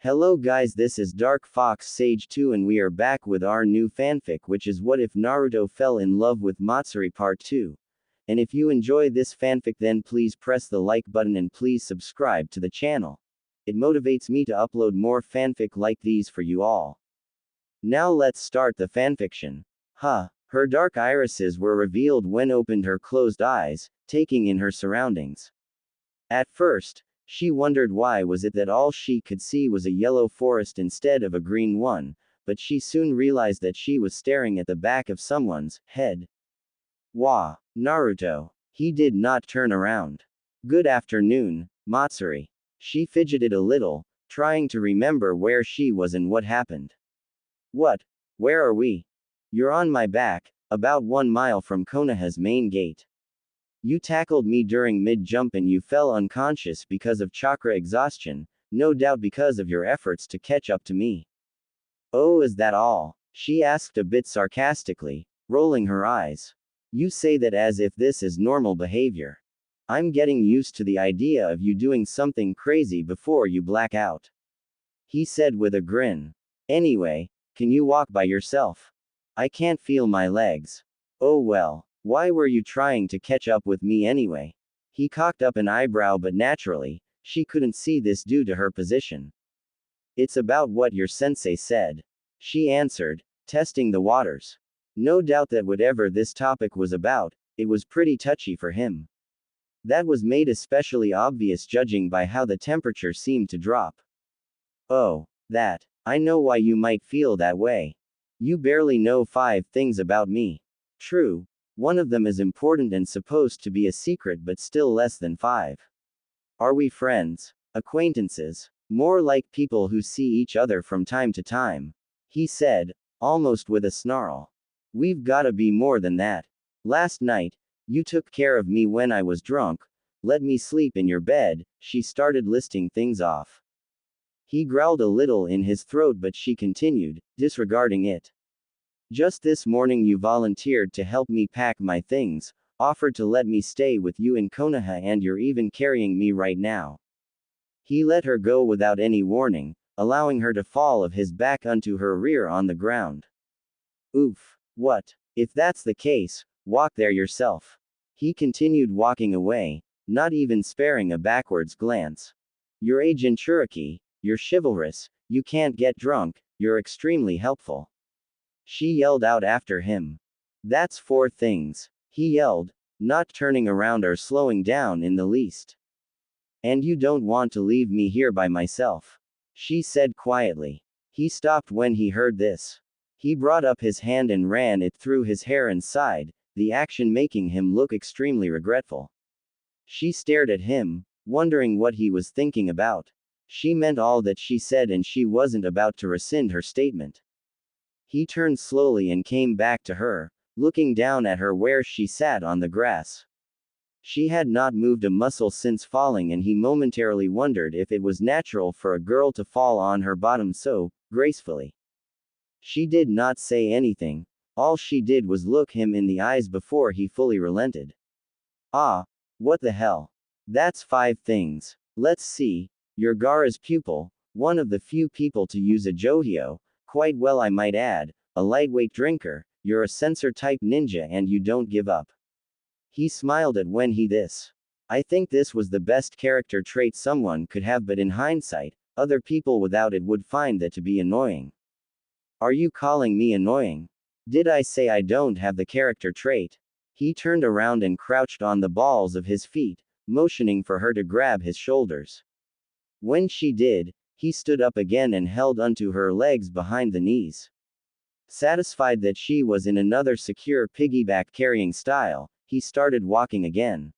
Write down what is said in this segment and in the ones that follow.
Hello guys, this is Dark Fox Sage 2 and we are back with our new fanfic, which is What If Naruto Fell in Love with Matsuri Part 2. And if you enjoy this fanfic, then please press the like button and please subscribe to the channel. It motivates me to upload more fanfic like these for you all. Now let's start the fanfiction. Her dark irises were revealed when opened her closed eyes, taking in her surroundings. At first, she wondered why was it that all she could see was a yellow forest instead of a green one, but she soon realized that she was staring at the back of someone's head. Wah! Naruto. He did not turn around. Good afternoon, Matsuri. She fidgeted a little, trying to remember where she was and what happened. What? Where are we? You're on my back, about 1 mile from Konoha's main gate. You tackled me during mid-jump and you fell unconscious because of chakra exhaustion, no doubt because of your efforts to catch up to me. Oh, is that all? She asked a bit sarcastically, rolling her eyes. You say that as if this is normal behavior. I'm getting used to the idea of you doing something crazy before you black out. He said with a grin. Anyway, can you walk by yourself? I can't feel my legs. Oh well. Why were you trying to catch up with me anyway? He cocked up an eyebrow, but naturally, she couldn't see this due to her position. It's about what your sensei said. She answered, testing the waters. No doubt that whatever this topic was about, it was pretty touchy for him. That was made especially obvious judging by how the temperature seemed to drop. Oh, that. I know why you might feel that way. You barely know 5 things about me. True. One of them is important and supposed to be a secret, but still less than 5. Are we friends? Acquaintances? More like people who see each other from time to time. He said, almost with a snarl. We've gotta be more than that. Last night, you took care of me when I was drunk, let me sleep in your bed. She started listing things off. He growled a little in his throat, but she continued, disregarding it. Just this morning you volunteered to help me pack my things, offered to let me stay with you in Konoha, and you're even carrying me right now. He let her go without any warning, allowing her to fall of his back onto her rear on the ground. Oof. What? If that's the case, walk there yourself. He continued walking away, not even sparing a backwards glance. Your age in Cherokee, you're chivalrous, you can't get drunk, you're extremely helpful. She yelled out after him. That's 4 things. He yelled, not turning around or slowing down in the least. And you don't want to leave me here by myself. She said quietly. He stopped when he heard this. He brought up his hand and ran it through his hair and sighed, the action making him look extremely regretful. She stared at him, wondering what he was thinking about. She meant all that she said and she wasn't about to rescind her statement. He turned slowly and came back to her, looking down at her where she sat on the grass. She had not moved a muscle since falling, and he momentarily wondered if it was natural for a girl to fall on her bottom so gracefully. She did not say anything. All she did was look him in the eyes before he fully relented. Ah, what the hell? That's 5 things. Let's see. You're Gaara's pupil, one of the few people to use a Johio. Quite well, I might add, a lightweight drinker, you're a sensor-type ninja and you don't give up. He smiled at when he this. I think this was the best character trait someone could have, but in hindsight, other people without it would find that to be annoying. Are you calling me annoying? Did I say I don't have the character trait? He turned around and crouched on the balls of his feet, motioning for her to grab his shoulders. When she did, he stood up again and held onto her legs behind the knees. Satisfied that she was in another secure piggyback carrying style, he started walking again.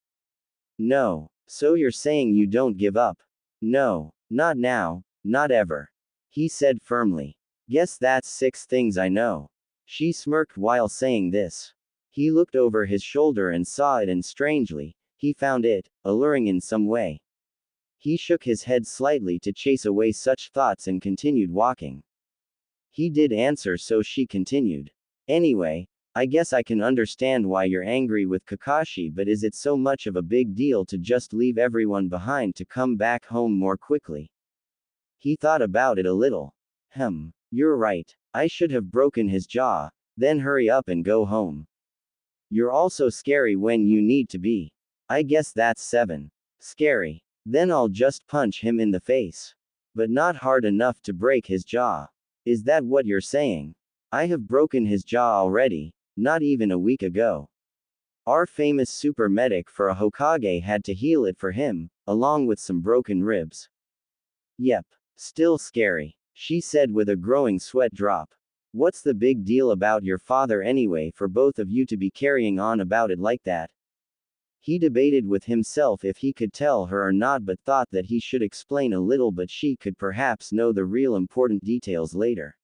No. So you're saying you don't give up? No. Not now, not ever. He said firmly. Guess that's 6 things I know. She smirked while saying this. He looked over his shoulder and saw it, and strangely, he found it alluring in some way. He shook his head slightly to chase away such thoughts and continued walking. He did answer, so she continued. Anyway, I guess I can understand why you're angry with Kakashi, but is it so much of a big deal to just leave everyone behind to come back home more quickly? He thought about it a little. You're right. I should have broken his jaw, then hurry up and go home. You're also scary when you need to be. I guess that's 7. Scary. Then I'll just punch him in the face. But not hard enough to break his jaw. Is that what you're saying? I have broken his jaw already, not even a week ago. Our famous super medic for a Hokage had to heal it for him, along with some broken ribs. Yep. Still scary, she said with a growing sweat drop. What's the big deal about your father anyway for both of you to be carrying on about it like that? He debated with himself if he could tell her or not, but thought that he should explain a little, but she could perhaps know the real important details later.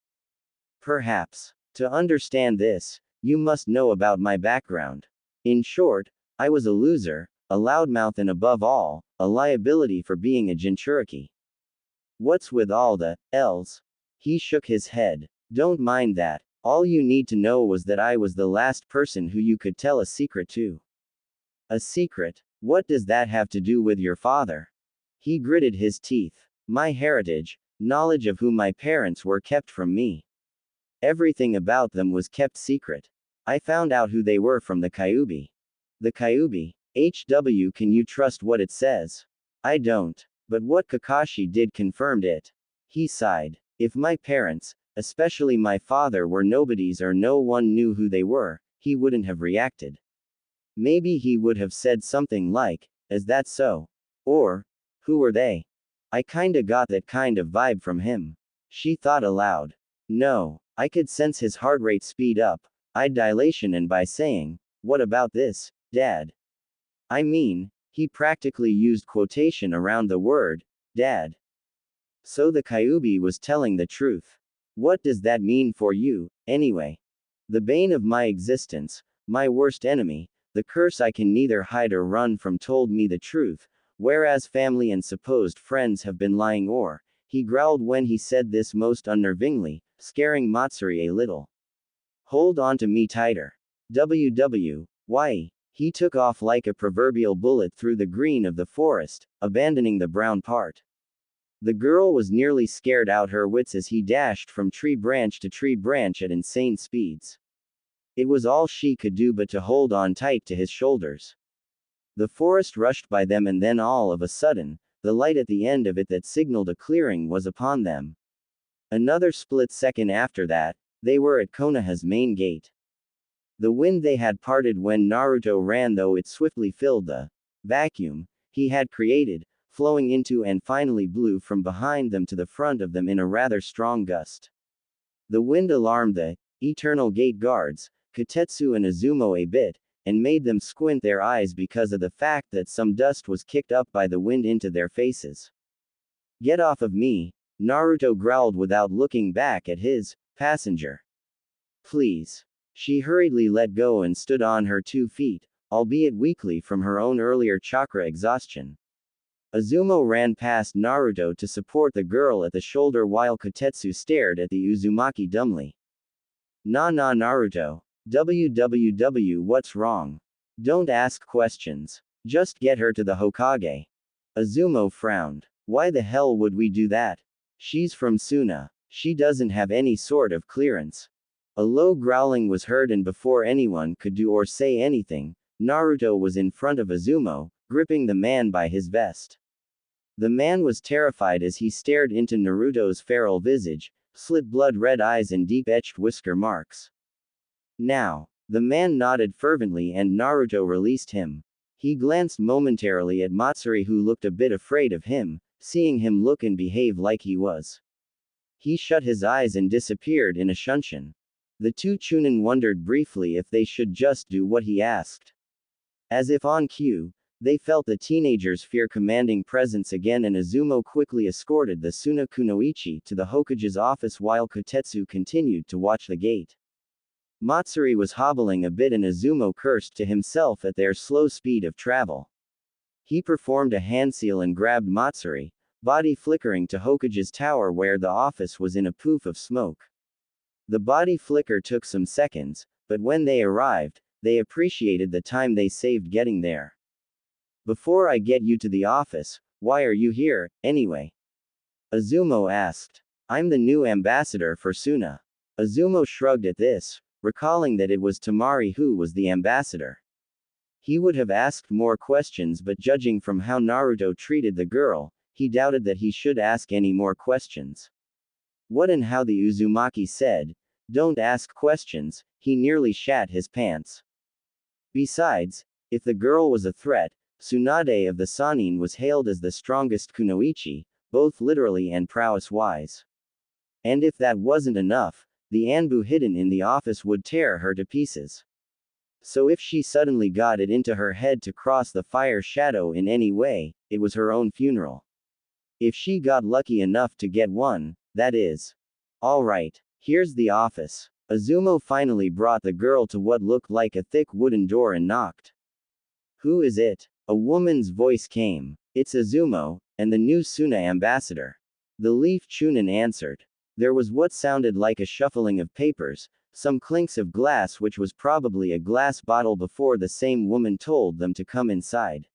Perhaps. To understand this, you must know about my background. In short, I was a loser, a loudmouth, and above all, a liability for being a Jinchuriki. What's with all the L's? He shook his head. Don't mind that. All you need to know was that I was the last person who you could tell a secret to. A secret? What does that have to do with your father? He gritted his teeth. My heritage, knowledge of who my parents were, kept from me. Everything about them was kept secret. I found out who they were from the Kyuubi. The Kyuubi? HW, can you trust what it says? I don't. But what Kakashi did confirmed it. He sighed. If my parents, especially my father, were nobodies or no one knew who they were, he wouldn't have reacted. Maybe he would have said something like, "Is that so?" Or, "Who were they?" I kinda got that kind of vibe from him. She thought aloud. No, I could sense his heart rate speed up, eye dilation, and by saying, "What about this, Dad?" I mean, he practically used quotation around the word, Dad. So the Kyuubi was telling the truth. What does that mean for you, anyway? The bane of my existence, my worst enemy, the curse I can neither hide or run from, told me the truth, whereas family and supposed friends have been lying. Or, he growled when he said this most unnervingly, scaring Matsuri a little. Hold on to me tighter. Why? He took off like a proverbial bullet through the green of the forest, abandoning the brown part. The girl was nearly scared out her wits as he dashed from tree branch to tree branch at insane speeds. It was all she could do but to hold on tight to his shoulders. The forest rushed by them, and then all of a sudden, the light at the end of it that signaled a clearing was upon them. Another split second after that, they were at Konoha's main gate. The wind they had parted when Naruto ran, though it swiftly filled the vacuum he had created, flowing into and finally blew from behind them to the front of them in a rather strong gust. The wind alarmed the eternal gate guards, Kotetsu and Izumo, a bit, and made them squint their eyes because of the fact that some dust was kicked up by the wind into their faces. Get off of me, Naruto growled without looking back at his passenger. Please. She hurriedly let go and stood on her 2 feet, albeit weakly from her own earlier chakra exhaustion. Izumo ran past Naruto to support the girl at the shoulder while Kotetsu stared at the Uzumaki dumbly. Nah, Naruto. What's wrong? Don't ask questions. Just get her to the Hokage. Izumo frowned. Why the hell would we do that? She's from Suna. She doesn't have any sort of clearance. A low growling was heard, and before anyone could do or say anything, Naruto was in front of Izumo, gripping the man by his vest. The man was terrified as he stared into Naruto's feral visage, slit blood-red eyes and deep-etched whisker marks. Now, the man nodded fervently and Naruto released him. He glanced momentarily at Matsuri, who looked a bit afraid of him, seeing him look and behave like he was. He shut his eyes and disappeared in a shunshin. The 2 Chunin wondered briefly if they should just do what he asked. As if on cue, they felt the teenager's fear-commanding presence again, and Izumo quickly escorted the Suna Kunoichi to the Hokage's office while Kotetsu continued to watch the gate. Matsuri was hobbling a bit and Izumo cursed to himself at their slow speed of travel. He performed a handseal and grabbed Matsuri, body flickering, to Hokage's tower where the office was in a poof of smoke. The body flicker took some seconds, but when they arrived, they appreciated the time they saved getting there. Before I get you to the office, why are you here, anyway? Azumo asked. I'm the new ambassador for Suna. Azumo shrugged at this, recalling that it was Tamari who was the ambassador. He would have asked more questions, but judging from how Naruto treated the girl, he doubted that he should ask any more questions. What and how the Uzumaki said, "Don't ask questions," he nearly shat his pants. Besides, if the girl was a threat, Tsunade of the Sannin was hailed as the strongest kunoichi, both literally and prowess-wise. And if that wasn't enough, the Anbu hidden in the office would tear her to pieces. So if she suddenly got it into her head to cross the fire shadow in any way, it was her own funeral. If she got lucky enough to get one, that is. Alright, here's the office. Azumo finally brought the girl to what looked like a thick wooden door and knocked. Who is it? A woman's voice came. It's Azumo, and the new Suna ambassador. The Leaf Chunin answered. There was what sounded like a shuffling of papers, some clinks of glass, which was probably a glass bottle, before the same woman told them to come inside.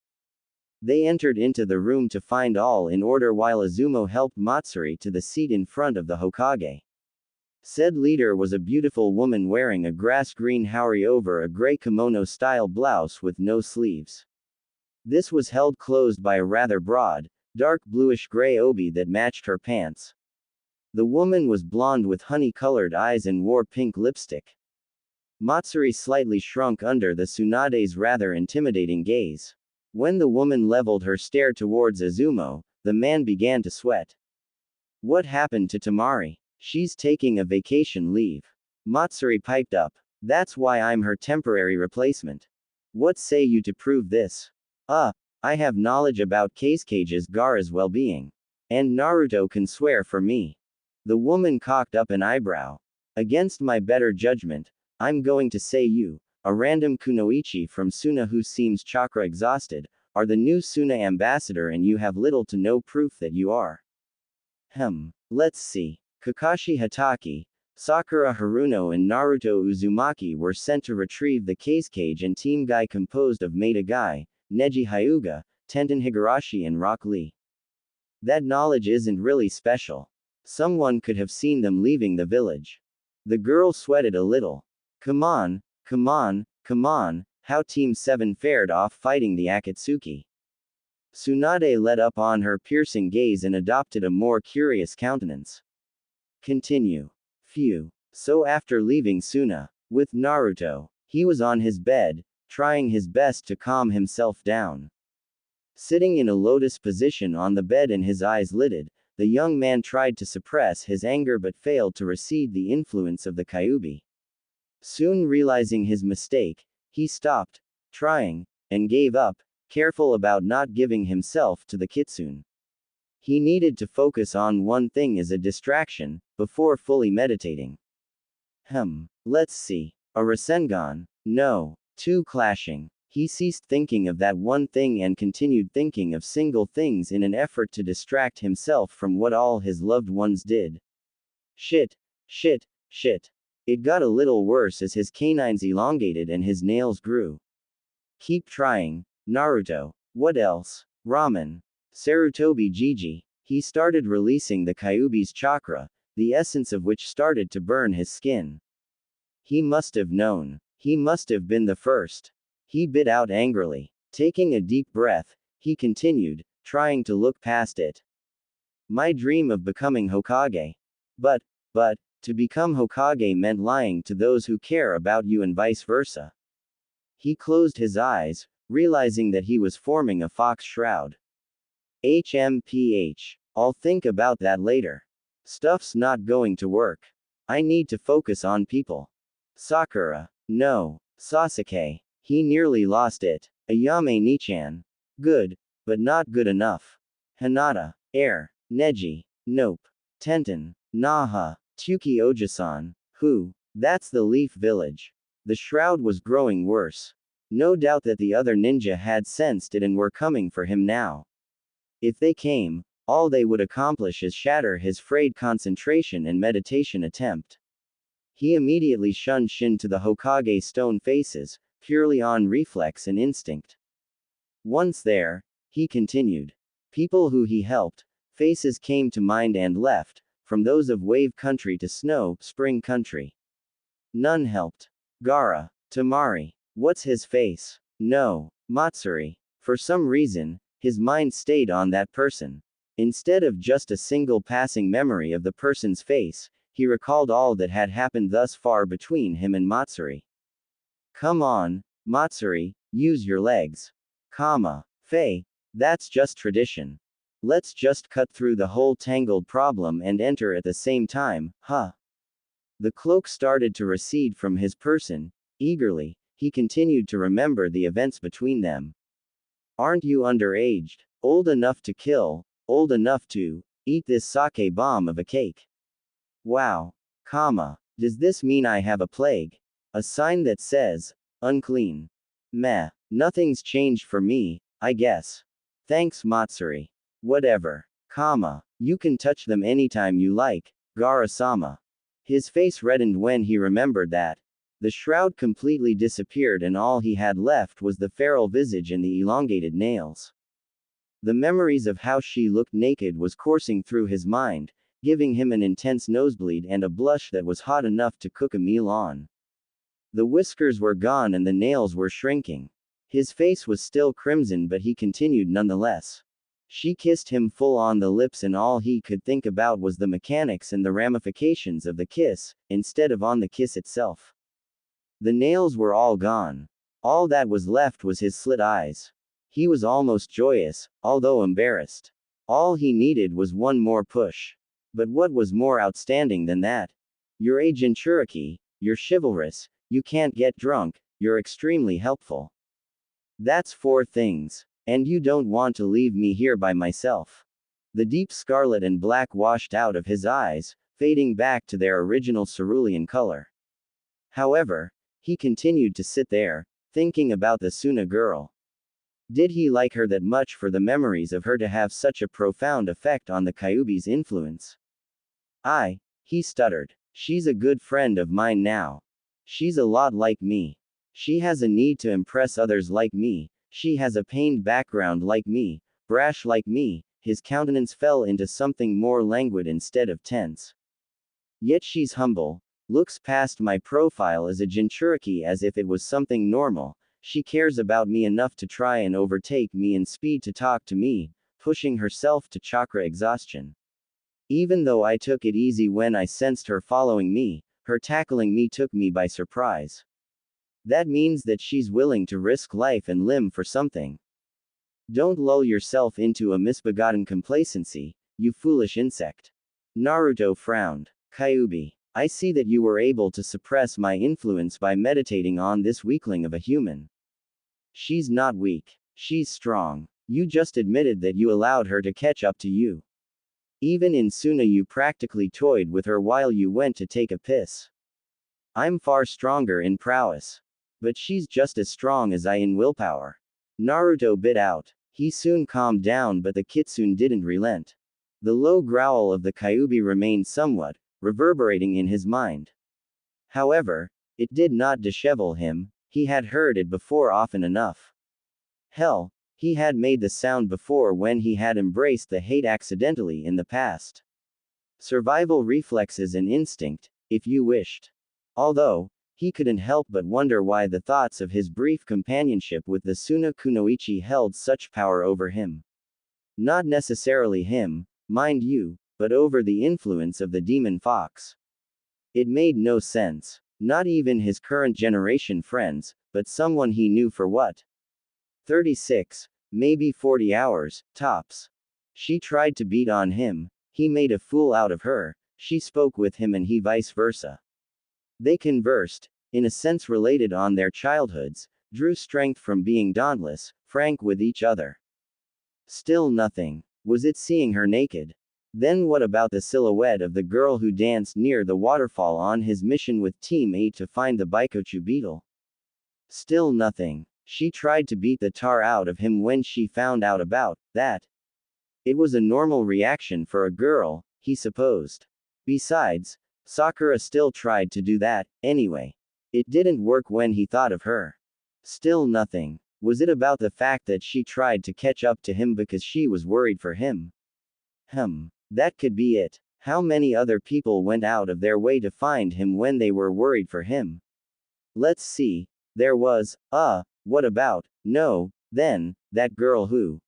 They entered into the room to find all in order while Azumo helped Matsuri to the seat in front of the Hokage. Said leader was a beautiful woman wearing a grass-green haori over a gray kimono-style blouse with no sleeves. This was held closed by a rather broad, dark bluish-gray obi that matched her pants. The woman was blonde with honey-colored eyes and wore pink lipstick. Matsuri slightly shrunk under the Tsunade's rather intimidating gaze. When the woman leveled her stare towards Azumo, the man began to sweat. What happened to Tamari? She's taking a vacation leave. Matsuri piped up. That's why I'm her temporary replacement. What say you to prove this? I have knowledge about Kasuke's Gaara's well-being. And Naruto can swear for me. The woman cocked up an eyebrow. Against my better judgment, I'm going to say you, a random kunoichi from Suna who seems chakra exhausted, are the new Suna ambassador, and you have little to no proof that you are. Let's see. Kakashi Hatake, Sakura Haruno and Naruto Uzumaki were sent to retrieve the Kasuke and team guy composed of Maida Guy, Neji Hyuga, Tenten Higurashi and Rock Lee. That knowledge isn't really special. Someone could have seen them leaving the village. The girl sweated a little. Come on, how Team 7 fared off fighting the Akatsuki. Tsunade let up on her piercing gaze and adopted a more curious countenance. Continue. Phew. So after leaving Suna, with Naruto, he was on his bed, trying his best to calm himself down. Sitting in a lotus position on the bed and his eyes lidded, the young man tried to suppress his anger but failed to recede the influence of the Kyuubi. Soon realizing his mistake, he stopped trying, and gave up, careful about not giving himself to the kitsune. He needed to focus on one thing as a distraction, before fully meditating. Let's see. A Rasengan? No. Two clashing. He ceased thinking of that one thing and continued thinking of single things in an effort to distract himself from what all his loved ones did. Shit. It got a little worse as his canines elongated and his nails grew. Keep trying, Naruto. What else? Ramen. Sarutobi Jiji. He started releasing the Kyuubi's chakra, the essence of which started to burn his skin. He must have known. He must have been the first. He bit out angrily. Taking a deep breath, he continued, trying to look past it. My dream of becoming Hokage. But, to become Hokage meant lying to those who care about you and vice versa. He closed his eyes, realizing that he was forming a fox shroud. I'll think about that later. Stuff's not going to work. I need to focus on people. Sakura. No. Sasuke. He nearly lost it. Ayame Nichan. Good, but not good enough. Hinata. Air. Neji. Nope. Tenten. Naha. Tsuki Ojasan. Who? That's the Leaf Village. The shroud was growing worse. No doubt that the other ninja had sensed it and were coming for him now. If they came, all they would accomplish is shatter his frayed concentration and meditation attempt. He immediately shunned Shin to the Hokage stone faces, purely on reflex and instinct. Once there, he continued. People who he helped, Faces came to mind and left, from those of wave country to snow, spring country. None helped. Gaara. Tamari. What's his face? No. Matsuri. For some reason, his mind stayed on that person. Instead of just a single passing memory of the person's face, he recalled all that had happened thus far between him and Matsuri. Come on, Matsuri, use your legs. Faye, that's just tradition. Let's just cut through the whole tangled problem and enter at the same time, huh? The cloak started to recede from his person. Eagerly, he continued to remember the events between them. Aren't you underaged, old enough to kill, old enough to eat this sake bomb of a cake? Wow. Does this mean I have a plague? A sign that says, unclean. Meh. Nothing's changed for me, I guess. Thanks, Matsuri. Whatever. You can touch them anytime you like, Gaara-sama. His face reddened when he remembered that. The shroud completely disappeared and all he had left was the feral visage and the elongated nails. The memories of how she looked naked was coursing through his mind, giving him an intense nosebleed and a blush that was hot enough to cook a meal on. The whiskers were gone and the nails were shrinking. His face was still crimson but he continued nonetheless. She kissed him full on the lips and all he could think about was the mechanics and the ramifications of the kiss, instead of on the kiss itself. The nails were all gone. All that was left was his slit eyes. He was almost joyous, although embarrassed. All he needed was one more push. But what was more outstanding than that? You're a Jinchuriki, you're chivalrous, you can't get drunk, you're extremely helpful. That's 4 things. And you don't want to leave me here by myself. The deep scarlet and black washed out of his eyes, fading back to their original cerulean color. However, he continued to sit there, thinking about the Suna girl. Did he like her that much for the memories of her to have such a profound effect on the Kyuubi's influence? He stuttered. She's a good friend of mine now. She's a lot like me. She has a need to impress others like me. She has a pained background like me, brash like me. His countenance fell into something more languid instead of tense. Yet she's humble, looks past my profile as a Jinchuriki as if it was something normal. She cares about me enough to try and overtake me in speed to talk to me, pushing herself to chakra exhaustion. Even though I took it easy when I sensed her following me, her tackling me took me by surprise. That means that she's willing to risk life and limb for something. Don't lull yourself into a misbegotten complacency, you foolish insect. Naruto frowned. Kyuubi, I see that you were able to suppress my influence by meditating on this weakling of a human. She's not weak. She's strong. You just admitted that you allowed her to catch up to you. Even in Suna you practically toyed with her while you went to take a piss. I'm far stronger in prowess. But she's just as strong as I in willpower. Naruto bit out. He soon calmed down but the kitsune didn't relent. The low growl of the Kyuubi remained somewhat, reverberating in his mind. However, it did not dishevel him, he had heard it before often enough. Hell, he had made the sound before when he had embraced the hate accidentally in the past. Survival reflexes and instinct, if you wished. Although, he couldn't help but wonder why the thoughts of his brief companionship with the Suna Kunoichi held such power over him. Not necessarily him, mind you, but over the influence of the demon fox. It made no sense. Not even his current generation friends, but someone he knew for what? 36, maybe 40 hours, tops. She tried to beat on him, he made a fool out of her, she spoke with him and he vice versa. They conversed, in a sense related on their childhoods, drew strength from being dauntless, frank with each other. Still nothing. Was it seeing her naked? Then what about the silhouette of the girl who danced near the waterfall on his mission with Team 8 to find the Baikochu beetle? Still nothing. She tried to beat the tar out of him when she found out about that. It was a normal reaction for a girl, he supposed. Besides, Sakura still tried to do that, anyway. It didn't work when he thought of her. Still nothing. Was it about the fact that she tried to catch up to him because she was worried for him? That could be it. How many other people went out of their way to find him when they were worried for him? Let's see. There was, what about, no, then, that girl who,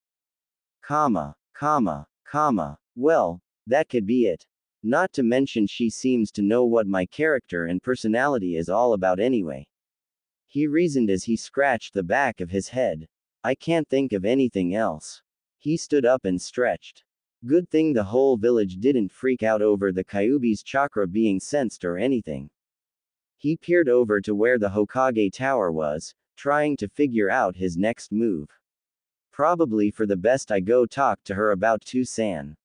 well, that could be it. Not to mention she seems to know what my character and personality is all about anyway. He reasoned as he scratched the back of his head. I can't think of anything else. He stood up and stretched. Good thing the whole village didn't freak out over the Kyuubi's chakra being sensed or anything. He peered over to where the Hokage tower was, trying to figure out his next move. Probably for the best I go talk to her about Tusan.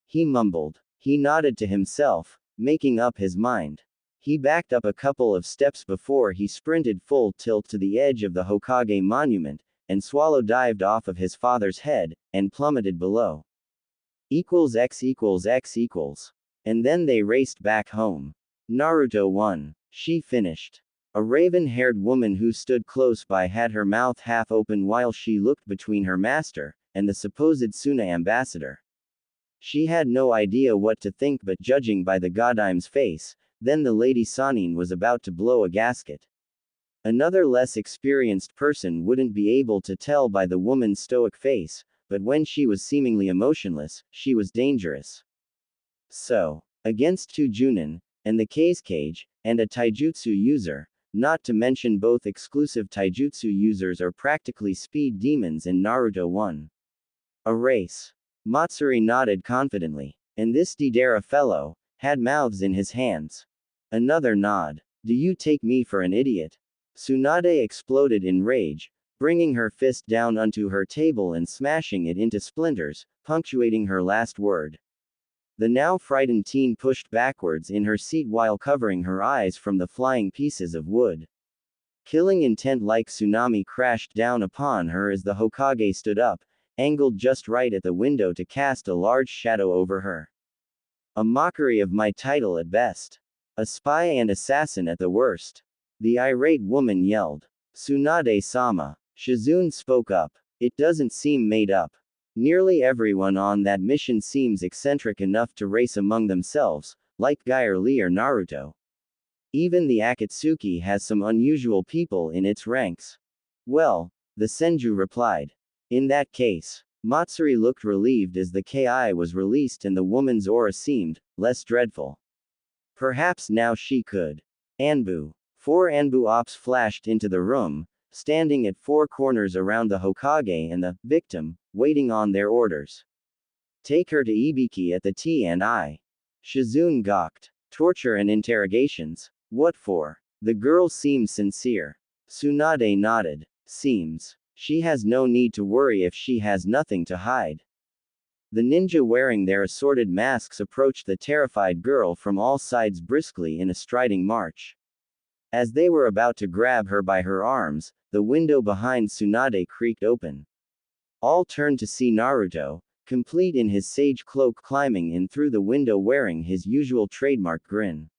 He mumbled. He nodded to himself, making up his mind. He backed up a couple of steps before he sprinted full tilt to the edge of the Hokage monument, and swallow dived off of his father's head, and plummeted below. X equals X equals. And then they raced back home. Naruto won. She finished. A raven-haired woman who stood close by had her mouth half open while she looked between her master, and the supposed Suna ambassador. She had no idea what to think, but judging by the Godime's face, then the Lady Sanin was about to blow a gasket. Another less experienced person wouldn't be able to tell by the woman's stoic face, but when she was seemingly emotionless, she was dangerous. So, against two Junin, and the K's cage, and a taijutsu user, not to mention both exclusive taijutsu users are practically speed demons in Naruto 1. A race. Matsuri nodded confidently. And this Deidara fellow had mouths in his hands. Another nod. Do you take me for an idiot? Tsunade exploded in rage, bringing her fist down onto her table and smashing it into splinters, punctuating her last word. The now frightened teen pushed backwards in her seat while covering her eyes from the flying pieces of wood. Killing intent like tsunami crashed down upon her as the Hokage stood up, angled just right at the window to cast a large shadow over her. A mockery of my title at best. A spy and assassin at the worst. The irate woman yelled. Tsunade-sama. Shizune spoke up. It doesn't seem made up. Nearly everyone on that mission seems eccentric enough to race among themselves, like Geyer Lee or Naruto. Even the Akatsuki has some unusual people in its ranks. Well, the Senju replied. In that case, Matsuri looked relieved as the Ki was released and the woman's aura seemed less dreadful. Perhaps now she could. Anbu. 4 Anbu ops flashed into the room, standing at 4 corners around the Hokage and the victim, waiting on their orders. Take her to Ibiki at the T&I. Shizune gawked. Torture and interrogations. What for? The girl seemed sincere. Tsunade nodded. Seems. She has no need to worry if she has nothing to hide. The ninja wearing their assorted masks approached the terrified girl from all sides briskly in a striding march. As they were about to grab her by her arms, the window behind Tsunade creaked open. All turned to see Naruto, complete in his sage cloak, climbing in through the window wearing his usual trademark grin.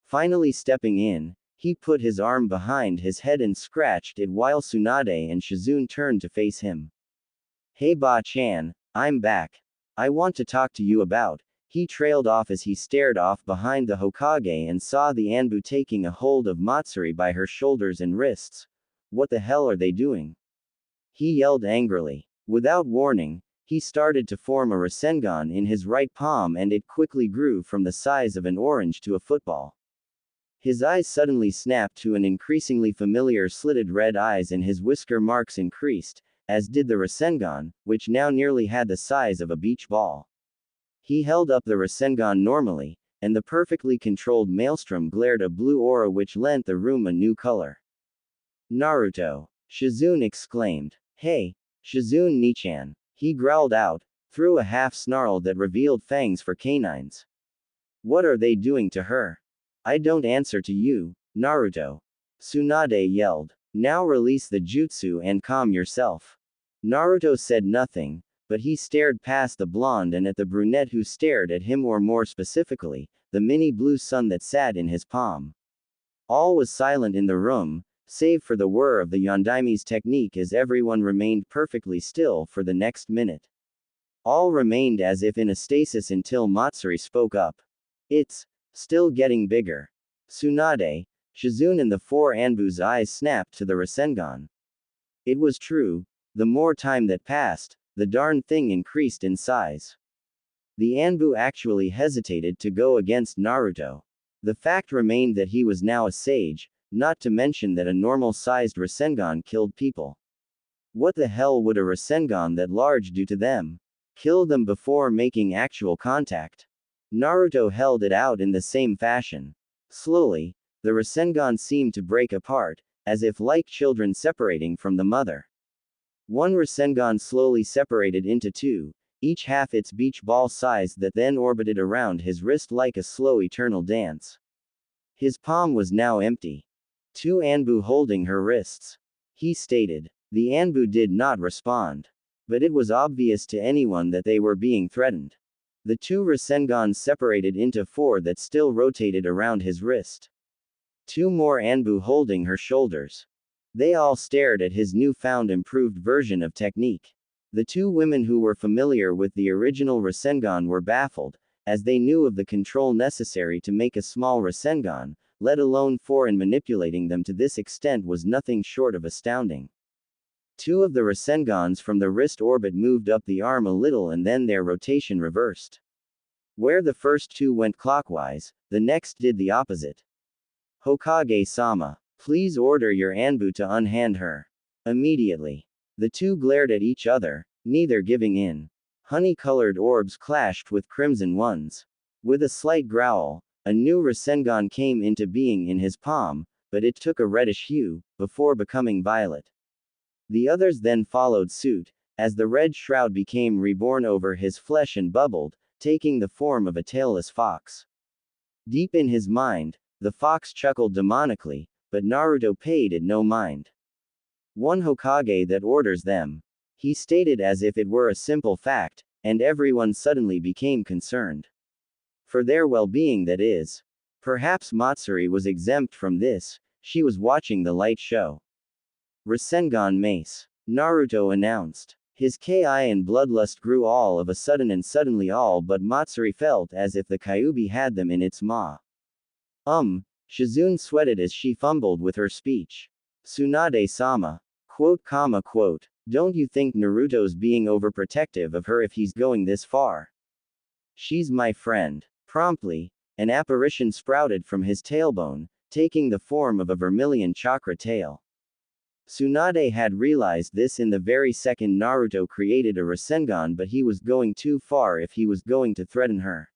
Finally stepping in, he put his arm behind his head and scratched it while Tsunade and Shizune turned to face him. Hey Ba-chan, I'm back. I want to talk to you about. He trailed off as he stared off behind the Hokage and saw the Anbu taking a hold of Matsuri by her shoulders and wrists. What the hell are they doing? He yelled angrily. Without warning, he started to form a Rasengan in his right palm and it quickly grew from the size of an orange to a football. His eyes suddenly snapped to an increasingly familiar slitted red eyes and his whisker marks increased, as did the Rasengan, which now nearly had the size of a beach ball. He held up the Rasengan normally, and the perfectly controlled maelstrom glared a blue aura which lent the room a new color. Naruto! Shizune exclaimed. Hey! Shizune Nichan! He growled out, through a half snarl that revealed fangs for canines. What are they doing to her? I don't answer to you, Naruto. Tsunade yelled. Now release the jutsu and calm yourself. Naruto said nothing, but he stared past the blonde and at the brunette who stared at him, or more specifically, the mini blue sun that sat in his palm. All was silent in the room, save for the whir of the Yondaime's technique as everyone remained perfectly still for the next minute. All remained as if in a stasis until Matsuri spoke up. It's still getting bigger. Tsunade, Shizune and the four Anbu's eyes snapped to the Rasengan. It was true. The more time that passed, the darn thing increased in size. The Anbu actually hesitated to go against Naruto. The fact remained that he was now a sage, not to mention that a normal-sized Rasengan killed people. What the hell would a Rasengan that large do to them? Kill them before making actual contact. Naruto held it out in the same fashion. Slowly, the Rasengan seemed to break apart, as if like children separating from the mother. One Rasengan slowly separated into two, each half its beach ball size that then orbited around his wrist like a slow eternal dance. His palm was now empty. Two Anbu holding her wrists. He stated. The Anbu did not respond. But it was obvious to anyone that they were being threatened. The two Rasengans separated into four that still rotated around his wrist. Two more Anbu holding her shoulders. They all stared at his newfound improved version of technique. The two women who were familiar with the original Rasengan were baffled, as they knew of the control necessary to make a small Rasengan, let alone four, and manipulating them to this extent was nothing short of astounding. Two of the Rasengans from the wrist orbit moved up the arm a little and then their rotation reversed. Where the first two went clockwise, the next did the opposite. Hokage-sama, please order your Anbu to unhand her. Immediately. The two glared at each other, neither giving in. Honey-colored orbs clashed with crimson ones. With a slight growl, a new Rasengan came into being in his palm, but it took a reddish hue, before becoming violet. The others then followed suit, as the red shroud became reborn over his flesh and bubbled, taking the form of a tailless fox. Deep in his mind, the fox chuckled demonically, but Naruto paid it no mind. One Hokage that orders them. He stated as if it were a simple fact, and everyone suddenly became concerned. For their well-being, that is. Perhaps Matsuri was exempt from this, she was watching the light show. Rasengan Mace. Naruto announced. His ki and bloodlust grew all of a sudden, and suddenly all but Matsuri felt as if the Kyuubi had them in its maw. Shizune sweated as she fumbled with her speech. Tsunade-sama. Quote, don't you think Naruto's being overprotective of her if he's going this far? She's my friend. Promptly, an apparition sprouted from his tailbone, taking the form of a vermilion chakra tail. Tsunade had realized this in the very second Naruto created a Rasengan, but he was going too far if he was going to threaten her.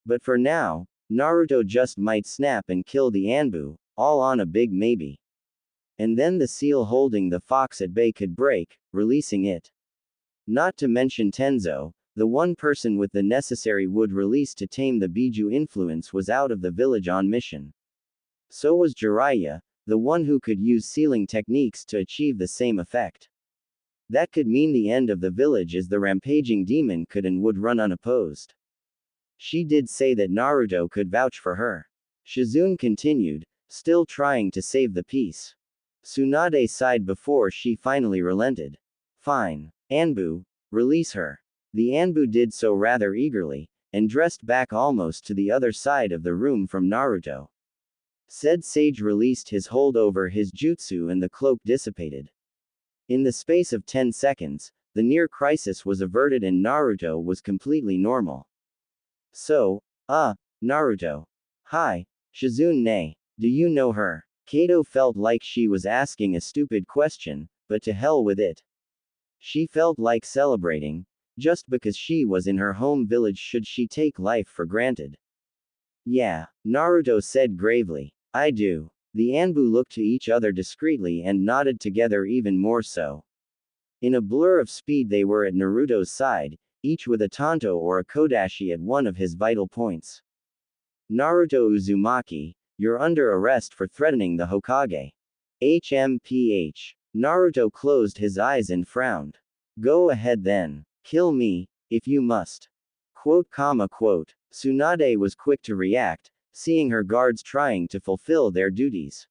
But for now, Naruto just might snap and kill the Anbu, all on a big maybe. And then the seal holding the fox at bay could break, releasing it. Not to mention Tenzo, the one person with the necessary wood release to tame the Biju influence, was out of the village on mission. So was Jiraiya, the one who could use sealing techniques to achieve the same effect. That could mean the end of the village, as the rampaging demon could and would run unopposed. She did say that Naruto could vouch for her. Shizune continued, still trying to save the peace. Tsunade sighed before she finally relented. Fine. Anbu, release her. The Anbu did so rather eagerly, and dressed back almost to the other side of the room from Naruto. Said sage released his hold over his jutsu and the cloak dissipated. In the space of 10 seconds, the near crisis was averted and Naruto was completely normal. So, Naruto. Hi, Shizune, do you know her? Kato felt like she was asking a stupid question, but to hell with it. She felt like celebrating. Just because she was in her home village, should she take life for granted? Yeah, Naruto said gravely. I do. The Anbu looked to each other discreetly and nodded together even more so. In a blur of speed they were at Naruto's side, each with a Tanto or a Kodashi at one of his vital points. Naruto Uzumaki, you're under arrest for threatening the Hokage. HMPH. Naruto closed his eyes and frowned. Go ahead then. Kill me, if you must. Tsunade was quick to react, seeing her guards trying to fulfill their duties.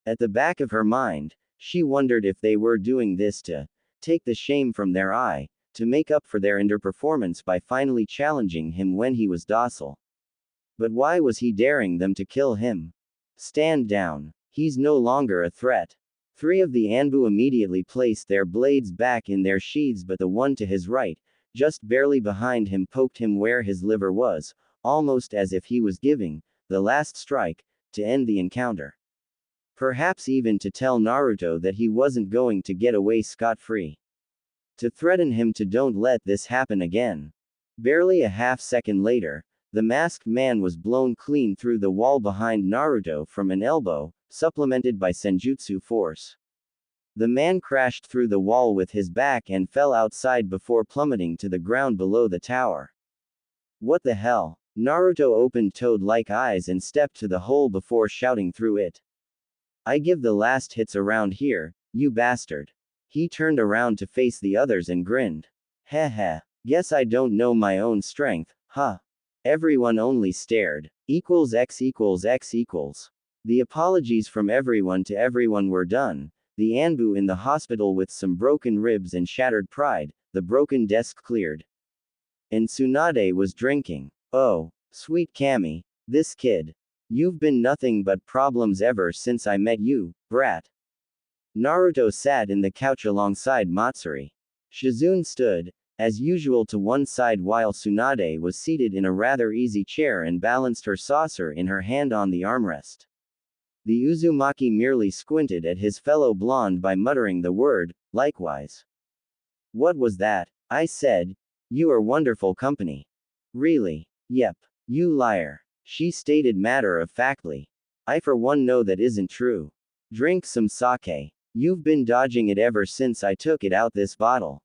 At the back of her mind, she wondered if they were doing this to take the shame from their eye, to make up for their underperformance by finally challenging him when he was docile. But why was he daring them to kill him? Stand down. He's no longer a threat. 3 of the Anbu immediately placed their blades back in their sheaths, but the one to his right, just barely behind him, poked him where his liver was, almost as if he was giving the last strike to end the encounter. Perhaps even to tell Naruto that he wasn't going to get away scot-free. To threaten him to don't let this happen again. Barely a half-second later, the masked man was blown clean through the wall behind Naruto from an elbow, supplemented by senjutsu force. The man crashed through the wall with his back and fell outside before plummeting to the ground below the tower. What the hell? Naruto opened toad-like eyes and stepped to the hole before shouting through it. I give the last hits around here, you bastard. He turned around to face the others and grinned. Heh heh. Guess I don't know my own strength, huh? Everyone only stared. X equals X equals. The apologies from everyone to everyone were done. The Anbu in the hospital with some broken ribs and shattered pride, the broken desk cleared. And Tsunade was drinking. Oh, sweet Kami, this kid. You've been nothing but problems ever since I met you, brat. Naruto sat in the couch alongside Matsuri. Shizune stood, as usual, to one side while Tsunade was seated in a rather easy chair and balanced her saucer in her hand on the armrest. The Uzumaki merely squinted at his fellow blonde by muttering the word, likewise. What was that? I said. You are wonderful company. Really? Yep. You liar. She stated matter-of-factly. I for one know that isn't true. Drink some sake. You've been dodging it ever since I took it out this bottle.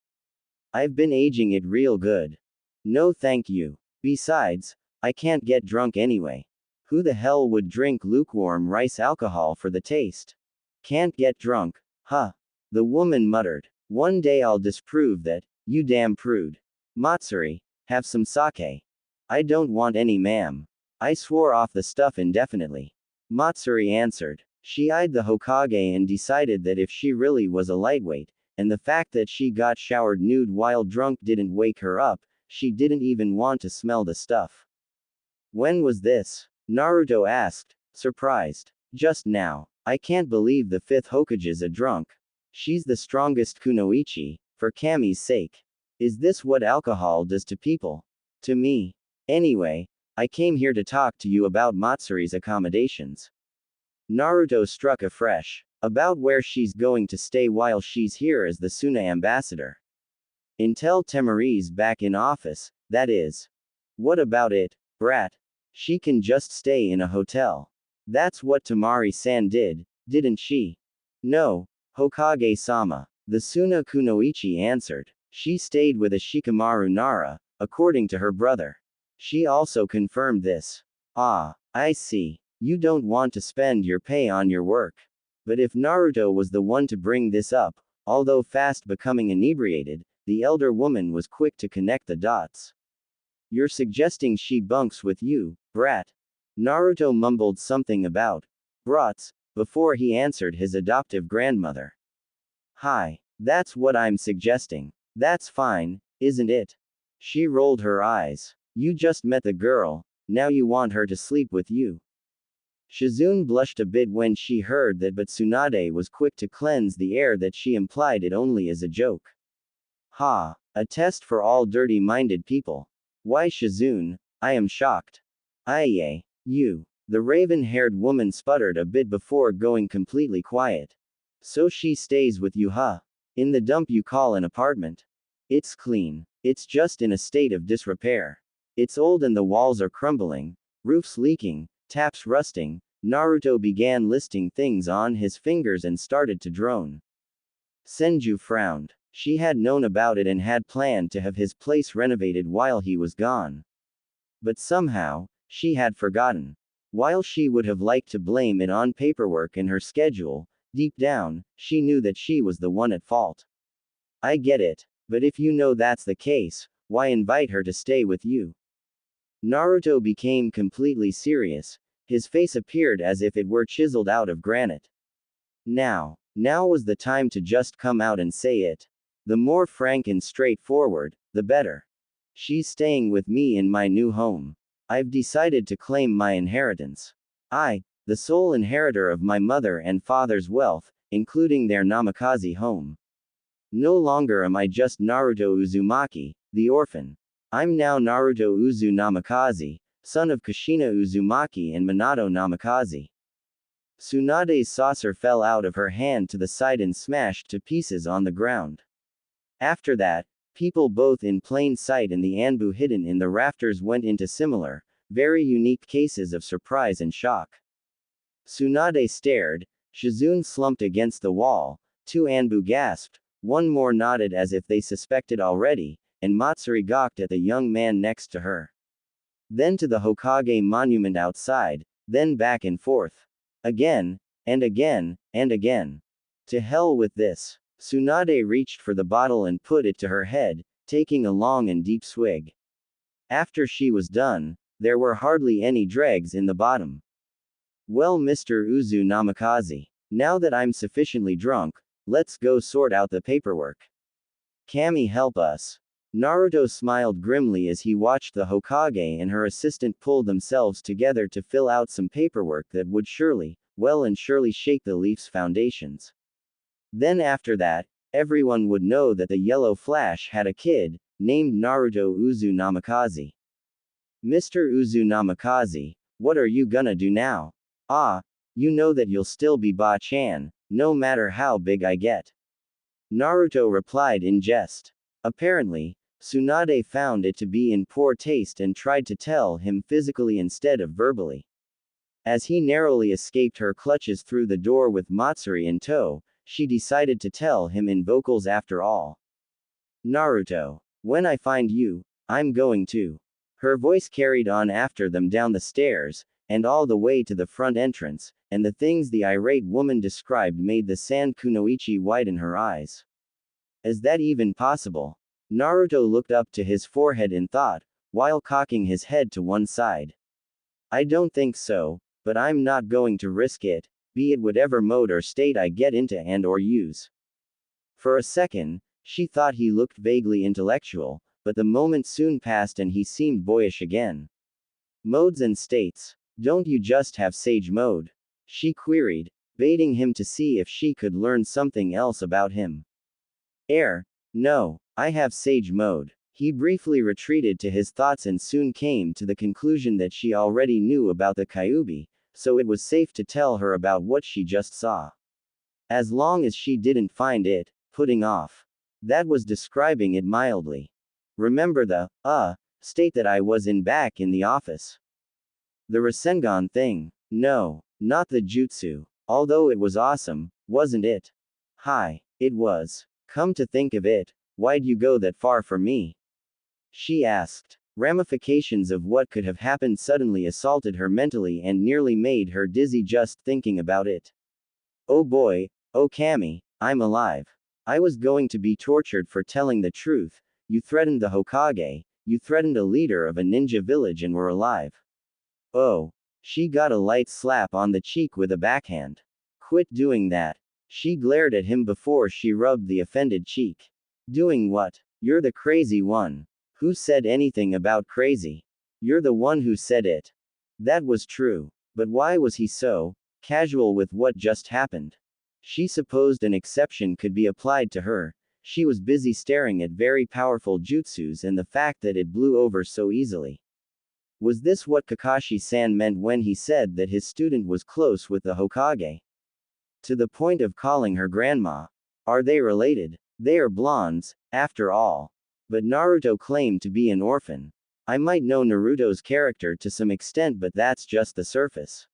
I've been aging it real good. No thank you. Besides, I can't get drunk anyway. Who the hell would drink lukewarm rice alcohol for the taste? Can't get drunk, huh? The woman muttered. One day I'll disprove that, you damn prude. Matsuri, have some sake. I don't want any, ma'am. I swore off the stuff indefinitely. Matsuri answered. She eyed the Hokage and decided that if she really was a lightweight, and the fact that she got showered nude while drunk didn't wake her up, she didn't even want to smell the stuff. When was this? Naruto asked, surprised. Just now. I can't believe the 5th Hokage's a drunk. She's the strongest kunoichi, for Kami's sake. Is this what alcohol does to people? To me. Anyway, I came here to talk to you about Matsuri's accommodations. Naruto struck afresh. About where she's going to stay while she's here as the Suna ambassador. Until Temari's back in office, that is. What about it, brat? She can just stay in a hotel. That's what Temari-san did, didn't she? No, Hokage-sama. The Suna Kunoichi answered. She stayed with a Shikamaru Nara, according to her brother. She also confirmed this. Ah, I see. You don't want to spend your pay on your work. But if Naruto was the one to bring this up, although fast becoming inebriated, the elder woman was quick to connect the dots. You're suggesting she bunks with you, brat? Naruto mumbled something about brats before he answered his adoptive grandmother. Hi, that's what I'm suggesting. That's fine, isn't it? She rolled her eyes. You just met the girl, now you want her to sleep with you. Shizune blushed a bit when she heard that, but Tsunade was quick to cleanse the air that she implied it only as a joke. Ha, a test for all dirty-minded people. Why, Shizune, I am shocked. Aye, you. The raven-haired woman sputtered a bit before going completely quiet. So she stays with you, huh? In the dump you call an apartment. It's clean. It's just in a state of disrepair. It's old and the walls are crumbling, roofs leaking, taps rusting. Naruto began listing things on his fingers and started to drone. Senju frowned. She had known about it and had planned to have his place renovated while he was gone. But somehow, she had forgotten. While she would have liked to blame it on paperwork and her schedule, deep down, she knew that she was the one at fault. I get it, but if you know that's the case, why invite her to stay with you? Naruto became completely serious. His face appeared as if it were chiseled out of granite. Now was the time to just come out and say it. The more frank and straightforward, the better. She's staying with me in my new home. I've decided to claim my inheritance. I, the sole inheritor of my mother and father's wealth, including their Namikaze home. No longer am I just Naruto Uzumaki, the orphan. I'm now Naruto Uzu Namikaze, son of Kushina Uzumaki and Minato Namikaze. Tsunade's saucer fell out of her hand to the side and smashed to pieces on the ground. After that, people both in plain sight and the Anbu hidden in the rafters went into similar, very unique cases of surprise and shock. Tsunade stared, Shizune slumped against the wall, two Anbu gasped, one more nodded as if they suspected already, and Matsuri gawked at the young man next to her. Then to the Hokage monument outside, then back and forth. Again, and again, and again. To hell with this. Tsunade reached for the bottle and put it to her head, taking a long and deep swig. After she was done, there were hardly any dregs in the bottom. Well, Mr. Uzu Namikaze, now that I'm sufficiently drunk, let's go sort out the paperwork. Kami, help us. Naruto smiled grimly as he watched the Hokage and her assistant pull themselves together to fill out some paperwork that would surely, well and surely shake the Leaf's foundations. Then after that, everyone would know that the Yellow Flash had a kid, named Naruto Uzu Namikaze. Mr. Uzu Namikaze, what are you gonna do now? Ah, you know that you'll still be Ba-chan, no matter how big I get. Naruto replied in jest. Apparently, Tsunade found it to be in poor taste and tried to tell him physically instead of verbally. As he narrowly escaped her clutches through the door with Matsuri in tow, she decided to tell him in vocals after all. Naruto, when I find you, I'm going to. Her voice carried on after them down the stairs, and all the way to the front entrance, and the things the irate woman described made the sand kunoichi widen her eyes. Is that even possible? Naruto looked up to his forehead in thought, while cocking his head to one side. I don't think so, but I'm not going to risk it, be it whatever mode or state I get into and or use. For a second, she thought he looked vaguely intellectual, but the moment soon passed and he seemed boyish again. Modes and states. Don't you just have Sage mode? She queried, baiting him to see if she could learn something else about him. No, I have Sage mode. He briefly retreated to his thoughts and soon came to the conclusion that she already knew about the Kyuubi, so it was safe to tell her about what she just saw. As long as she didn't find it putting off. That was describing it mildly. Remember the state that I was in back in the office? The Rasengan thing. No, not the jutsu. Although it was awesome, wasn't it? Hi, it was. Come to think of it, why'd you go that far for me? She asked. Ramifications of what could have happened suddenly assaulted her mentally and nearly made her dizzy just thinking about it. Oh boy, oh Kami, I'm alive. I was going to be tortured for telling the truth. You threatened the Hokage, you threatened a leader of a ninja village and were alive. Oh. She got a light slap on the cheek with a backhand. Quit doing that. She glared at him before she rubbed the offended cheek. Doing what? You're the crazy one. Who said anything about crazy? You're the one who said it. That was true. But why was he so casual with what just happened? She supposed an exception could be applied to her. She was busy staring at very powerful jutsus and the fact that it blew over so easily. Was this what Kakashi-san meant when he said that his student was close with the Hokage? To the point of calling her grandma. Are they related? They are blondes, after all. But Naruto claimed to be an orphan. I might know Naruto's character to some extent, but that's just the surface.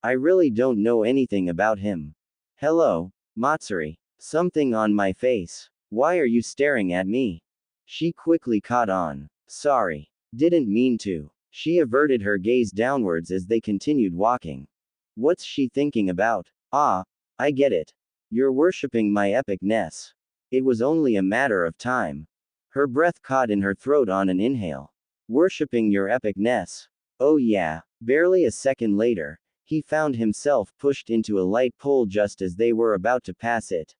I really don't know anything about him. Hello, Matsuri. Something on my face. Why are you staring at me? She quickly caught on. Sorry. Didn't mean to. She averted her gaze downwards as they continued walking. What's she thinking about? Ah, I get it. You're worshipping my epicness. It was only a matter of time. Her breath caught in her throat on an inhale. Worshipping your epicness. Oh yeah. Barely a second later, he found himself pushed into a light pole just as they were about to pass it.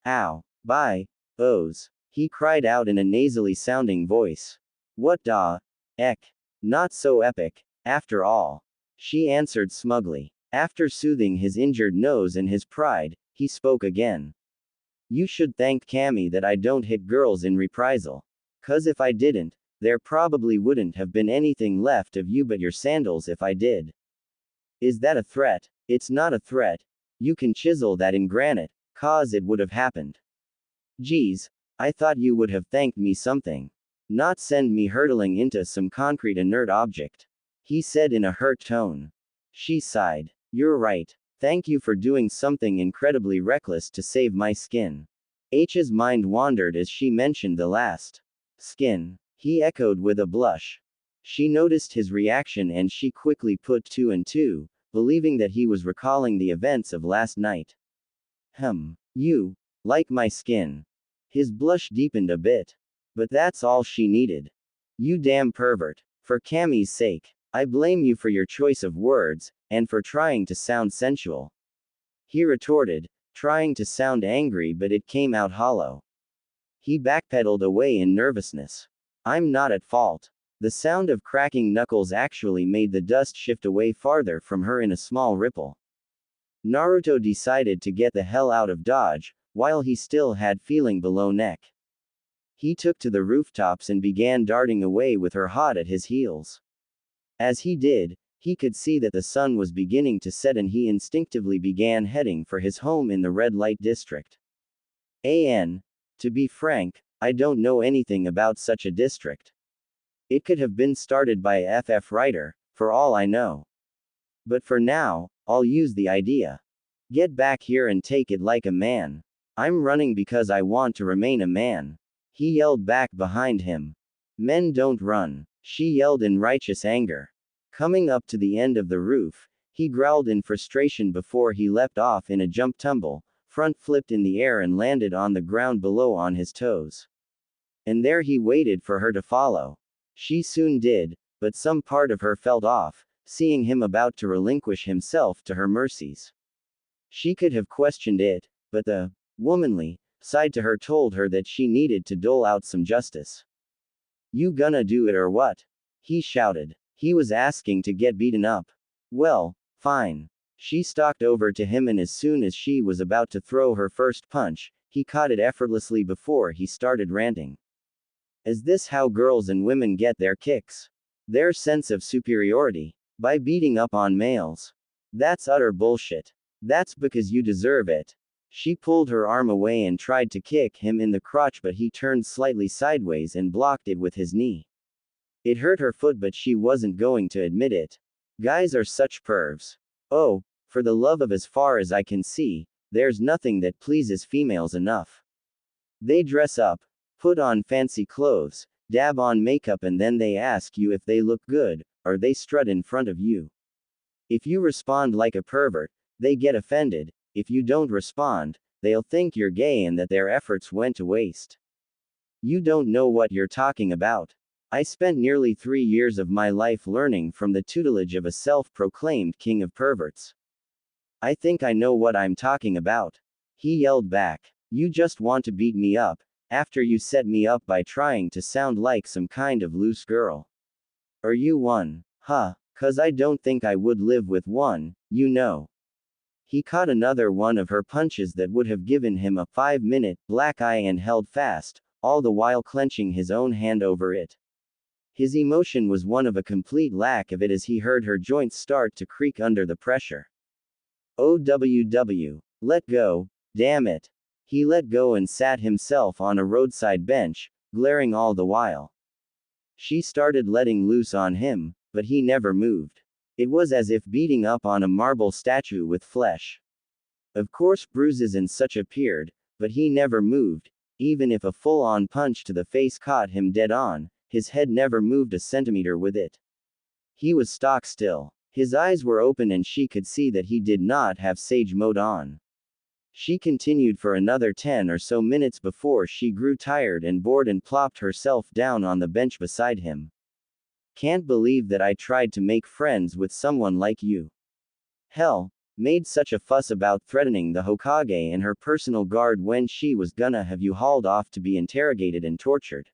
Ow. Bye. O's. He cried out in a nasally sounding voice. What da? Eck. Not so epic, after all. She answered smugly. After soothing his injured nose and his pride, he spoke again. You should thank Cammy that I don't hit girls in reprisal. 'Cause if I didn't, there probably wouldn't have been anything left of you but your sandals if I did. Is that a threat? It's not a threat. You can chisel that in granite, 'cause it would have happened. Geez, I thought you would have thanked me something. Not send me hurtling into some concrete inert object. He said in a hurt tone. She sighed. You're right. Thank you for doing something incredibly reckless to save my skin. H's mind wandered as she mentioned the last. Skin. He echoed with a blush. She noticed his reaction and she quickly put two and two, believing that he was recalling the events of last night. You like my skin. His blush deepened a bit. But that's all she needed. You damn pervert. For Cammy's sake, I blame you for your choice of words, and for trying to sound sensual. He retorted, trying to sound angry but it came out hollow. He backpedaled away in nervousness. I'm not at fault. The sound of cracking knuckles actually made the dust shift away farther from her in a small ripple. Naruto decided to get the hell out of Dodge, while he still had feeling below neck. He took to the rooftops and began darting away with her hot at his heels. As he did, he could see that the sun was beginning to set and he instinctively began heading for his home in the red light district. To be frank, I don't know anything about such a district. It could have been started by a FF writer, for all I know. But for now, I'll use the idea. Get back here and take it like a man. I'm running because I want to remain a man. He yelled back behind him. Men don't run, she yelled in righteous anger. Coming up to the end of the roof, he growled in frustration before he leapt off in a jump tumble, front flipped in the air and landed on the ground below on his toes. And there he waited for her to follow. She soon did, but some part of her felt off, seeing him about to relinquish himself to her mercies. She could have questioned it, but the womanly side to her told her that she needed to dole out some justice. You gonna do it or what? He shouted. He was asking to get beaten up. Well, fine. She stalked over to him and as soon as she was about to throw her first punch, he caught it effortlessly before he started ranting. Is this how girls and women get their kicks? Their sense of superiority? By beating up on males? That's utter bullshit. That's because you deserve it. She pulled her arm away and tried to kick him in the crotch but he turned slightly sideways and blocked it with his knee. It hurt her foot but she wasn't going to admit it. Guys are such pervs. Oh, for the love of as far as I can see, there's nothing that pleases females enough. They dress up, put on fancy clothes, dab on makeup and then they ask you if they look good, or they strut in front of you. If you respond like a pervert, they get offended. If you don't respond, they'll think you're gay and that their efforts went to waste. You don't know what you're talking about. I spent nearly 3 years of my life learning from the tutelage of a self-proclaimed king of perverts. I think I know what I'm talking about. He yelled back. You just want to beat me up, after you set me up by trying to sound like some kind of loose girl. Are you one? Huh, 'cause I don't think I would live with one, you know. He caught another one of her punches that would have given him a 5-minute black eye and held fast, all the while clenching his own hand over it. His emotion was one of a complete lack of it as he heard her joints start to creak under the pressure. OWW. Let go, damn it. He let go and sat himself on a roadside bench, glaring all the while. She started letting loose on him, but he never moved. It was as if beating up on a marble statue with flesh. Of course bruises and such appeared, but he never moved, even if a full-on punch to the face caught him dead on, his head never moved a centimeter with it. He was stock still. His eyes were open and she could see that he did not have sage mode on. She continued for another 10 or so minutes before she grew tired and bored and plopped herself down on the bench beside him. Can't believe that I tried to make friends with someone like you. Hell, made such a fuss about threatening the Hokage and her personal guard when she was gonna have you hauled off to be interrogated and tortured.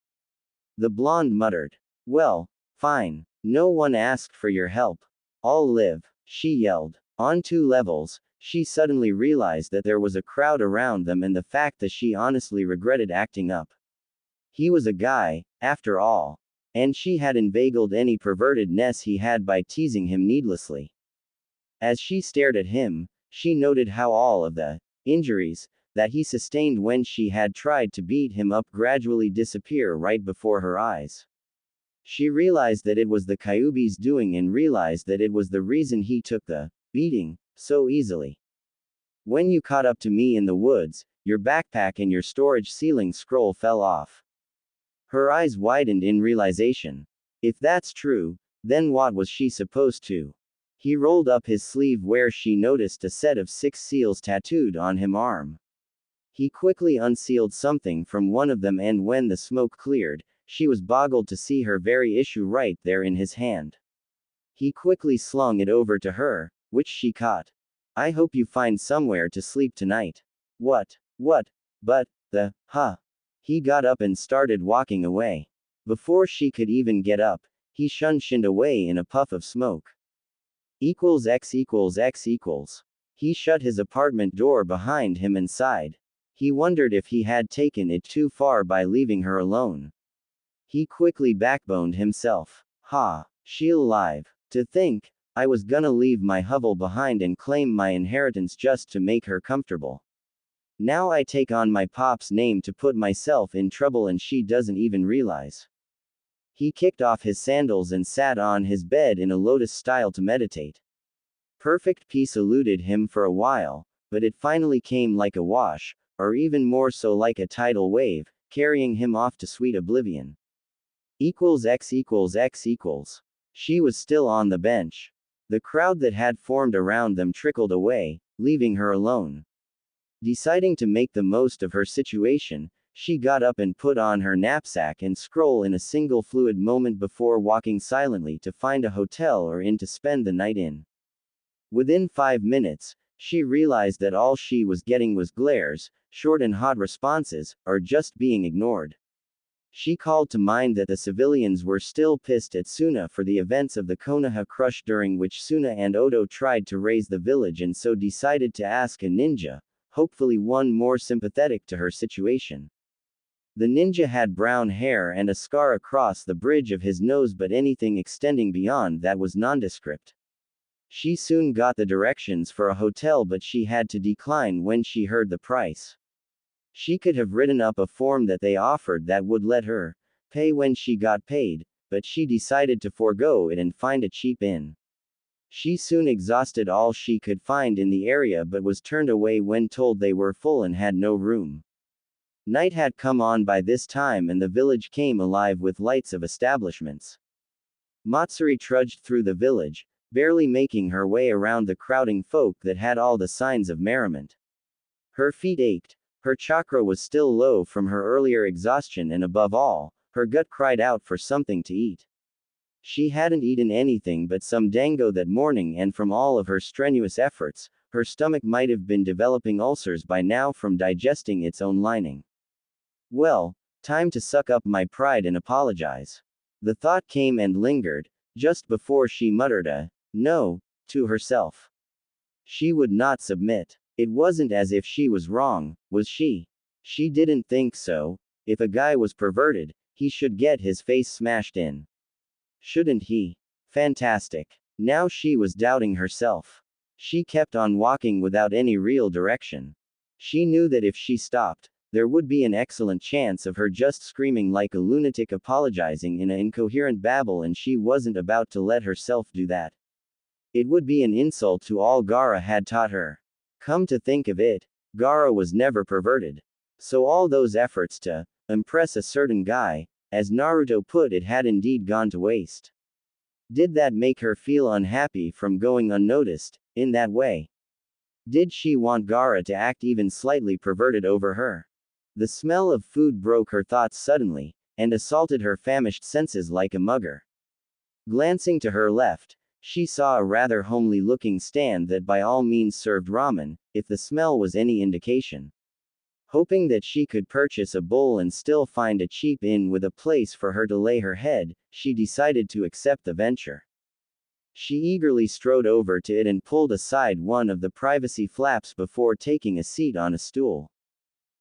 The blonde muttered. Well, fine. No one asked for your help. I'll live, she yelled. On 2 levels, she suddenly realized that there was a crowd around them and the fact that she honestly regretted acting up. He was a guy, after all. And she had inveigled any pervertedness he had by teasing him needlessly. As she stared at him, she noted how all of the injuries that he sustained when she had tried to beat him up gradually disappear right before her eyes. She realized that it was the Kyuubi's doing and realized that it was the reason he took the beating so easily. When you caught up to me in the woods, your backpack and your storage ceiling scroll fell off. Her eyes widened in realization. If that's true, then what was she supposed to? He rolled up his sleeve where she noticed a set of 6 seals tattooed on his arm. He quickly unsealed something from one of them and when the smoke cleared, she was boggled to see her very issue right there in his hand. He quickly slung it over to her, which she caught. I hope you find somewhere to sleep tonight. What? But, huh? He got up and started walking away. Before she could even get up, he shinned away in a puff of smoke. X. He shut his apartment door behind him and sighed. He wondered if he had taken it too far by leaving her alone. He quickly backboned himself. She'll alive. To think, I was gonna leave my hovel behind and claim my inheritance just to make her comfortable. Now I take on my pop's name to put myself in trouble and she doesn't even realize. He kicked off his sandals and sat on his bed in a lotus style to meditate. Perfect peace eluded him for a while, but it finally came like a wash, or even more so like a tidal wave, carrying him off to sweet oblivion. X. She was still on the bench. The crowd that had formed around them trickled away, leaving her alone. Deciding to make the most of her situation, she got up and put on her knapsack and scroll in a single fluid moment before walking silently to find a hotel or inn to spend the night in. Within 5 minutes, she realized that all she was getting was glares, short and hot responses, or just being ignored. She called to mind that the civilians were still pissed at Suna for the events of the Konoha Crush during which Suna and Odo tried to raise the village and so decided to ask a ninja, hopefully one more sympathetic to her situation. The ninja had brown hair and a scar across the bridge of his nose, but anything extending beyond that was nondescript. She soon got the directions for a hotel, but she had to decline when she heard the price. She could have written up a form that they offered that would let her pay when she got paid, but she decided to forego it and find a cheap inn. She soon exhausted all she could find in the area but was turned away when told they were full and had no room. Night had come on by this time and the village came alive with lights of establishments. Matsuri trudged through the village, barely making her way around the crowding folk that had all the signs of merriment. Her feet ached, her chakra was still low from her earlier exhaustion, and above all, her gut cried out for something to eat. She hadn't eaten anything but some dango that morning, and from all of her strenuous efforts, her stomach might have been developing ulcers by now from digesting its own lining. Well, time to suck up my pride and apologize. The thought came and lingered, just before she muttered a no to herself. She would not submit. It wasn't as if she was wrong, was she? She didn't think so. If a guy was perverted, he should get his face smashed in. Shouldn't he? Fantastic. Now she was doubting herself. She kept on walking without any real direction. She knew that if she stopped, there would be an excellent chance of her just screaming like a lunatic, apologizing in an incoherent babble, and she wasn't about to let herself do that. It would be an insult to all Gaara had taught her. Come to think of it, Gaara was never perverted. So all those efforts to impress a certain guy, as Naruto put it, had indeed gone to waste. Did that make her feel unhappy from going unnoticed, in that way? Did she want Gaara to act even slightly perverted over her? The smell of food broke her thoughts suddenly, and assaulted her famished senses like a mugger. Glancing to her left, She saw a rather homely-looking stand that by all means served ramen, if the smell was any indication. Hoping that she could purchase a bowl and still find a cheap inn with a place for her to lay her head, she decided to accept the venture. She eagerly strode over to it and pulled aside one of the privacy flaps before taking a seat on a stool.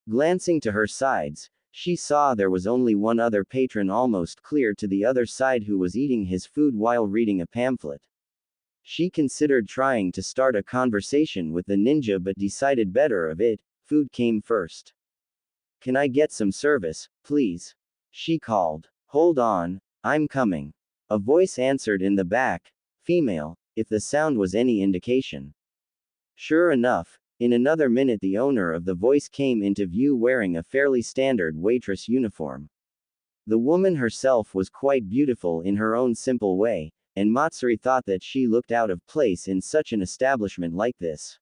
Glancing to her sides, she saw there was only one other patron almost clear to the other side who was eating his food while reading a pamphlet. She considered trying to start a conversation with the ninja but decided better of it. Food came first. "Can I get some service, please?" she called. "Hold on, I'm coming." A voice answered in the back, female, if the sound was any indication. Sure enough, in another minute the owner of the voice came into view wearing a fairly standard waitress uniform. The woman herself was quite beautiful in her own simple way, and Matsuri thought that she looked out of place in such an establishment like this.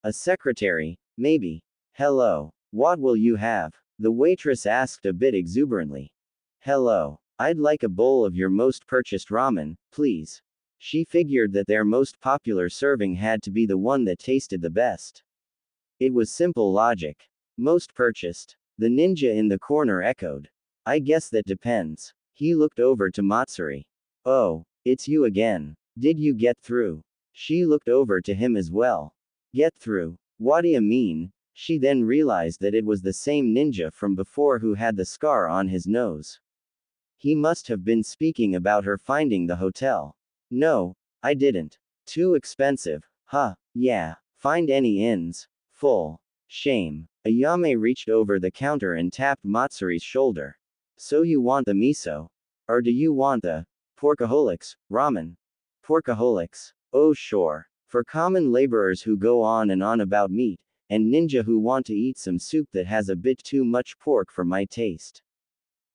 "A secretary, maybe." "Hello. What will you have?" the waitress asked a bit exuberantly. "Hello. I'd like a bowl of your most purchased ramen, please." She figured that their most popular serving had to be the one that tasted the best. It was simple logic. "Most purchased?" the ninja in the corner echoed. "I guess that depends." He looked over to Matsuri. "Oh, it's you again. Did you get through?" She looked over to him as well. "Get through? What do you mean?" She then realized that it was the same ninja from before who had the scar on his nose. He must have been speaking about her finding the hotel. "No, I didn't. Too expensive." "Huh, yeah. Find any inns. Full. Shame." Ayame reached over the counter and tapped Matsuri's shoulder. "So you want the miso? Or do you want the porkaholics ramen?" "Porkaholics? Oh sure. For common laborers who go on and on about meat, and ninja who want to eat some soup that has a bit too much pork for my taste.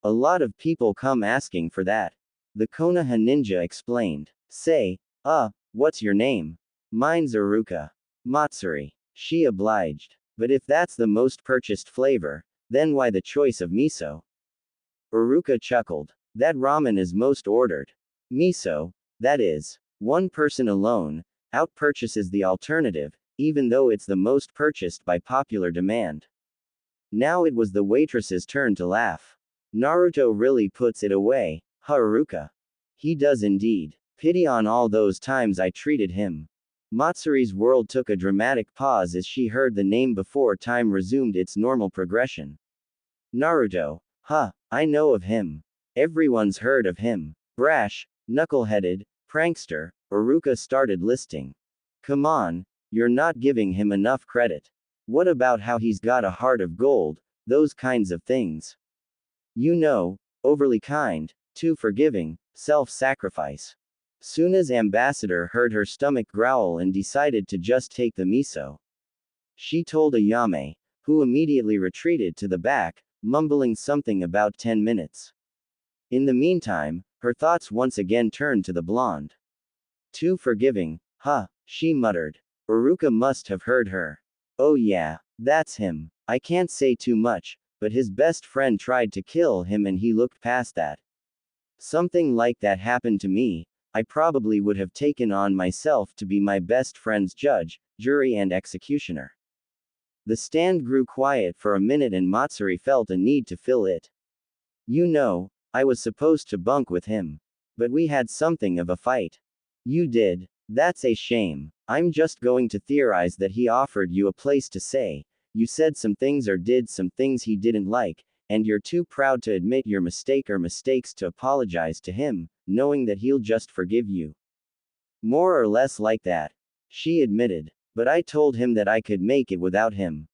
A lot of people come asking for that." The Konoha ninja explained. "Say, what's your name?" "Mine's Iruka." "Matsuri." She obliged. "But if that's the most purchased flavor, then why the choice of miso?" Iruka chuckled. "That ramen is most ordered. Miso, that is, one person alone, outpurchases the alternative, even though it's the most purchased by popular demand." Now it was the waitress's turn to laugh. "Naruto really puts it away, huh Iruka?" "He does indeed. Pity on all those times I treated him." Matsuri's world took a dramatic pause as she heard the name before time resumed its normal progression. "Naruto. Huh, I know of him. Everyone's heard of him. Brash, knuckle-headed, prankster." Iruka started listing. "Come on, you're not giving him enough credit. What about how he's got a heart of gold, those kinds of things? You know, overly kind, too forgiving, self-sacrifice." Suna's ambassador heard her stomach growl and decided to just take the miso. She told Ayame, who immediately retreated to the back, mumbling something about 10 minutes. In the meantime, her thoughts once again turned to the blonde. "Too forgiving, huh," she muttered. Iruka must have heard her. "Oh yeah, that's him. I can't say too much, but his best friend tried to kill him and he looked past that. Something like that happened to me. I probably would have taken on myself to be my best friend's judge, jury and executioner." The stand grew quiet for a minute and Matsuri felt a need to fill it. "You know, I was supposed to bunk with him. But we had something of a fight." "You did? That's a shame. I'm just going to theorize that he offered you a place to stay. You said some things or did some things he didn't like, and you're too proud to admit your mistake or mistakes to apologize to him, knowing that he'll just forgive you." "More or less like that," she admitted. "But I told him that I could make it without him."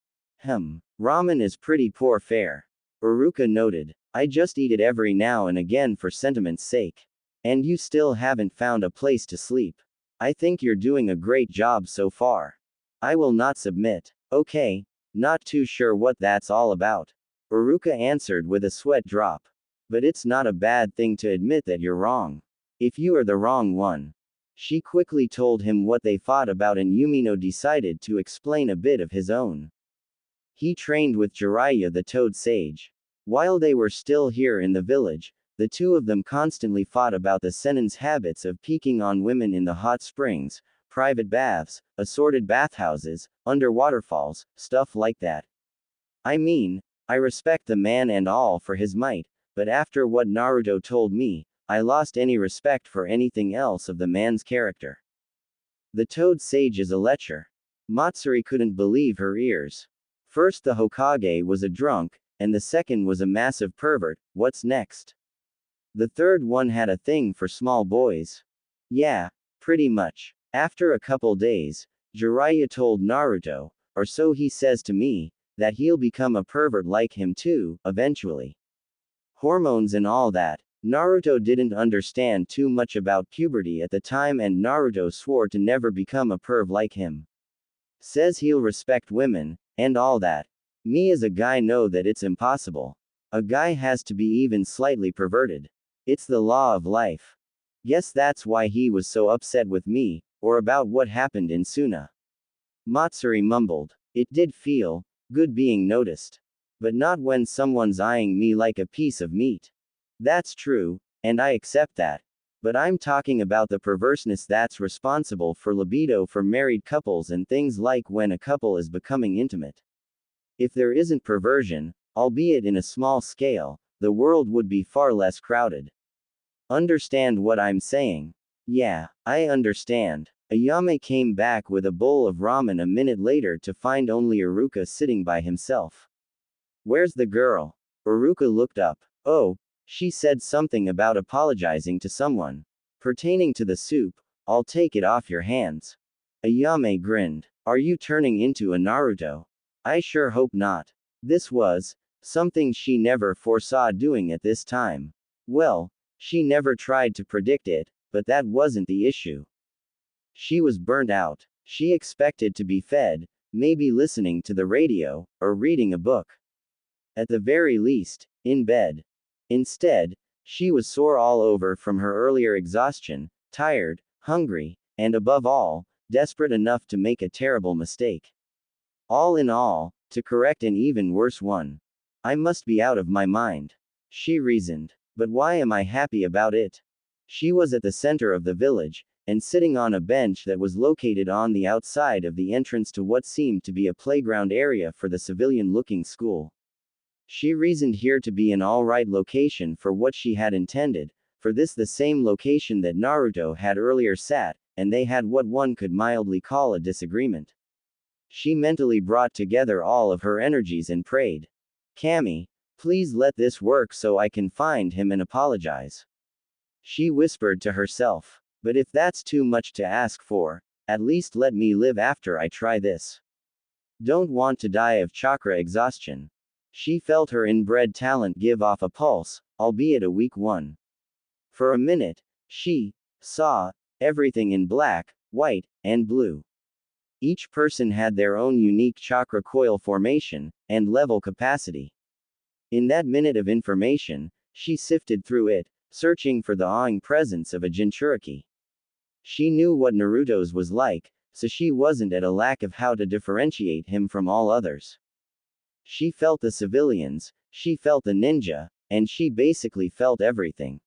Ramen is pretty poor fare." Iruka noted. "I just eat it every now and again for sentiment's sake. And you still haven't found a place to sleep. I think you're doing a great job so far. I will not submit." "Okay. Not too sure what that's all about." Iruka answered with a sweat drop. "But it's not a bad thing to admit that you're wrong. If you are the wrong one." She quickly told him what they fought about and Yumino decided to explain a bit of his own. He trained with Jiraiya the Toad Sage. While they were still here in the village, The two of them constantly fought about the senen's habits of peeking on women in the hot springs, private baths, assorted bathhouses, under waterfalls, stuff like that. I mean, I respect the man and all for his might, but after what Naruto told me, I lost any respect for anything else of the man's character. The Toad Sage is a lecher. Matsuri couldn't believe her ears. First the Hokage was a drunk, and the second was a massive pervert. What's next? The third one had a thing for small boys. Yeah, pretty much. After a couple days, Jiraiya told Naruto, or so he says to me, that he'll become a pervert like him too, eventually. Hormones and all that. Naruto didn't understand too much about puberty at the time, and Naruto swore to never become a perv like him. Says he'll respect women, and all that. Me as a guy know that it's impossible. A guy has to be even slightly perverted. It's the law of life. Guess that's why he was so upset with me, or about what happened in Suna. Matsuri mumbled. It did feel good being noticed. But not when someone's eyeing me like a piece of meat. That's true, and I accept that. But I'm talking about the perverseness that's responsible for libido for married couples and things like when a couple is becoming intimate. If there isn't perversion, albeit in a small scale, the world would be far less crowded. Understand what I'm saying? Yeah, I understand. Ayame came back with a bowl of ramen a minute later to find only Iruka sitting by himself. Where's the girl? Iruka looked up. Oh, she said something about apologizing to someone. Pertaining to the soup, I'll take it off your hands. Ayame grinned. Are you turning into a Naruto? I sure hope not. This was something she never foresaw doing at this time. Well, she never tried to predict it, but that wasn't the issue. She was burnt out. She expected to be fed, maybe listening to the radio, or reading a book. At the very least, in bed. Instead, she was sore all over from her earlier exhaustion, tired, hungry, and above all, desperate enough to make a terrible mistake. All in all, to correct an even worse one. I must be out of my mind. She reasoned. But why am I happy about it? She was at the center of the village, and sitting on a bench that was located on the outside of the entrance to what seemed to be a playground area for the civilian-looking school. She reasoned here to be an alright location for what she had intended, for this the same location that Naruto had earlier sat, and they had what one could mildly call a disagreement. She mentally brought together all of her energies and prayed. Kami, please let this work so I can find him and apologize. She whispered to herself. But if that's too much to ask for, at least let me live after I try this. Don't want to die of chakra exhaustion. She felt her inbred talent give off a pulse, albeit a weak one. For a minute, she saw everything in black, white, and blue. Each person had their own unique chakra coil formation and level capacity. In that minute of information, she sifted through it, searching for the awing presence of a Jinchuriki. She knew what Naruto's was like, so she wasn't at a lack of how to differentiate him from all others. She felt the civilians, she felt the ninja, and she basically felt everything.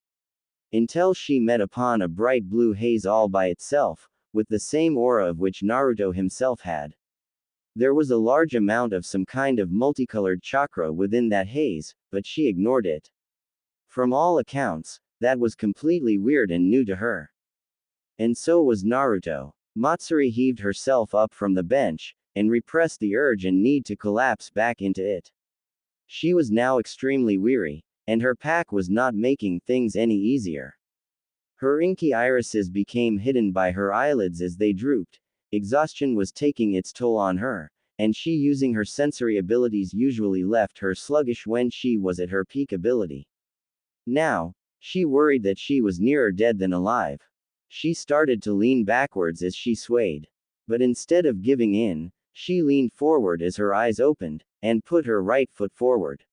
Until she met upon a bright blue haze all by itself, with the same aura of which Naruto himself had. There was a large amount of some kind of multicolored chakra within that haze, but she ignored it. From all accounts, that was completely weird and new to her. And so was Naruto. Matsuri heaved herself up from the bench, and repressed the urge and need to collapse back into it. She was now extremely weary, and her pack was not making things any easier. Her inky irises became hidden by her eyelids as they drooped. Exhaustion was taking its toll on her, and she using her sensory abilities usually left her sluggish when she was at her peak ability. Now, she worried that she was nearer dead than alive. She started to lean backwards as she swayed. But instead of giving in, she leaned forward as her eyes opened, and put her right foot forward.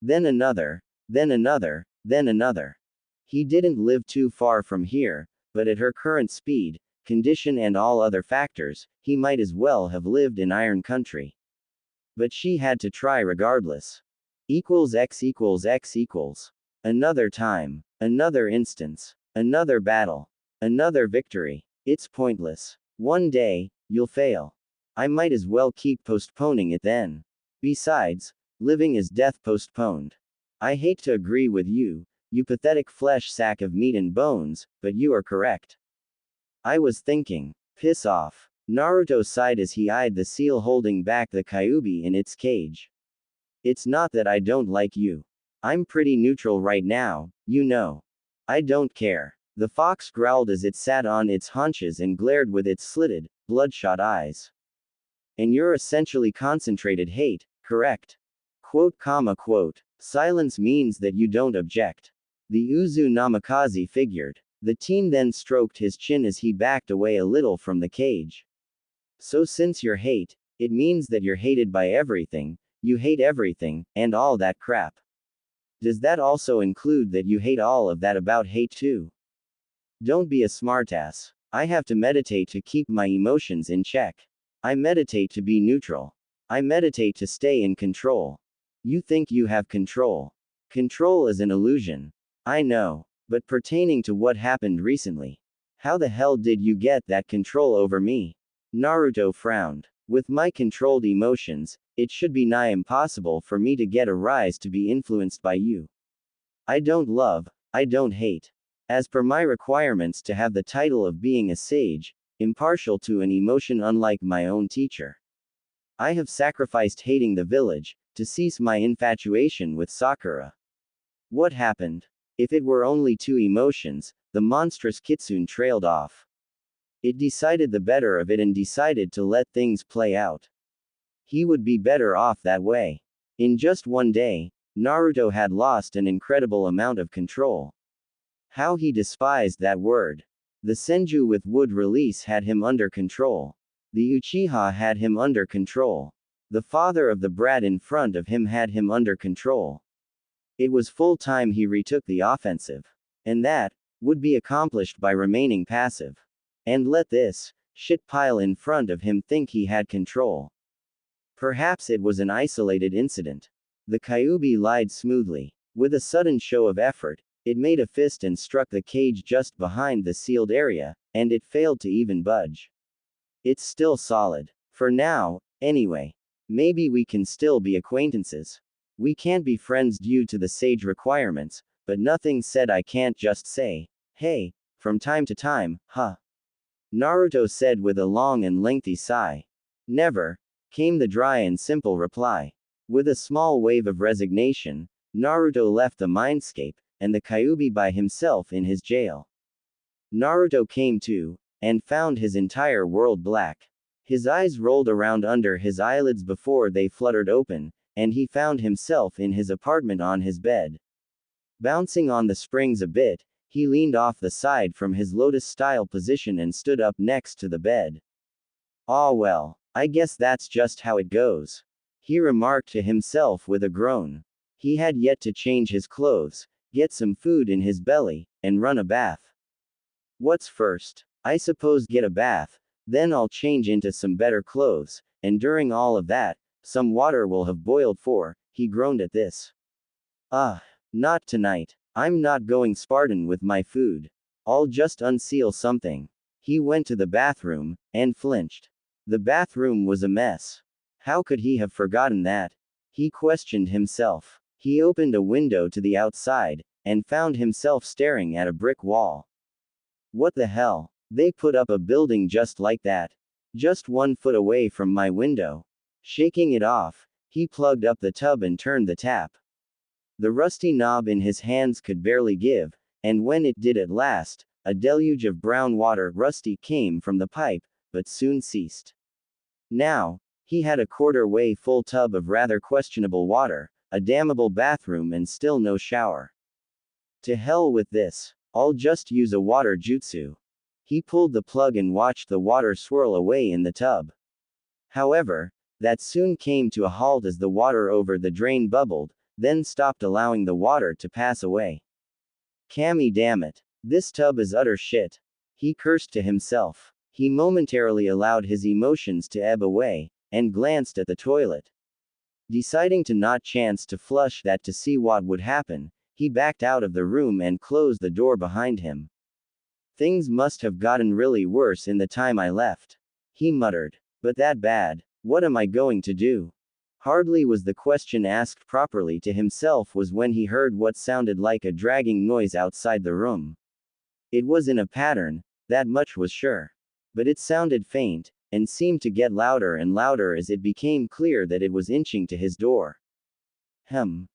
Then another, then another, then another. He didn't live too far from here, but at her current speed, condition and all other factors, he might as well have lived in Iron Country. But she had to try regardless. X equals X equals. Another time. Another instance. Another battle. Another victory. It's pointless. One day, you'll fail. I might as well keep postponing it then. Besides, living is death postponed. I hate to agree with you, you pathetic flesh sack of meat and bones, but you are correct. I was thinking. Piss off. Naruto sighed as he eyed the seal holding back the Kyuubi in its cage. It's not that I don't like you. I'm pretty neutral right now, you know. I don't care. The fox growled as it sat on its haunches and glared with its slitted, bloodshot eyes. And you're essentially concentrated hate, correct? Quote, comma, quote. Silence means that you don't object. The Uzu Namikaze figured. The teen then stroked his chin as he backed away a little from the cage. So since you're hate, it means that you're hated by everything, you hate everything, and all that crap. Does that also include that you hate all of that about hate too? Don't be a smartass. I have to meditate to keep my emotions in check. I meditate to be neutral. I meditate to stay in control. You think you have control. Control is an illusion. I know. But pertaining to what happened recently. How the hell did you get that control over me? Naruto frowned. With my controlled emotions, it should be nigh impossible for me to get a rise to be influenced by you. I don't love, I don't hate. As per my requirements to have the title of being a sage, impartial to an emotion unlike my own teacher. I have sacrificed hating the village, to cease my infatuation with Sakura. What happened? If it were only two emotions, the monstrous kitsune trailed off. It decided the better of it and decided to let things play out. He would be better off that way. In just one day, Naruto had lost an incredible amount of control. How he despised that word. The Senju with wood release had him under control. The Uchiha had him under control. The father of the brat in front of him had him under control. It was full time he retook the offensive. And that would be accomplished by remaining passive. And let this shit pile in front of him think he had control. Perhaps it was an isolated incident. The Kyuubi lied smoothly. With a sudden show of effort, it made a fist and struck the cage just behind the sealed area, and it failed to even budge. It's still solid. For now, anyway. Maybe we can still be acquaintances. We can't be friends due to the sage requirements, but nothing said I can't just say, hey, from time to time, huh? Naruto said with a long and lengthy sigh. Never, came the dry and simple reply. With a small wave of resignation, Naruto left the mindscape, and the Kyuubi by himself in his jail. Naruto came to, and found his entire world black. His eyes rolled around under his eyelids before they fluttered open, and he found himself in his apartment on his bed. Bouncing on the springs a bit, he leaned off the side from his lotus-style position and stood up next to the bed. "Ah well, I guess that's just how it goes," he remarked to himself with a groan. He had yet to change his clothes, get some food in his belly, and run a bath. What's first? I suppose get a bath, then I'll change into some better clothes, and during all of that, some water will have boiled for, he groaned at this. Not tonight. I'm not going Spartan with my food. I'll just unseal something. He went to the bathroom, and flinched. The bathroom was a mess. How could he have forgotten that? He questioned himself. He opened a window to the outside, and found himself staring at a brick wall. What the hell? They put up a building just like that. Just 1 foot away from my window. Shaking it off, he plugged up the tub and turned the tap. The rusty knob in his hands could barely give, and when it did at last, a deluge of brown water rusty came from the pipe, but soon ceased. Now, he had a quarter-way full tub of rather questionable water, a damnable bathroom and still no shower. To hell with this. I'll just use a water jutsu. He pulled the plug and watched the water swirl away in the tub. However, that soon came to a halt as the water over the drain bubbled, then stopped allowing the water to pass away. Kami damn it. This tub is utter shit. He cursed to himself. He momentarily allowed his emotions to ebb away, and glanced at the toilet. Deciding to not chance to flush that to see what would happen, he backed out of the room and closed the door behind him. Things must have gotten really worse in the time I left, he muttered. But that bad? What am I going to do? Hardly was the question asked properly to himself was when he heard what sounded like a dragging noise outside the room. It was in a pattern, that much was sure. But it sounded faint, and seemed to get louder and louder as it became clear that it was inching to his door.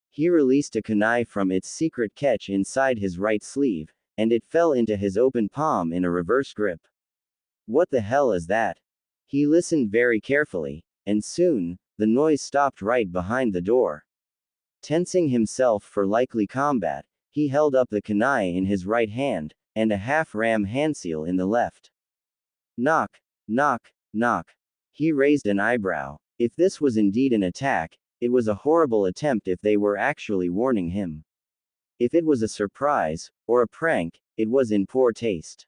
He released a kunai from its secret catch inside his right sleeve, and it fell into his open palm in a reverse grip. What the hell is that? He listened very carefully, and soon, the noise stopped right behind the door. Tensing himself for likely combat, he held up the kunai in his right hand, and a half-ram handseal in the left. Knock, knock, knock. He raised an eyebrow. If this was indeed an attack, it was a horrible attempt if they were actually warning him. If it was a surprise, or a prank, it was in poor taste.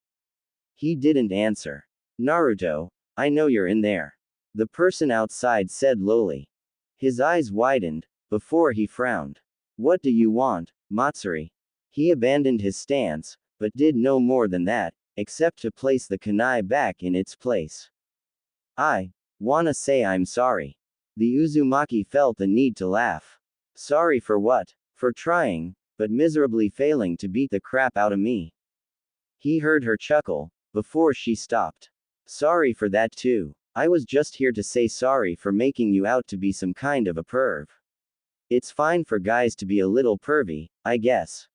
He didn't answer. Naruto, I know you're in there. The person outside said lowly. His eyes widened, before he frowned. What do you want, Matsuri? He abandoned his stance, but did no more than that, except to place the kunai back in its place. I wanna say I'm sorry. The Uzumaki felt the need to laugh. Sorry for what? For trying, but miserably failing to beat the crap out of me. He heard her chuckle, before she stopped. Sorry for that too. I was just here to say sorry for making you out to be some kind of a perv. It's fine for guys to be a little pervy, I guess.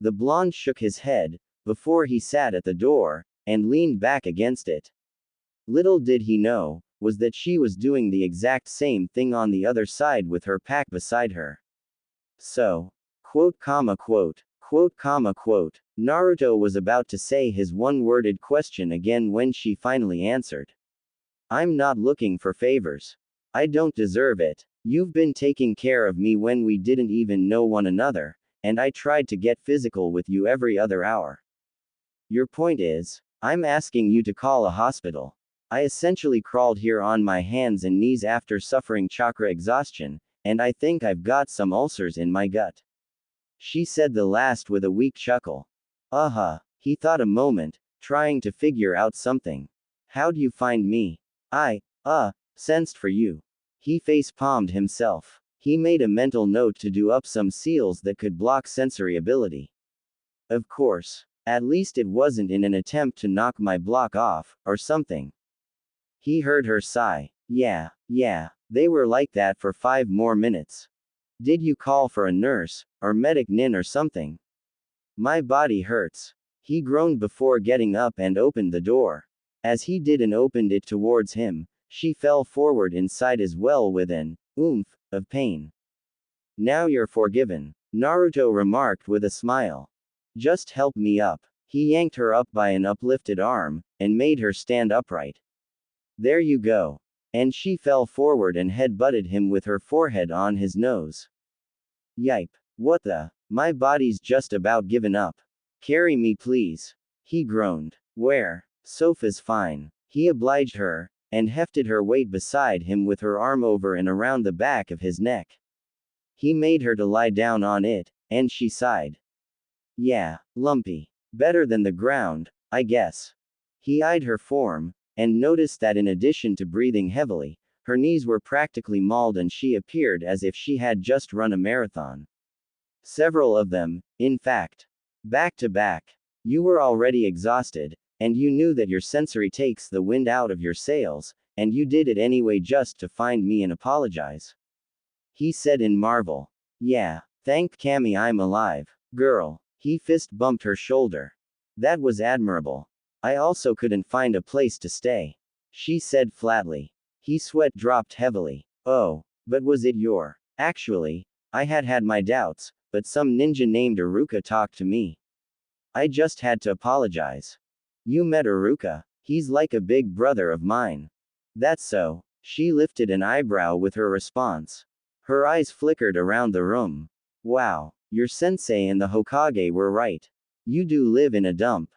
The blonde shook his head, before he sat at the door, and leaned back against it. Little did he know, was that she was doing the exact same thing on the other side with her pack beside her. So, quote, Naruto was about to say his one-worded question again when she finally answered. I'm not looking for favors. I don't deserve it. You've been taking care of me when we didn't even know one another, and I tried to get physical with you every other hour. Your point is, I'm asking you to call a hospital. I essentially crawled here on my hands and knees after suffering chakra exhaustion, and I think I've got some ulcers in my gut. She said the last with a weak chuckle. He thought a moment, trying to figure out something. How'd you find me? I sensed for you. He face-palmed himself. He made a mental note to do up some seals that could block sensory ability. Of course. At least it wasn't in an attempt to knock my block off, or something. He heard her sigh. Yeah, they were like that for 5 more minutes. Did you call for a nurse, or medic nin or something? My body hurts. He groaned before getting up and opened the door. As he did and opened it towards him, she fell forward inside as well with an oomph of pain. Now you're forgiven, Naruto remarked with a smile. Just help me up. He yanked her up by an uplifted arm, and made her stand upright. There you go. And she fell forward and head-butted him with her forehead on his nose. Yipe. What the? My body's just about given up. Carry me please. He groaned. Where? Sofa's fine. He obliged her, and hefted her weight beside him with her arm over and around the back of his neck. He made her to lie down on it, and she sighed. Yeah, lumpy. Better than the ground, I guess. He eyed her form, and noticed that in addition to breathing heavily, her knees were practically mauled and she appeared as if she had just run a marathon. Several of them, in fact. Back to back. You were already exhausted, and you knew that your sensory takes the wind out of your sails, and you did it anyway just to find me and apologize. He said in marvel. Yeah, thank Kami I'm alive, girl. He fist bumped her shoulder. That was admirable. I also couldn't find a place to stay. She said flatly. He sweat dropped heavily. Oh, but was it your? Actually, I had my doubts, but some ninja named Iruka talked to me. I just had to apologize. You met Iruka? He's like a big brother of mine. That's so. She lifted an eyebrow with her response. Her eyes flickered around the room. Wow, your sensei and the Hokage were right. You do live in a dump.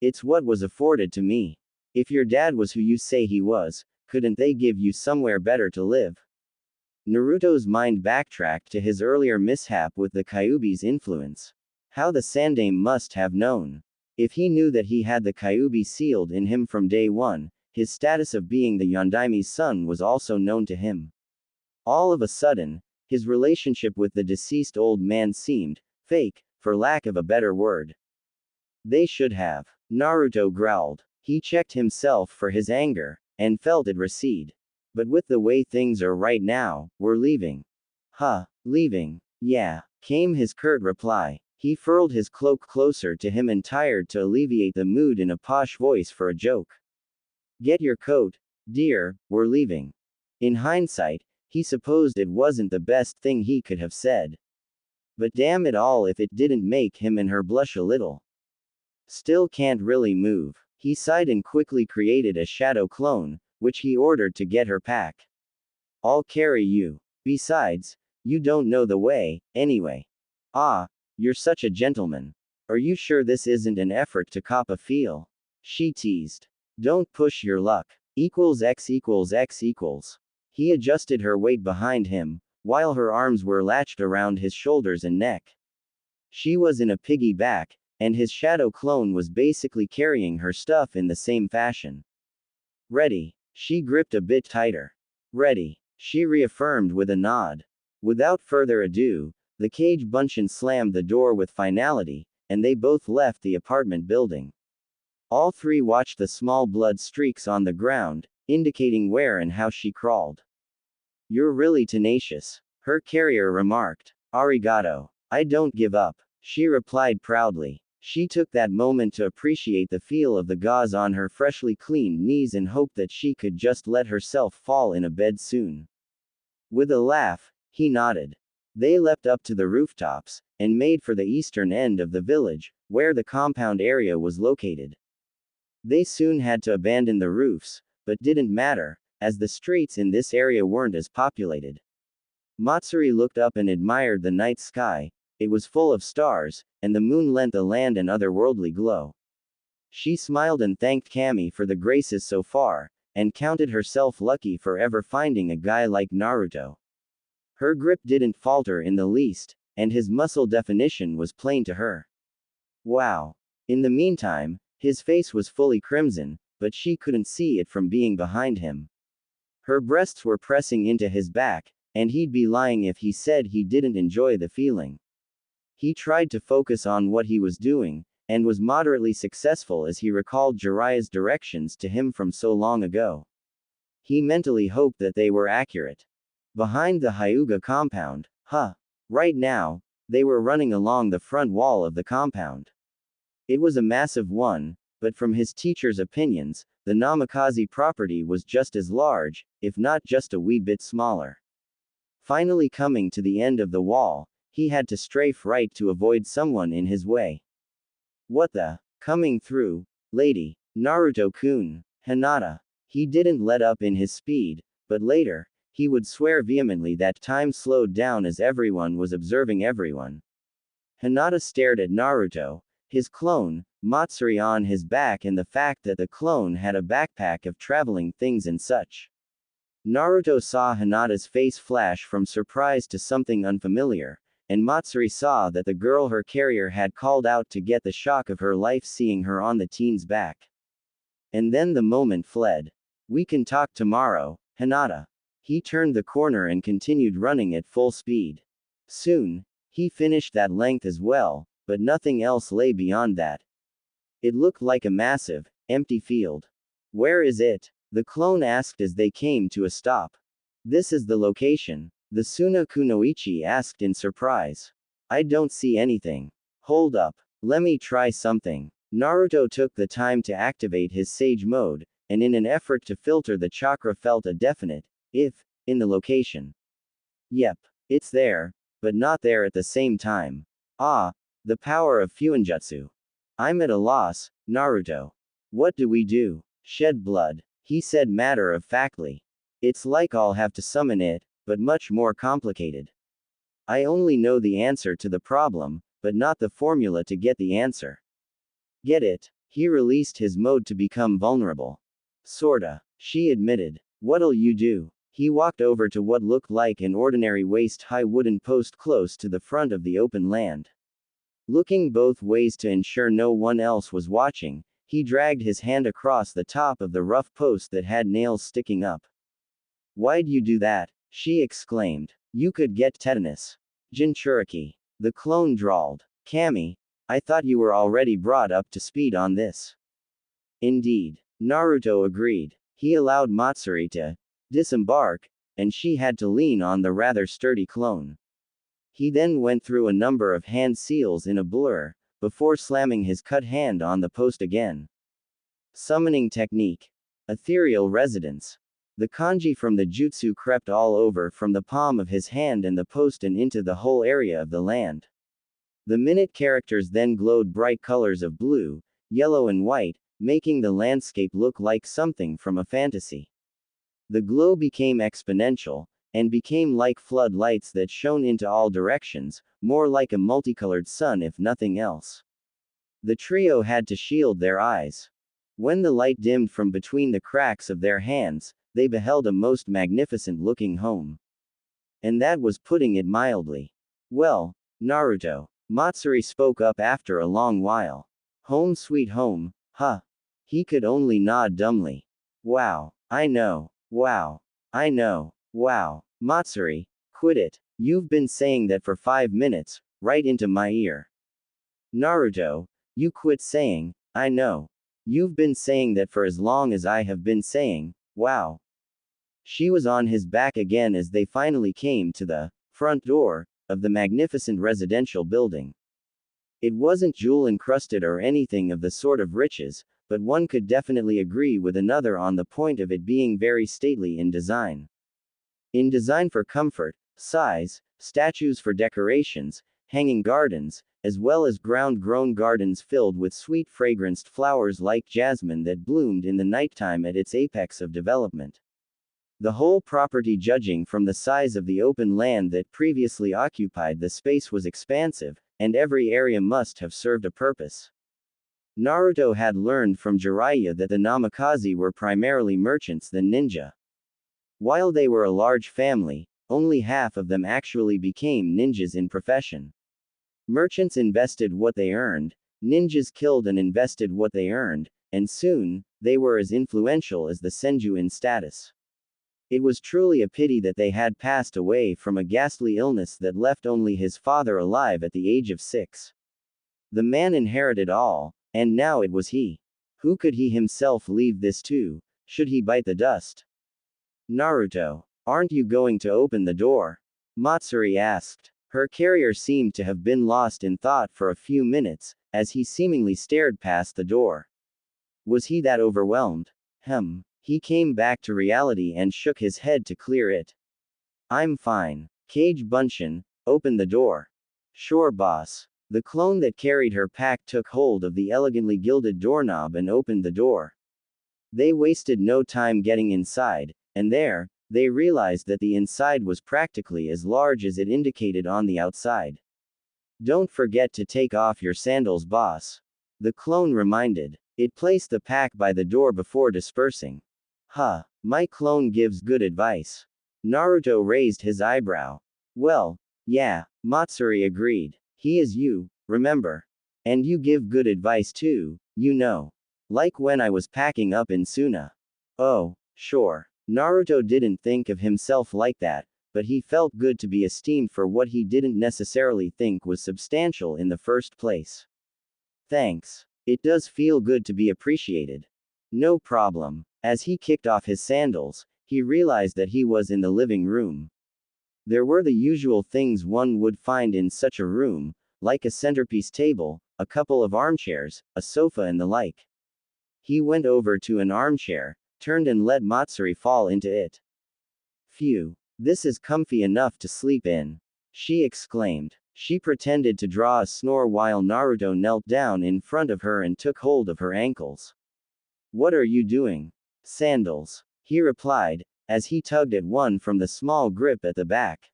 It's what was afforded to me. If your dad was who you say he was, couldn't they give you somewhere better to live? Naruto's mind backtracked to his earlier mishap with the Kyuubi's influence. How the Sandaime must have known. If he knew that he had the Kyuubi sealed in him from day one, his status of being the Yondaime's son was also known to him. All of a sudden, his relationship with the deceased old man seemed fake, for lack of a better word. They should have. Naruto growled. He checked himself for his anger, and felt it recede. But with the way things are right now, we're leaving. Huh, leaving? Yeah, came his curt reply. He furled his cloak closer to him and tired to alleviate the mood in a posh voice for a joke. Get your coat, dear, we're leaving. In hindsight, he supposed it wasn't the best thing he could have said. But damn it all if it didn't make him and her blush a little. Still can't really move. He sighed and quickly created a shadow clone, which he ordered to get her pack. I'll carry you. Besides, you don't know the way, anyway. Ah, you're such a gentleman. Are you sure this isn't an effort to cop a feel? She teased. Don't push your luck. X equals X equals. He adjusted her weight behind him, while her arms were latched around his shoulders and neck. She was in a piggyback, and his shadow clone was basically carrying her stuff in the same fashion. Ready. She gripped a bit tighter. Ready. She reaffirmed with a nod. Without further ado, the Cage Bunshin slammed the door with finality, and they both left the apartment building. All three watched the small blood streaks on the ground, indicating where and how she crawled. You're really tenacious, her carrier remarked. Arigato. I don't give up, she replied proudly. She took that moment to appreciate the feel of the gauze on her freshly cleaned knees and hoped that she could just let herself fall in a bed soon. With a laugh, he nodded. They leapt up to the rooftops, and made for the eastern end of the village, where the compound area was located. They soon had to abandon the roofs, but didn't matter, as the streets in this area weren't as populated. Matsuri looked up and admired the night sky. It was full of stars, and the moon lent the land an otherworldly glow. She smiled and thanked Kami for the graces so far, and counted herself lucky for ever finding a guy like Naruto. Her grip didn't falter in the least, and his muscle definition was plain to her. Wow. In the meantime, his face was fully crimson, but she couldn't see it from being behind him. Her breasts were pressing into his back, and he'd be lying if he said he didn't enjoy the feeling. He tried to focus on what he was doing, and was moderately successful as he recalled Jiraiya's directions to him from so long ago. He mentally hoped that they were accurate. Behind the Hyuga compound, right now, they were running along the front wall of the compound. It was a massive one, but from his teacher's opinions, the Namikaze property was just as large, if not just a wee bit smaller. Finally coming to the end of the wall, he had to strafe right to avoid someone in his way. What the? Coming through, lady, Naruto-kun, Hinata. He didn't let up in his speed, but later, he would swear vehemently that time slowed down as everyone was observing everyone. Hinata stared at Naruto, his clone, Matsuri on his back and the fact that the clone had a backpack of traveling things and such. Naruto saw Hinata's face flash from surprise to something unfamiliar, and Matsuri saw that the girl her carrier had called out to get the shock of her life seeing her on the teen's back. And then the moment fled. We can talk tomorrow, Hinata. He turned the corner and continued running at full speed. Soon, he finished that length as well, but nothing else lay beyond that. It looked like a massive, empty field. Where is it? The clone asked as they came to a stop. This is the location, the Suna Kunoichi asked in surprise. I don't see anything. Hold up. Let me try something. Naruto took the time to activate his Sage mode, and in an effort to filter the chakra felt a definite, in the location. Yep. It's there, but not there at the same time. Ah, the power of Fuinjutsu. I'm at a loss, Naruto. What do we do? Shed blood, he said matter-of-factly. It's like I'll have to summon it, but much more complicated. I only know the answer to the problem, but not the formula to get the answer. Get it? He released his mode to become vulnerable. Sorta, she admitted. What'll you do? He walked over to what looked like an ordinary waist-high wooden post close to the front of the open land. Looking both ways to ensure no one else was watching, he dragged his hand across the top of the rough post that had nails sticking up. "Why'd you do that?" she exclaimed. "You could get tetanus." "Jinchuriki," the clone drawled. "Kami, I thought you were already brought up to speed on this." "Indeed," Naruto agreed. He allowed Matsuri to disembark, and she had to lean on the rather sturdy clone. He then went through a number of hand seals in a blur, before slamming his cut hand on the post again. Summoning technique. Ethereal resonance. The kanji from the jutsu crept all over from the palm of his hand and the post and into the whole area of the land. The minute characters then glowed bright colors of blue, yellow and white, making the landscape look like something from a fantasy. The glow became exponential, and became like floodlights that shone into all directions, more like a multicolored sun if nothing else. The trio had to shield their eyes. When the light dimmed from between the cracks of their hands, they beheld a most magnificent-looking home. And that was putting it mildly. "Well, Naruto," Matsuri spoke up after a long while. "Home sweet home, huh?" He could only nod dumbly. "Wow, I know. Wow, I know. Wow. Matsuri, quit it. You've been saying that for 5 minutes, right into my ear." "Naruto, you quit saying, I know. You've been saying that for as long as I have been saying, wow." She was on his back again as they finally came to the front door of the magnificent residential building. It wasn't jewel-encrusted or anything of the sort of riches, but one could definitely agree with another on the point of it being very stately in design. In design for comfort, size, statues for decorations, hanging gardens, as well as ground-grown gardens filled with sweet fragranced flowers like jasmine that bloomed in the nighttime at its apex of development. The whole property, judging from the size of the open land that previously occupied the space, was expansive, and every area must have served a purpose. Naruto had learned from Jiraiya that the Namikaze were primarily merchants than ninja. While they were a large family, only half of them actually became ninjas in profession. Merchants invested what they earned, ninjas killed and invested what they earned, and soon, they were as influential as the senju in status. It was truly a pity that they had passed away from a ghastly illness that left only his father alive at the age of 6. The man inherited all, and now it was he. Who could he himself leave this to? Should he bite the dust? "Naruto, aren't you going to open the door?" Matsuri asked. Her carrier seemed to have been lost in thought for a few minutes, as he seemingly stared past the door. Was he that overwhelmed? He came back to reality and shook his head to clear it. "I'm fine. Kage Bunshin, open the door." "Sure, boss." The clone that carried her pack took hold of the elegantly gilded doorknob and opened the door. They wasted no time getting inside, and there, they realized that the inside was practically as large as it indicated on the outside. "Don't forget to take off your sandals, boss," the clone reminded. It placed the pack by the door before dispersing. My clone gives good advice." Naruto raised his eyebrow. "Well, yeah," Matsuri agreed. "He is you, remember? And you give good advice too, you know. Like when I was packing up in Suna." "Oh, sure." Naruto didn't think of himself like that, but he felt good to be esteemed for what he didn't necessarily think was substantial in the first place. "Thanks. It does feel good to be appreciated." "No problem." As he kicked off his sandals, he realized that he was in the living room. There were the usual things one would find in such a room, like a centerpiece table, a couple of armchairs, a sofa and the like. He went over to an armchair, turned and let Matsuri fall into it. "Phew. This is comfy enough to sleep in," she exclaimed. She pretended to draw a snore while Naruto knelt down in front of her and took hold of her ankles. "What are you doing?" "Sandals," he replied, as he tugged at one from the small grip at the back.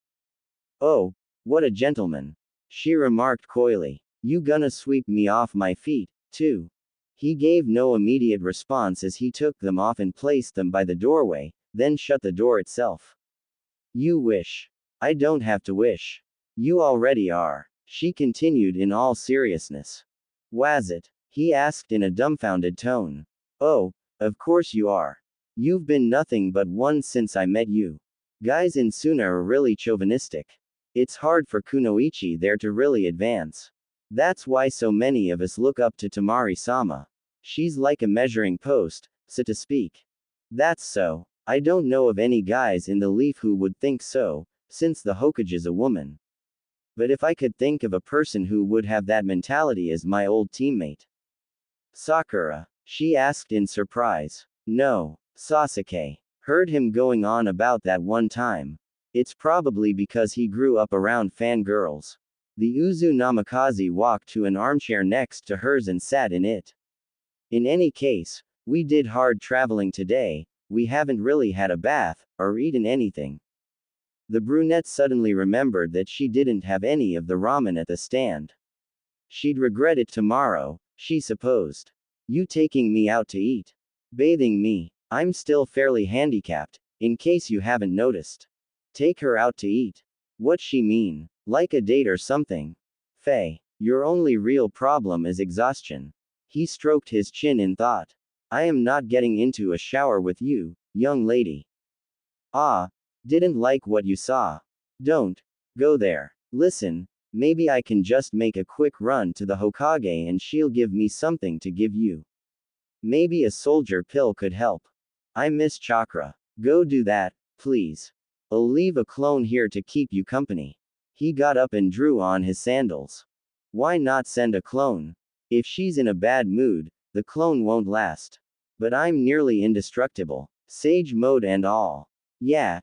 "Oh, what a gentleman," she remarked coyly. "You gonna sweep me off my feet, too?" He gave no immediate response as he took them off and placed them by the doorway, then shut the door itself. You wish. I don't have to wish. You already are, she continued in all seriousness. Was it? He asked in a dumbfounded tone. Oh, of course you are. You've been nothing but one since I met you. Guys in Suna are really chauvinistic. It's hard for Kunoichi there to really advance. That's why so many of us look up to Tamari-sama. She's like a measuring post, so to speak. That's so. I don't know of any guys in the Leaf who would think so, since the Hokage's a woman. But if I could think of a person who would have that mentality as my old teammate. Sakura, she asked in surprise. No, Sasuke. Heard him going on about that one time. It's probably because he grew up around fangirls. The Uzu Namikaze walked to an armchair next to hers and sat in it. In any case, we did hard traveling today, we haven't really had a bath, or eaten anything. The brunette suddenly remembered that she didn't have any of the ramen at the stand. She'd regret it tomorrow, she supposed. You taking me out to eat? Bathing me? I'm still fairly handicapped, in case you haven't noticed. Take her out to eat. What's she mean? Like a date or something? Faye, your only real problem is exhaustion. He stroked his chin in thought. I am not getting into a shower with you, young lady. Ah, didn't like what you saw. Don't go there. Listen, maybe I can just make a quick run to the Hokage and she'll give me something to give you. Maybe a soldier pill could help. I miss chakra. Go do that, please. I'll leave a clone here to keep you company. He got up and drew on his sandals. Why not send a clone? If she's in a bad mood, the clone won't last. But I'm nearly indestructible. Sage mode and all. Yeah,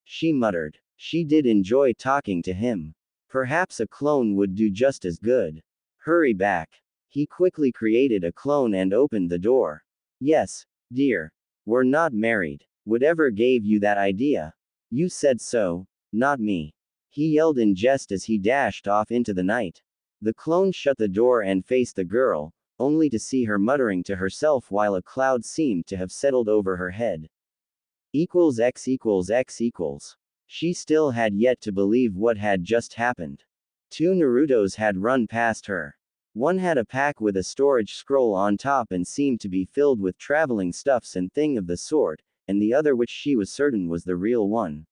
she muttered. She did enjoy talking to him. Perhaps a clone would do just as good. Hurry back. He quickly created a clone and opened the door. Yes, dear. We're not married. Whatever gave you that idea? You said so, not me. He yelled in jest as he dashed off into the night. The clone shut the door and faced the girl, only to see her muttering to herself while a cloud seemed to have settled over her head. X equals X equals. She still had yet to believe what had just happened. Two Narutos had run past her. One had a pack with a storage scroll on top and seemed to be filled with traveling stuffs and thing of the sort, and the other, which she was certain was the real one,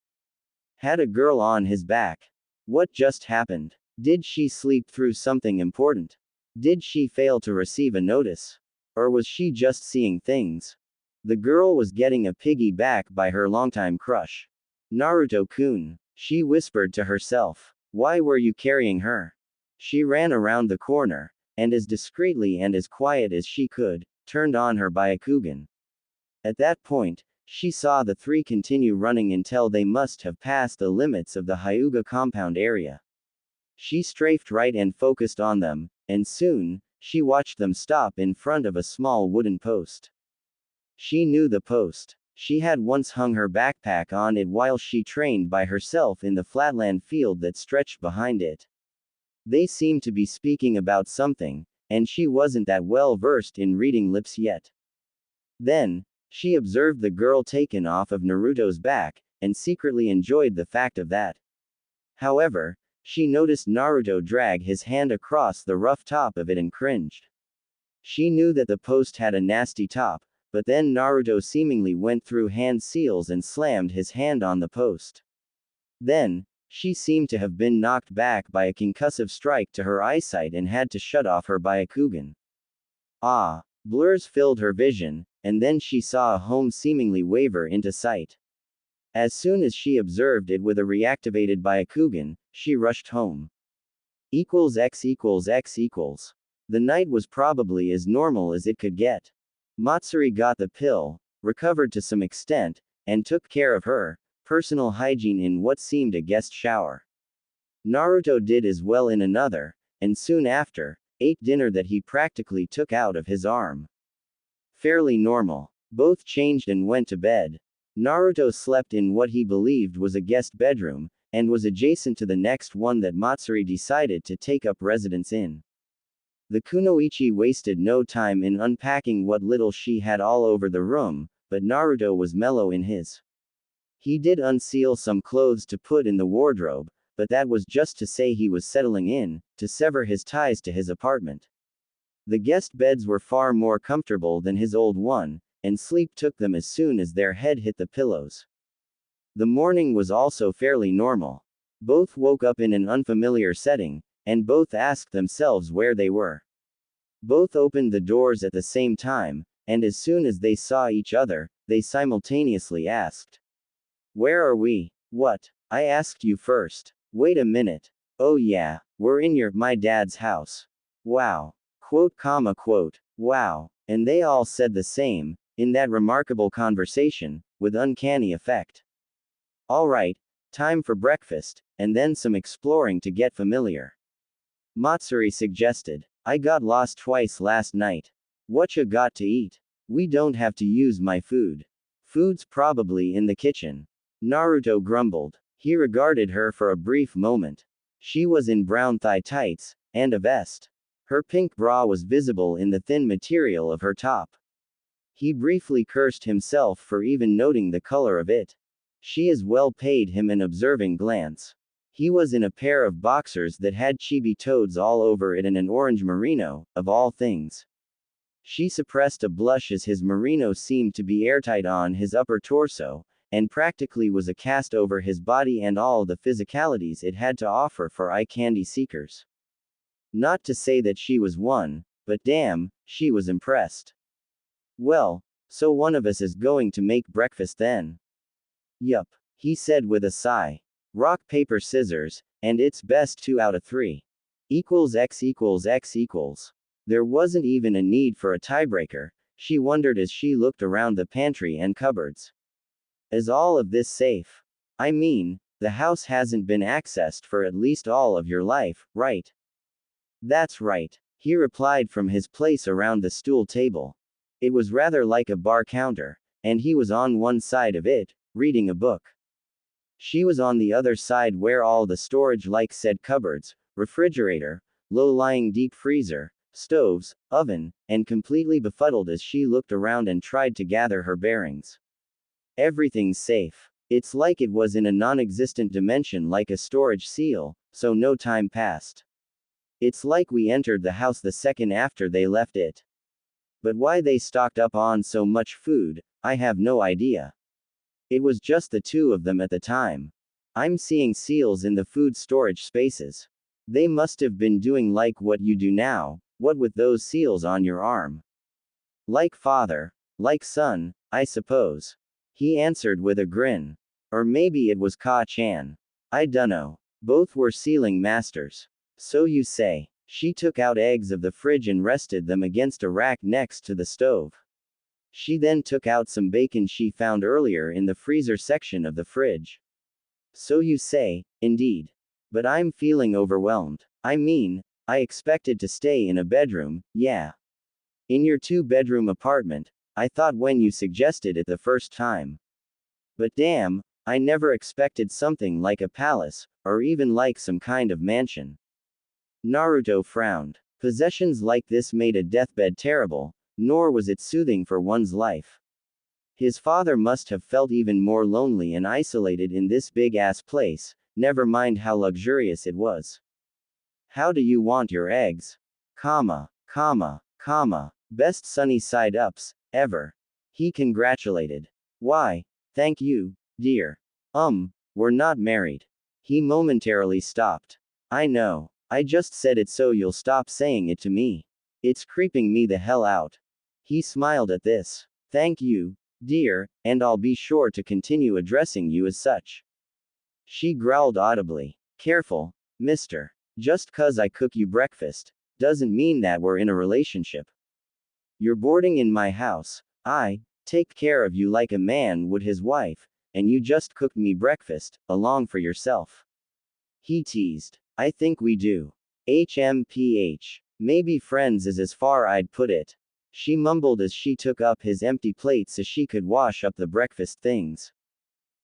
had a girl on his back. What just happened? Did she sleep through something important? Did she fail to receive a notice? Or was she just seeing things? The girl was getting a piggyback by her longtime crush. Naruto-kun, she whispered to herself. Why were you carrying her? She ran around the corner, and as discreetly and as quiet as she could, turned on her Byakugan. At that point, she saw the three continue running until they must have passed the limits of the Hyuga compound area. She strafed right and focused on them, and soon, she watched them stop in front of a small wooden post. She knew the post. She had once hung her backpack on it while she trained by herself in the flatland field that stretched behind it. They seemed to be speaking about something, and she wasn't that well versed in reading lips yet. Then, she observed the girl taken off of Naruto's back, and secretly enjoyed the fact of that. However, she noticed Naruto drag his hand across the rough top of it and cringed. She knew that the post had a nasty top, but then Naruto seemingly went through hand seals and slammed his hand on the post. Then, she seemed to have been knocked back by a concussive strike to her eyesight and had to shut off her Byakugan. Ah! Blurs filled her vision, and then she saw a home seemingly waver into sight. As soon as she observed it with a reactivated Byakugan, she rushed home. X equals X equals. The night was probably as normal as it could get. Matsuri got the pill, recovered to some extent, and took care of her personal hygiene in what seemed a guest shower. Naruto did as well in another, and soon after, ate dinner that he practically took out of his arm. Fairly normal. Both changed and went to bed. Naruto slept in what he believed was a guest bedroom, and was adjacent to the next one that Matsuri decided to take up residence in. The kunoichi wasted no time in unpacking what little she had all over the room, but Naruto was mellow in his. He did unseal some clothes to put in the wardrobe, but that was just to say he was settling in, to sever his ties to his apartment. The guest beds were far more comfortable than his old one, and sleep took them as soon as their head hit the pillows. The morning was also fairly normal. Both woke up in an unfamiliar setting, and both asked themselves where they were. Both opened the doors at the same time, and as soon as they saw each other, they simultaneously asked, "Where are we?" "What? I asked you first." "Wait a minute. Oh yeah, we're in my dad's house." "Wow." Quote, comma, quote. "Wow." And they all said the same, in that remarkable conversation, with uncanny effect. "Alright, time for breakfast, and then some exploring to get familiar." Matsuri suggested. "I got lost twice last night. Whatcha got to eat? We don't have to use my food. Food's probably in the kitchen." Naruto grumbled. He regarded her for a brief moment. She was in brown thigh tights, and a vest. Her pink bra was visible in the thin material of her top. He briefly cursed himself for even noting the color of it. She as well paid him an observing glance. He was in a pair of boxers that had chibi toads all over it and an orange merino, of all things. She suppressed a blush as his merino seemed to be airtight on his upper torso, and practically was a cast over his body and all the physicalities it had to offer for eye candy seekers. Not to say that she was one, but damn, she was impressed. "Well, so one of us is going to make breakfast then." "Yup," he said with a sigh. "Rock paper scissors, and it's best 2 out of 3. Equals x equals x equals." There wasn't even a need for a tiebreaker, she wondered as she looked around the pantry and cupboards. Is all of this safe? I mean, the house hasn't been accessed for at least all of your life, right? "That's right," he replied from his place around the stool table. It was rather like a bar counter, and he was on one side of it, reading a book. She was on the other side where all the storage like said cupboards, refrigerator, low-lying deep freezer, stoves, oven, and completely befuddled as she looked around and tried to gather her bearings. Everything's safe. It's like it was in a non-existent dimension like a storage seal, so no time passed. It's like we entered the house the second after they left it. But why they stocked up on so much food, I have no idea. It was just the two of them at the time. I'm seeing seals in the food storage spaces. They must have been doing like what you do now, what with those seals on your arm. Like father, like son, I suppose. He answered with a grin. Or maybe it was Ka-chan. I dunno. Both were sealing masters. So you say. She took out eggs of the fridge and rested them against a rack next to the stove. She then took out some bacon she found earlier in the freezer section of the fridge. So you say, indeed. But I'm feeling overwhelmed. I mean, I expected to stay in a bedroom, yeah. In your 2-bedroom apartment, I thought when you suggested it the first time. But damn, I never expected something like a palace, or even like some kind of mansion. Naruto frowned. Possessions like this made a deathbed terrible, nor was it soothing for one's life. His father must have felt even more lonely and isolated in this big-ass place, never mind how luxurious it was. How do you want your eggs? Comma, comma, comma. Best sunny side ups, ever. He congratulated. Why, thank you, dear. We're not married. He momentarily stopped. I know. I just said it so you'll stop saying it to me. It's creeping me the hell out. He smiled at this. Thank you, dear, and I'll be sure to continue addressing you as such. She growled audibly. Careful, mister. Just 'cause I cook you breakfast, doesn't mean that we're in a relationship. You're boarding in my house. I take care of you like a man would his wife, and you just cooked me breakfast, along for yourself. He teased. I think we do. HMPH. Maybe friends is as far I'd put it. She mumbled as she took up his empty plate so she could wash up the breakfast things.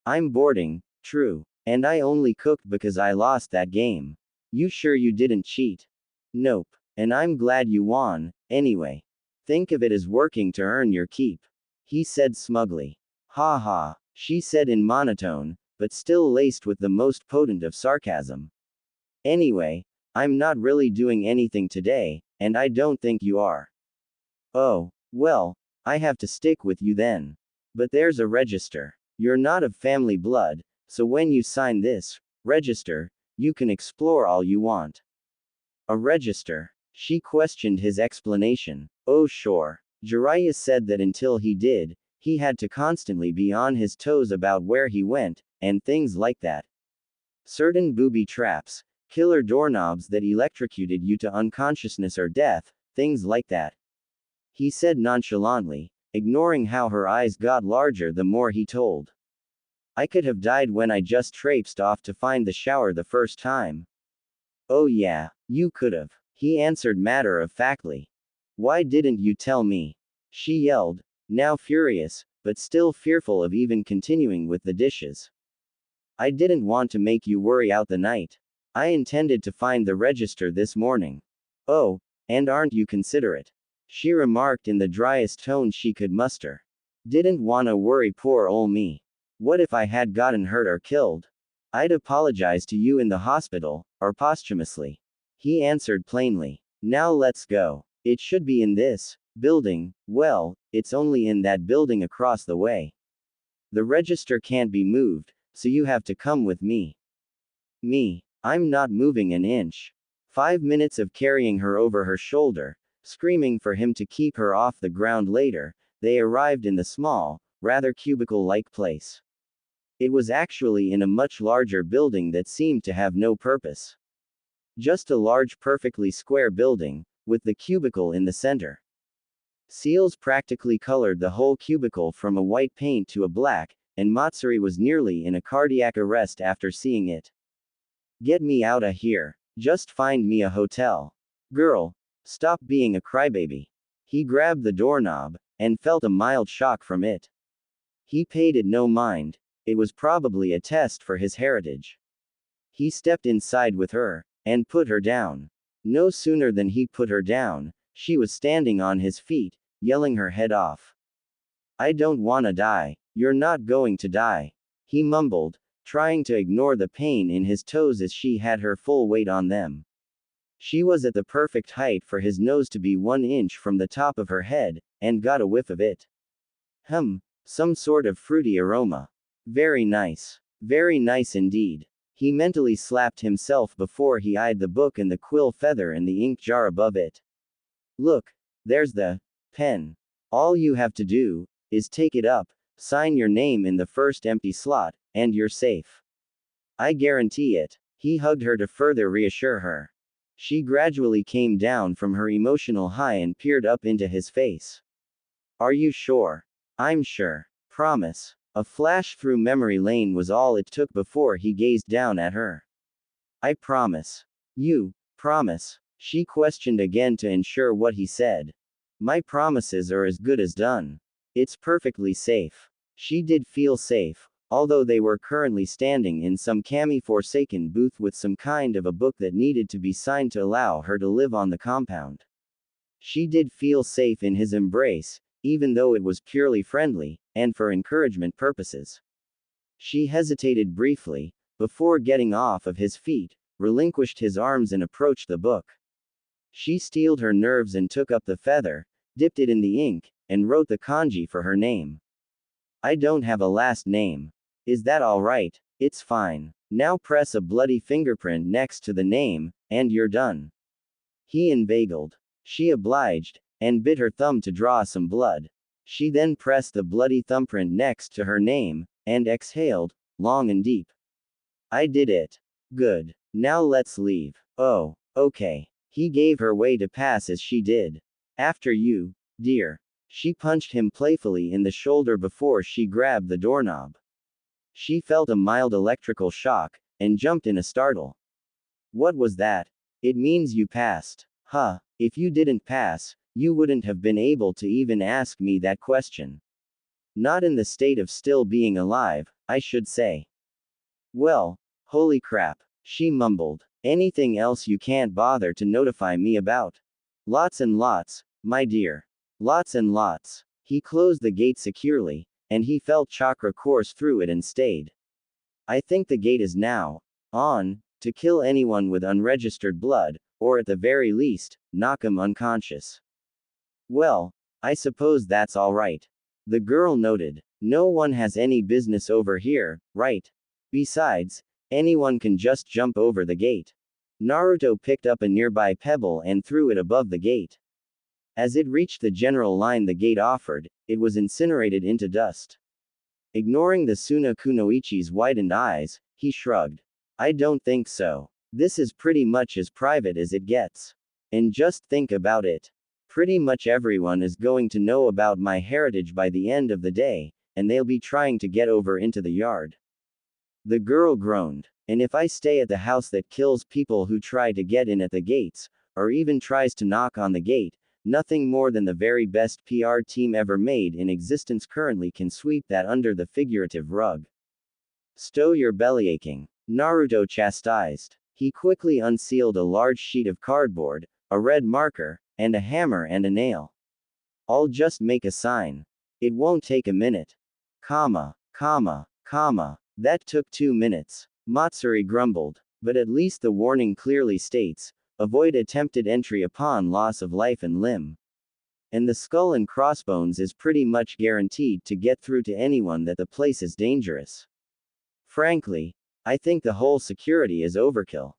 I'm boarding, true. And I only cooked because I lost that game. You sure you didn't cheat? Nope. And I'm glad you won, anyway. Think of it as working to earn your keep. he said smugly. Ha ha, she said in monotone, but still laced with the most potent of sarcasm. Anyway, I'm not really doing anything today, and I don't think you are. Oh, well, I have to stick with you then. But there's a register. You're not of family blood, so when you sign this register, you can explore all you want. A register? She questioned his explanation. Oh, sure. Jiraiya said that until he did, he had to constantly be on his toes about where he went, and things like that. Certain booby traps, killer doorknobs that electrocuted you to unconsciousness or death, things like that. He said nonchalantly, ignoring how her eyes got larger the more he told. I could have died when I just traipsed off to find the shower the first time. Oh yeah, you could've, he answered matter-of-factly. Why didn't you tell me? She yelled, now furious, but still fearful of even continuing with the dishes. I didn't want to make you worry out the night. I intended to find the register this morning. Oh, and aren't you considerate? She remarked in the driest tone she could muster. Didn't wanna worry poor ol' me. What if I had gotten hurt or killed? I'd apologize to you in the hospital, or posthumously. He answered plainly. Now let's go. It should be in this building. Well, it's only in that building across the way. The register can't be moved, so you have to come with me. Me? I'm not moving an inch. 5 minutes of carrying her over her shoulder, screaming for him to keep her off the ground later, they arrived in the small, rather cubicle-like place. It was actually in a much larger building that seemed to have no purpose. Just a large perfectly square building, with the cubicle in the center. Seals practically colored the whole cubicle from a white paint to a black, and Matsuri was nearly in a cardiac arrest after seeing it. Get me outta here. Just find me a hotel. Girl, stop being a crybaby. He grabbed the doorknob, and felt a mild shock from it. He paid it no mind. It was probably a test for his heritage. He stepped inside with her, and put her down. No sooner than he put her down, she was standing on his feet, yelling her head off. I don't wanna die. You're not going to die. He mumbled, trying to ignore the pain in his toes as she had her full weight on them. She was at the perfect height for his nose to be 1 inch from the top of her head, and got a whiff of it. Some sort of fruity aroma. Very nice. Very nice indeed. He mentally slapped himself before he eyed the book and the quill feather in the ink jar above it. Look, there's the pen. All you have to do is take it up, sign your name in the first empty slot, and you're safe. I guarantee it. He hugged her to further reassure her. She gradually came down from her emotional high and peered up into his face. Are you sure? I'm sure. Promise. A flash through memory lane was all it took before he gazed down at her. I promise. You promise? She questioned again to ensure what he said. My promises are as good as done. It's perfectly safe. She did feel safe, although they were currently standing in some Kami-forsaken booth with some kind of a book that needed to be signed to allow her to live on the compound. She did feel safe in his embrace, even though it was purely friendly, and for encouragement purposes. She hesitated briefly, before getting off of his feet, relinquished his arms and approached the book. She steeled her nerves and took up the feather, dipped it in the ink, and wrote the kanji for her name. I don't have a last name. Is that alright? It's fine. Now press a bloody fingerprint next to the name, and you're done. He inveigled. She obliged, and bit her thumb to draw some blood. She then pressed the bloody thumbprint next to her name, and exhaled, long and deep. I did it. Good. Now let's leave. Oh, okay. He gave her way to pass as she did. After you, dear. She punched him playfully in the shoulder before she grabbed the doorknob. She felt a mild electrical shock, and jumped in a startle. What was that? It means you passed. Huh, if you didn't pass, you wouldn't have been able to even ask me that question. Not in the state of still being alive, I should say. Well, holy crap, she mumbled. Anything else you can't bother to notify me about? Lots and lots, my dear. Lots and lots. He closed the gate securely, and he felt chakra course through it and stayed. I think the gate is now on to kill anyone with unregistered blood, or at the very least, knock him unconscious. Well, I suppose that's alright. The girl noted. No one has any business over here, right? Besides, anyone can just jump over the gate. Naruto picked up a nearby pebble and threw it above the gate. As it reached the general line the gate offered, it was incinerated into dust. Ignoring the Suna Kunoichi's widened eyes, he shrugged. I don't think so. This is pretty much as private as it gets. And just think about it. Pretty much everyone is going to know about my heritage by the end of the day, and they'll be trying to get over into the yard. The girl groaned. And if I stay at the house that kills people who try to get in at the gates, or even tries to knock on the gate, nothing more than the very best PR team ever made in existence currently can sweep that under the figurative rug. Stow your bellyaching, Naruto chastised. He quickly unsealed a large sheet of cardboard, a red marker, and a hammer and a nail. I'll just make a sign. It won't take a minute. Comma. That took 2 minutes. Matsuri grumbled. But at least the warning clearly states, avoid attempted entry upon loss of life and limb. And the skull and crossbones is pretty much guaranteed to get through to anyone that the place is dangerous. Frankly, I think the whole security is overkill.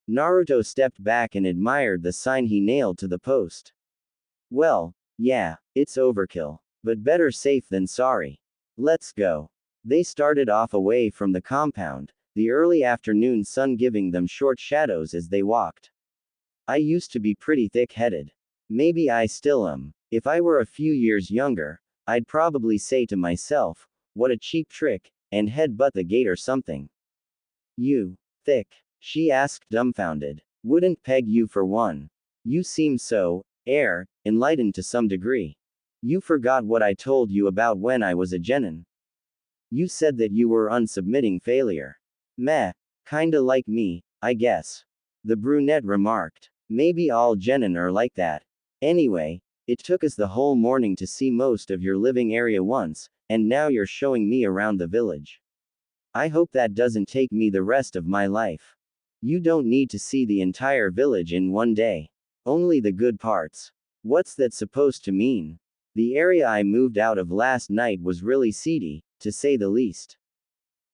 Naruto stepped back and admired the sign he nailed to the post. Well, yeah, it's overkill. But better safe than sorry. Let's go. They started off away from the compound, the early afternoon sun giving them short shadows as they walked. I used to be pretty thick-headed. Maybe I still am. If I were a few years younger, I'd probably say to myself, what a cheap trick, and headbutt the gate or something. You, thick? She asked dumbfounded. Wouldn't peg you for one. You seem so, enlightened to some degree. You forgot what I told you about when I was a genin. You said that you were unsubmitting failure. Meh, kinda like me, I guess. The brunette remarked. Maybe all genin are like that. Anyway, it took us the whole morning to see most of your living area once, and now you're showing me around the village. I hope that doesn't take me the rest of my life. You don't need to see the entire village in one day. Only the good parts. What's that supposed to mean? The area I moved out of last night was really seedy, to say the least.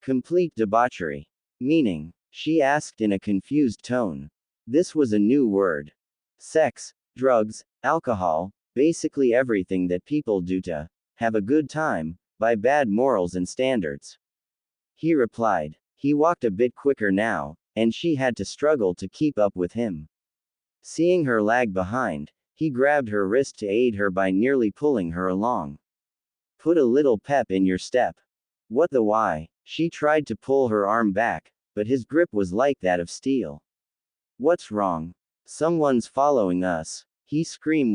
Complete debauchery. Meaning? She asked in a confused tone. This was a new word. Sex, drugs, alcohol, basically everything that people do to have a good time, by bad morals and standards. He replied. He walked a bit quicker now, and she had to struggle to keep up with him. Seeing her lag behind, he grabbed her wrist to aid her by nearly pulling her along. Put a little pep in your step. What the why? She tried to pull her arm back, but his grip was like that of steel. What's wrong? Someone's following us, he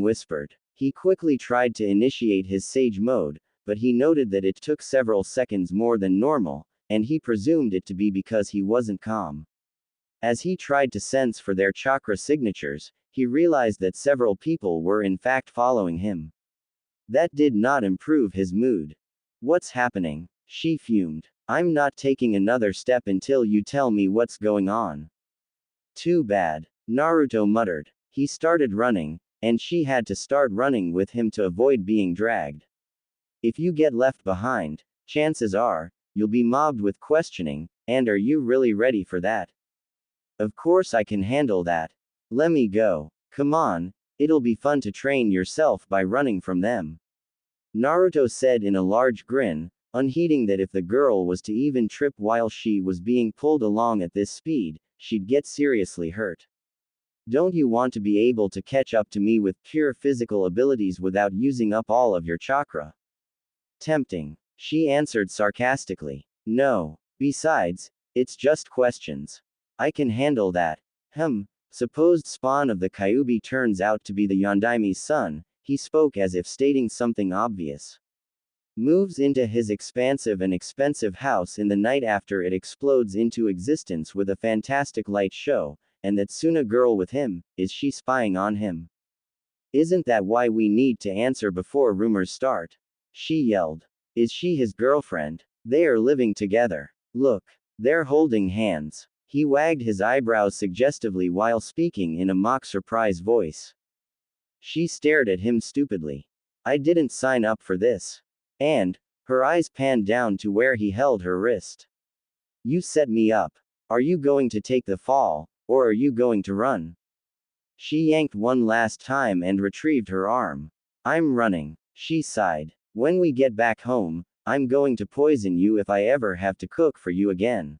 whispered. He quickly tried to initiate his sage mode, but he noted that it took several seconds more than normal, and he presumed it to be because he wasn't calm. As he tried to sense for their chakra signatures, he realized that several people were in fact following him. That did not improve his mood. What's happening? She fumed. I'm not taking another step until you tell me what's going on. Too bad, Naruto muttered. He started running, and she had to start running with him to avoid being dragged. If you get left behind, chances are, you'll be mobbed with questioning, and are you really ready for that? Of course I can handle that. Let me go. Come on, it'll be fun to train yourself by running from them. Naruto said in a large grin, unheeding that if the girl was to even trip while she was being pulled along at this speed, she'd get seriously hurt. Don't you want to be able to catch up to me with pure physical abilities without using up all of your chakra? Tempting. She answered sarcastically. No. Besides, it's just questions. I can handle that. Supposed spawn of the Kyuubi turns out to be the Yondaime's son, he spoke as if stating something obvious. Moves into his expansive and expensive house in the night after it explodes into existence with a fantastic light show, and that Suna girl with him, is she spying on him? Isn't that why we need to answer before rumors start? She yelled. Is she his girlfriend? They are living together. Look. They're holding hands. He wagged his eyebrows suggestively while speaking in a mock surprise voice. She stared at him stupidly. I didn't sign up for this. And, her eyes panned down to where he held her wrist. You set me up. Are you going to take the fall, or are you going to run? She yanked one last time and retrieved her arm. I'm running, she sighed. When we get back home, I'm going to poison you if I ever have to cook for you again.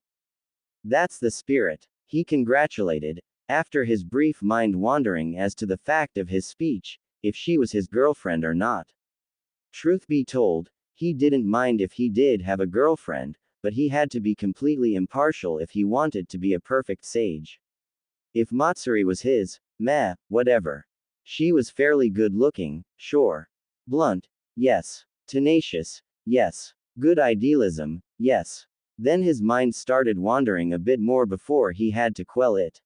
That's the spirit, he congratulated, after his brief mind wandering as to the fact of his speech, if she was his girlfriend or not. Truth be told, he didn't mind if he did have a girlfriend, but he had to be completely impartial if he wanted to be a perfect sage. If Matsuri was his, meh, whatever. She was fairly good looking, sure. Blunt, yes. Tenacious, yes. Good idealism, yes. Then his mind started wandering a bit more before he had to quell it.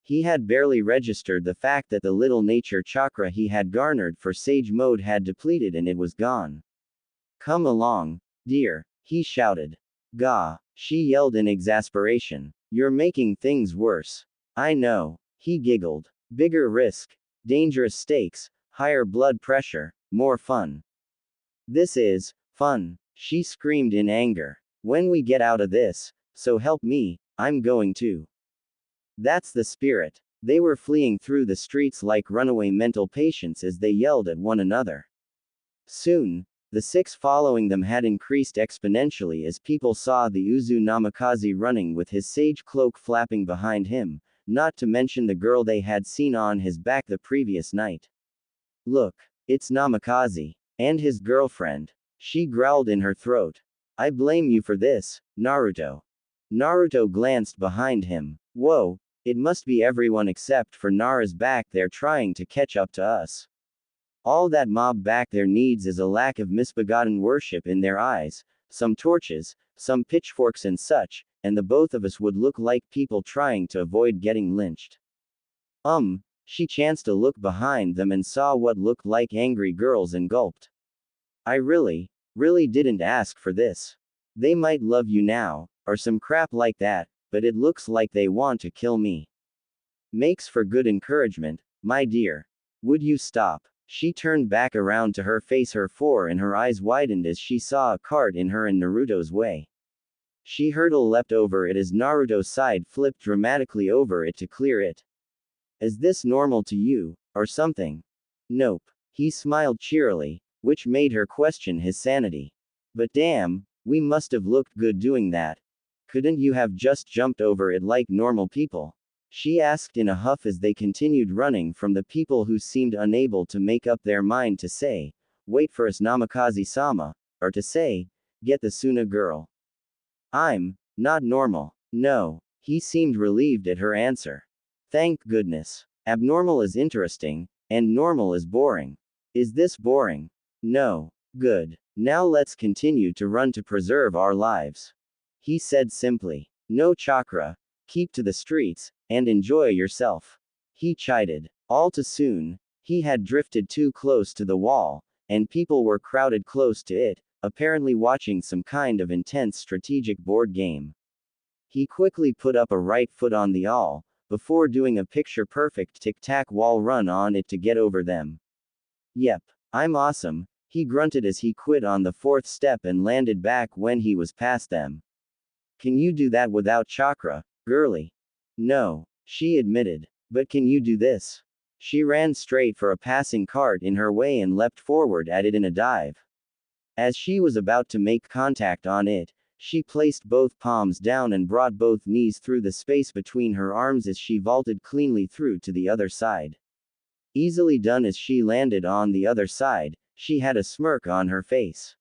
He had barely registered the fact that the little nature chakra he had garnered for sage mode had depleted and it was gone. Come along, dear, he shouted. Gah, she yelled in exasperation. You're making things worse. I know, he giggled. Bigger risk, dangerous stakes, higher blood pressure, more fun. This is fun, she screamed in anger. When we get out of this, so help me, I'm going to. That's the spirit. They were fleeing through the streets like runaway mental patients as they yelled at one another. Soon, the six following them had increased exponentially as people saw the Uzu Namikaze running with his sage cloak flapping behind him, not to mention the girl they had seen on his back the previous night. Look, it's Namikaze. And his girlfriend. She growled in her throat. I blame you for this, Naruto. Naruto glanced behind him. Whoa, it must be everyone except for Nara's back there trying to catch up to us. All that mob back there needs is a lack of misbegotten worship in their eyes, some torches, some pitchforks and such, and the both of us would look like people trying to avoid getting lynched. She chanced to look behind them and saw what looked like angry girls and gulped. I really didn't ask for this. They might love you now, or some crap like that, but it looks like they want to kill me. Makes for good encouragement, my dear. Would you stop? She turned back around to her face and her eyes widened as she saw a cart in her and Naruto's way. She leapt over it as Naruto side flipped dramatically over it to clear it. Is this normal to you, or something? Nope. He smiled cheerily, which made her question his sanity. But damn, we must have looked good doing that. Couldn't you have just jumped over it like normal people? She asked in a huff as they continued running from the people who seemed unable to make up their mind to say, wait for us Namikaze-sama, or to say, get the Suna girl. I'm not normal. No. He seemed relieved at her answer. Thank goodness. Abnormal is interesting, and normal is boring. Is this boring? No. Good. Now let's continue to run to preserve our lives. He said simply. No chakra. Keep to the streets, and enjoy yourself. He chided. All too soon, he had drifted too close to the wall, and people were crowded close to it, apparently watching some kind of intense strategic board game. He quickly put up a right foot on the all, before doing a picture-perfect tic-tac wall run on it to get over them. Yep, I'm awesome, he grunted as he quit on the fourth step and landed back when he was past them. Can you do that without chakra, girly? No, she admitted. But can you do this? She ran straight for a passing cart in her way and leapt forward at it in a dive. As she was about to make contact on it, she placed both palms down and brought both knees through the space between her arms as she vaulted cleanly through to the other side. Easily done. As she landed on the other side, she had a smirk on her face.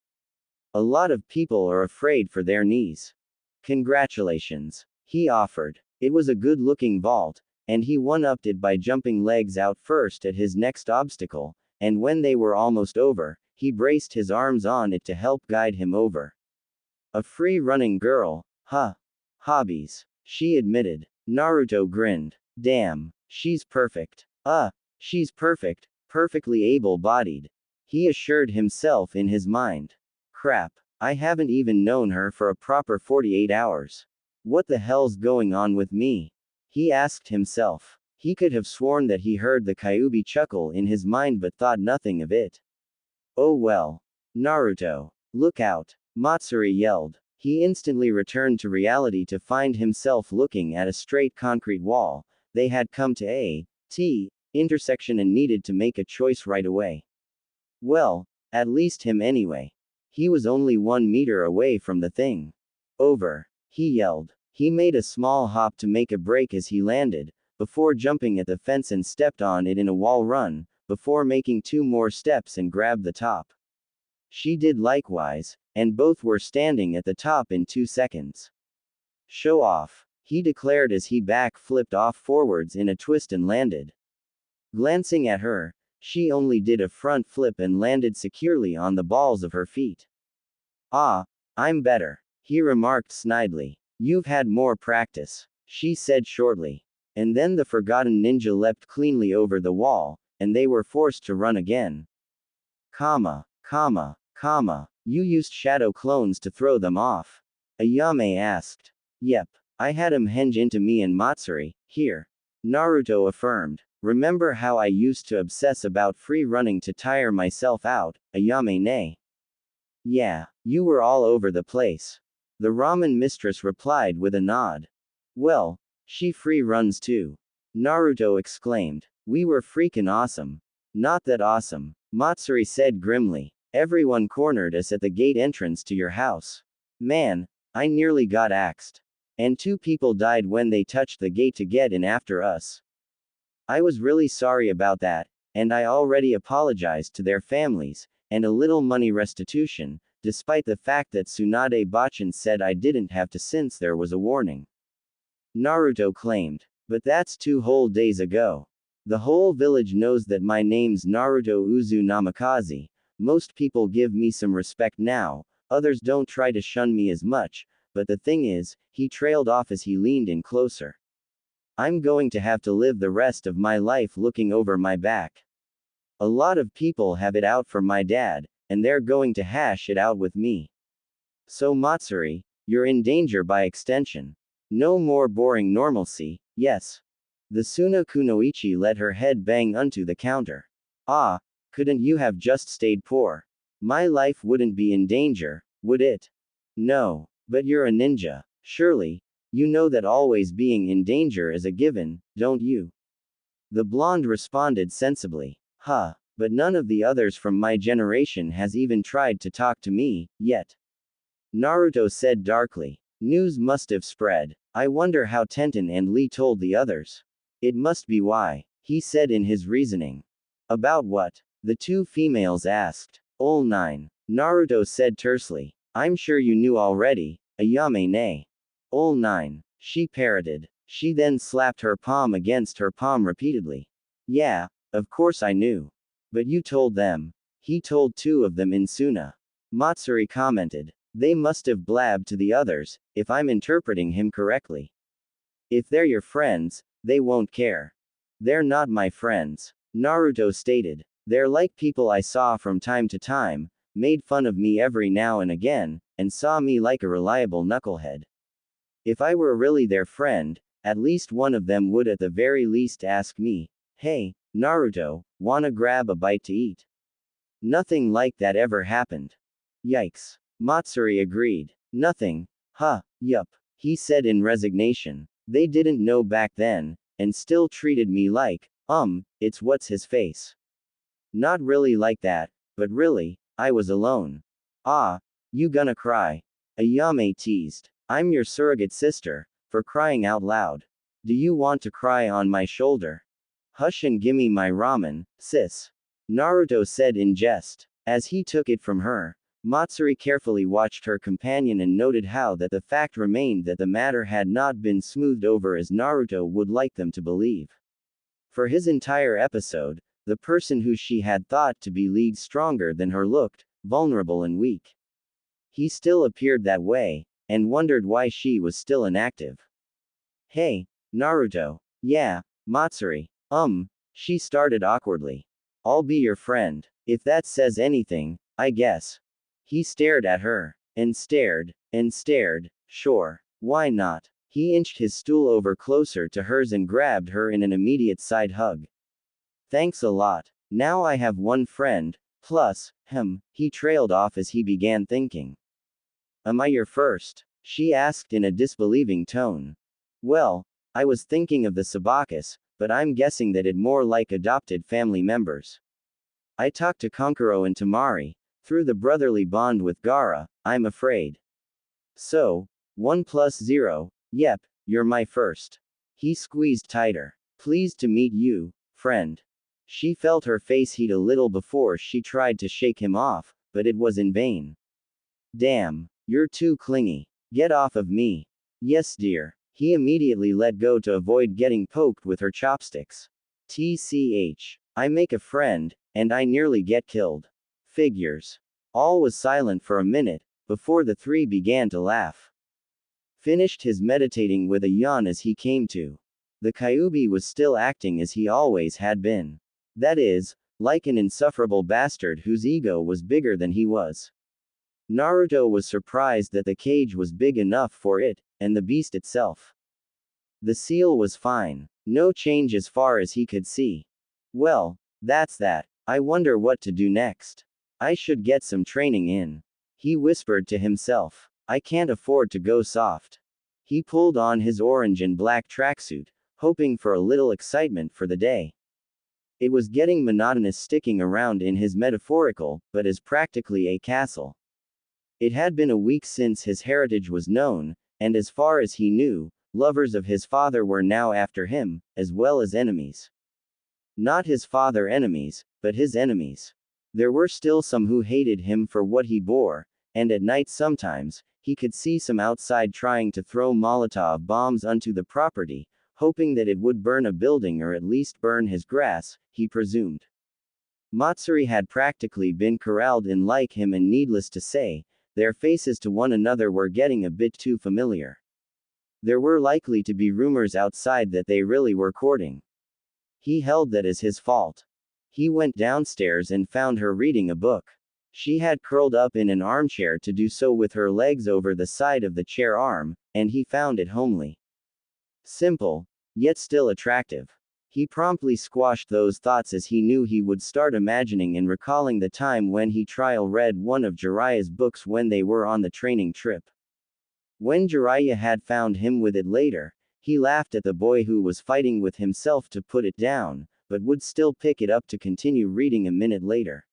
A lot of people are afraid for their knees. Congratulations, he offered. It was a good-looking vault, and he one-upped it by jumping legs out first at his next obstacle, and when they were almost over, he braced his arms on it to help guide him over. A free-running girl, huh? Hobbies, she admitted. Naruto grinned. Damn, she's perfect. She's perfect, perfectly able-bodied. he assured himself in his mind. Crap, I haven't even known her for a proper 48 hours. What the hell's going on with me? He asked himself. He could have sworn that he heard the Kyuubi chuckle in his mind but thought nothing of it. Oh well. Naruto. Look out. Matsuri yelled. He instantly returned to reality to find himself looking at a straight concrete wall. They had come to a T intersection and needed to make a choice right away. Well, at least him anyway. He was only 1 meter away from the thing. Over. He yelled. He made a small hop to make a break as he landed, before jumping at the fence and stepped on it in a wall run, before making 2 more steps and grabbed the top. She did likewise, and both were standing at the top in 2 seconds. Show off, he declared as he back flipped off forwards in a twist and landed. Glancing at her, she only did a front flip and landed securely on the balls of her feet. Ah, I'm better, he remarked snidely. You've had more practice, she said shortly. And then the forgotten ninja leapt cleanly over the wall, and they were forced to run again. You used shadow clones to throw them off? Ayame asked. Yep, I had 'em henge into me and Matsuri, here. Naruto affirmed. Remember how I used to obsess about free running to tire myself out, Ayame nay? Yeah, you were all over the place. The ramen mistress replied with a nod. Well, she free runs too. Naruto exclaimed. We were freaking awesome. Not that awesome, Matsuri said grimly. Everyone cornered us at the gate entrance to your house. Man, I nearly got axed. And 2 people died when they touched the gate to get in after us. I was really sorry about that, and I already apologized to their families, and a little money restitution, despite the fact that Tsunade Bachan said I didn't have to since there was a warning. Naruto claimed. But that's 2 whole days ago. The whole village knows that my name's Naruto Uzu Namikaze. Most people give me some respect now, others don't try to shun me as much, but the thing is, he trailed off as he leaned in closer. I'm going to have to live the rest of my life looking over my back. A lot of people have it out for my dad, and they're going to hash it out with me. So Matsuri, you're in danger by extension. No more boring normalcy, yes. The Suna Kunoichi let her head bang onto the counter. Ah, couldn't you have just stayed poor? My life wouldn't be in danger, would it? No, but you're a ninja, surely. You know that always being in danger is a given, don't you? The blonde responded sensibly. Huh, but none of the others from my generation has even tried to talk to me, yet. Naruto said darkly. News must have spread. I wonder how Tenten and Lee told the others. It must be why, he said in his reasoning. About what? The 2 females asked. Ol 9. Naruto said tersely. I'm sure you knew already, Ayame nay. Ol 9. She parroted. She then slapped her palm against her palm repeatedly. Yeah, of course I knew. But you told them. He told 2 of them in Suna. Matsuri commented. They must have blabbed to the others, if I'm interpreting him correctly. If they're your friends, they won't care. They're not my friends, Naruto stated. They're like people I saw from time to time, made fun of me every now and again, and saw me like a reliable knucklehead. If I were really their friend, at least one of them would at the very least ask me, hey, Naruto, wanna grab a bite to eat? Nothing like that ever happened. Yikes. Matsuri agreed. Nothing. Huh, yup, he said in resignation. They didn't know back then, and still treated me like, it's what's his face. Not really like that, but really, I was alone. Ah, you gonna cry? Ayame teased. I'm your surrogate sister, for crying out loud. Do you want to cry on my shoulder? Hush and gimme my ramen, sis. Naruto said in jest. As he took it from her, Matsuri carefully watched her companion and noted how that the fact remained that the matter had not been smoothed over as Naruto would like them to believe. For his entire episode, the person who she had thought to be leagues stronger than her looked vulnerable and weak. He still appeared that way, and wondered why she was still inactive. Hey, Naruto. Yeah, Matsuri. She started awkwardly. I'll be your friend. If that says anything, I guess. He stared at her. And stared. And stared. Sure. Why not? He inched his stool over closer to hers and grabbed her in an immediate side hug. Thanks a lot. Now I have one friend, plus, he trailed off as he began thinking. Am I your first? She asked in a disbelieving tone. Well, I was thinking of the Sabakas, but I'm guessing that it more like adopted family members. I talked to Konkuro and Tamari, through the brotherly bond with Gara, I'm afraid. So, 1 plus 0, yep, you're my first. He squeezed tighter. Pleased to meet you, friend. She felt her face heat a little before she tried to shake him off, but it was in vain. Damn, you're too clingy. Get off of me. Yes, dear. He immediately let go to avoid getting poked with her chopsticks. TCH. I make a friend, and I nearly get killed. Figures. All was silent for a minute, before the three began to laugh. Finished his meditating with a yawn as he came to. The Kyuubi was still acting as he always had been. That is, like an insufferable bastard whose ego was bigger than he was. Naruto was surprised that the cage was big enough for it, and the beast itself. The seal was fine. No change as far as he could see. Well, that's that. I wonder what to do next. I should get some training in. He whispered to himself. I can't afford to go soft. He pulled on his orange and black tracksuit, hoping for a little excitement for the day. It was getting monotonous sticking around in his metaphorical, but as practically a castle. It had been a week since his heritage was known, and as far as he knew, lovers of his father were now after him, as well as enemies. Not his father enemies, but his enemies. There were still some who hated him for what he bore, and at night sometimes, he could see some outside trying to throw Molotov bombs onto the property, hoping that it would burn a building or at least burn his grass, he presumed. Matsuri had practically been corralled in like him, and needless to say, their faces to one another were getting a bit too familiar. There were likely to be rumors outside that they really were courting. He held that as his fault. He went downstairs and found her reading a book. She had curled up in an armchair to do so with her legs over the side of the chair arm, and he found it homely. Simple, yet still attractive. He promptly squashed those thoughts as he knew he would start imagining and recalling the time when he trial read one of Jiraiya's books when they were on the training trip. When Jiraiya had found him with it later, he laughed at the boy who was fighting with himself to put it down, but would still pick it up to continue reading a minute later.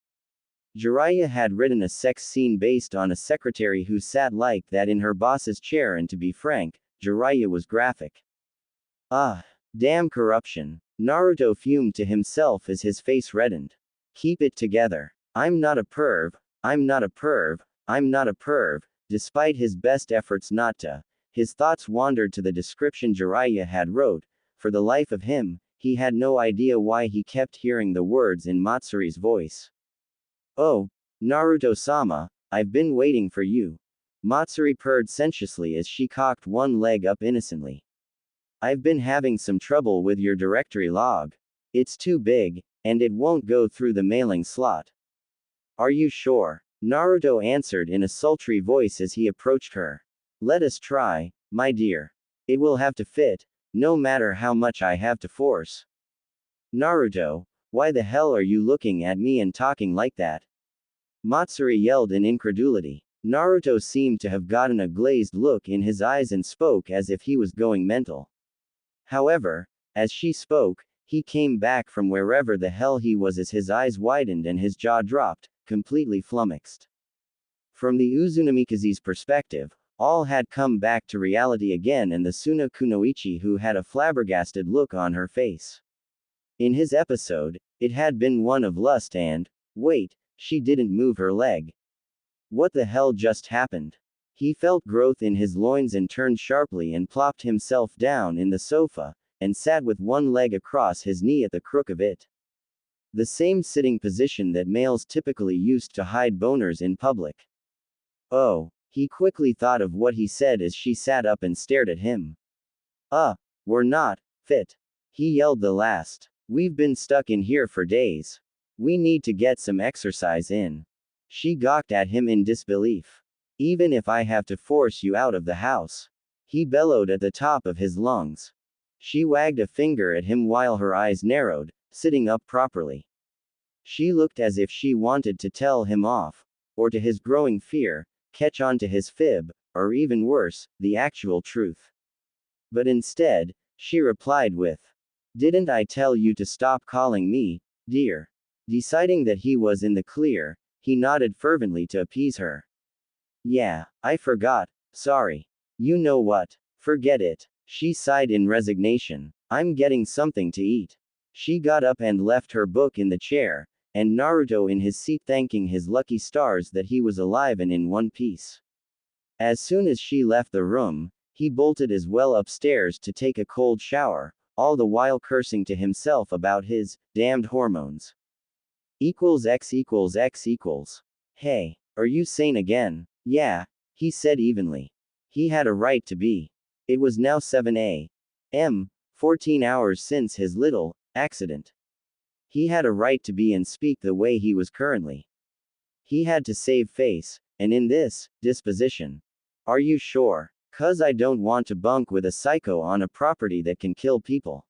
Jiraiya had written a sex scene based on a secretary who sat like that in her boss's chair, and to be frank, Jiraiya was graphic. Ah, damn corruption. Naruto fumed to himself as his face reddened. Keep it together. I'm not a perv, I'm not a perv, I'm not a perv. Despite his best efforts not to, his thoughts wandered to the description Jiraiya had wrote. For the life of him, he had no idea why he kept hearing the words in Matsuri's voice. Oh, Naruto-sama, I've been waiting for you. Matsuri purred sensuously as she cocked one leg up innocently. I've been having some trouble with your directory log. It's too big, and it won't go through the mailing slot. Are you sure? Naruto answered in a sultry voice as he approached her. Let us try, my dear. It will have to fit, no matter how much I have to force. Naruto, why the hell are you looking at me and talking like that? Matsuri yelled in incredulity. Naruto seemed to have gotten a glazed look in his eyes and spoke as if he was going mental. However, as she spoke, he came back from wherever the hell he was as his eyes widened and his jaw dropped, completely flummoxed. From the Uzunamikaze's perspective, all had come back to reality again, and the Suna Kunoichi who had a flabbergasted look on her face. In his episode, it had been one of lust and, wait, she didn't move her leg. What the hell just happened? He felt growth in his loins and turned sharply and plopped himself down in the sofa, and sat with one leg across his knee at the crook of it. The same sitting position that males typically used to hide boners in public. Oh, he quickly thought of what he said as she sat up and stared at him. We're not fit. He yelled the last. We've been stuck in here for days. We need to get some exercise in. She gawked at him in disbelief. Even if I have to force you out of the house. He bellowed at the top of his lungs. She wagged a finger at him while her eyes narrowed, sitting up properly. She looked as if she wanted to tell him off, or to his growing fear, catch on to his fib, or even worse, the actual truth. But instead, she replied with, "Didn't I tell you to stop calling me, dear?" Deciding that he was in the clear, he nodded fervently to appease her. "Yeah, I forgot, sorry. You know what? Forget it." She sighed in resignation. "I'm getting something to eat." She got up and left her book in the chair, and Naruto in his seat thanking his lucky stars that he was alive and in one piece. As soon as she left the room, he bolted as well upstairs to take a cold shower, all the while cursing to himself about his damned hormones. X equals X equals. Hey, are you sane again? Yeah, he said evenly. He had a right to be. It was now 7 a.m., 14 hours since his little accident. He had a right to be and speak the way he was currently. He had to save face, and in this disposition. Are you sure? 'Cause I don't want to bunk with a psycho on a property that can kill people.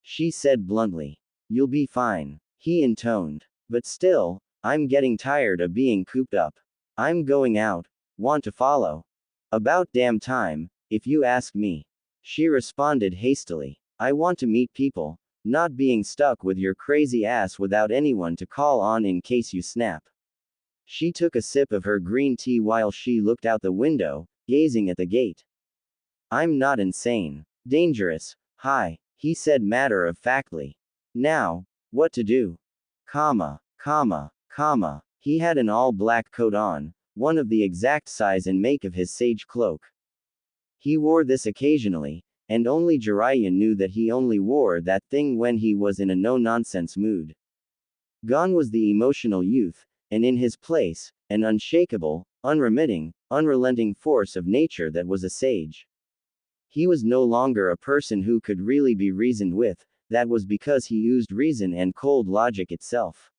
She said bluntly. You'll be fine, he intoned. But still, I'm getting tired of being cooped up. I'm going out. Want to follow? About damn time, if you ask me. She responded hastily. I want to meet people, not being stuck with your crazy ass without anyone to call on in case you snap. She took a sip of her green tea while she looked out the window, gazing at the gate. I'm not insane. Dangerous. Hi, he said matter-of-factly. Now, what to do? Comma. He had an all-black coat on, one of the exact size and make of his sage cloak. He wore this occasionally, and only Jiraiya knew that he only wore that thing when he was in a no-nonsense mood. Gone was the emotional youth, and in his place, an unshakable, unremitting, unrelenting force of nature that was a sage. He was no longer a person who could really be reasoned with, that was because he used reason and cold logic itself.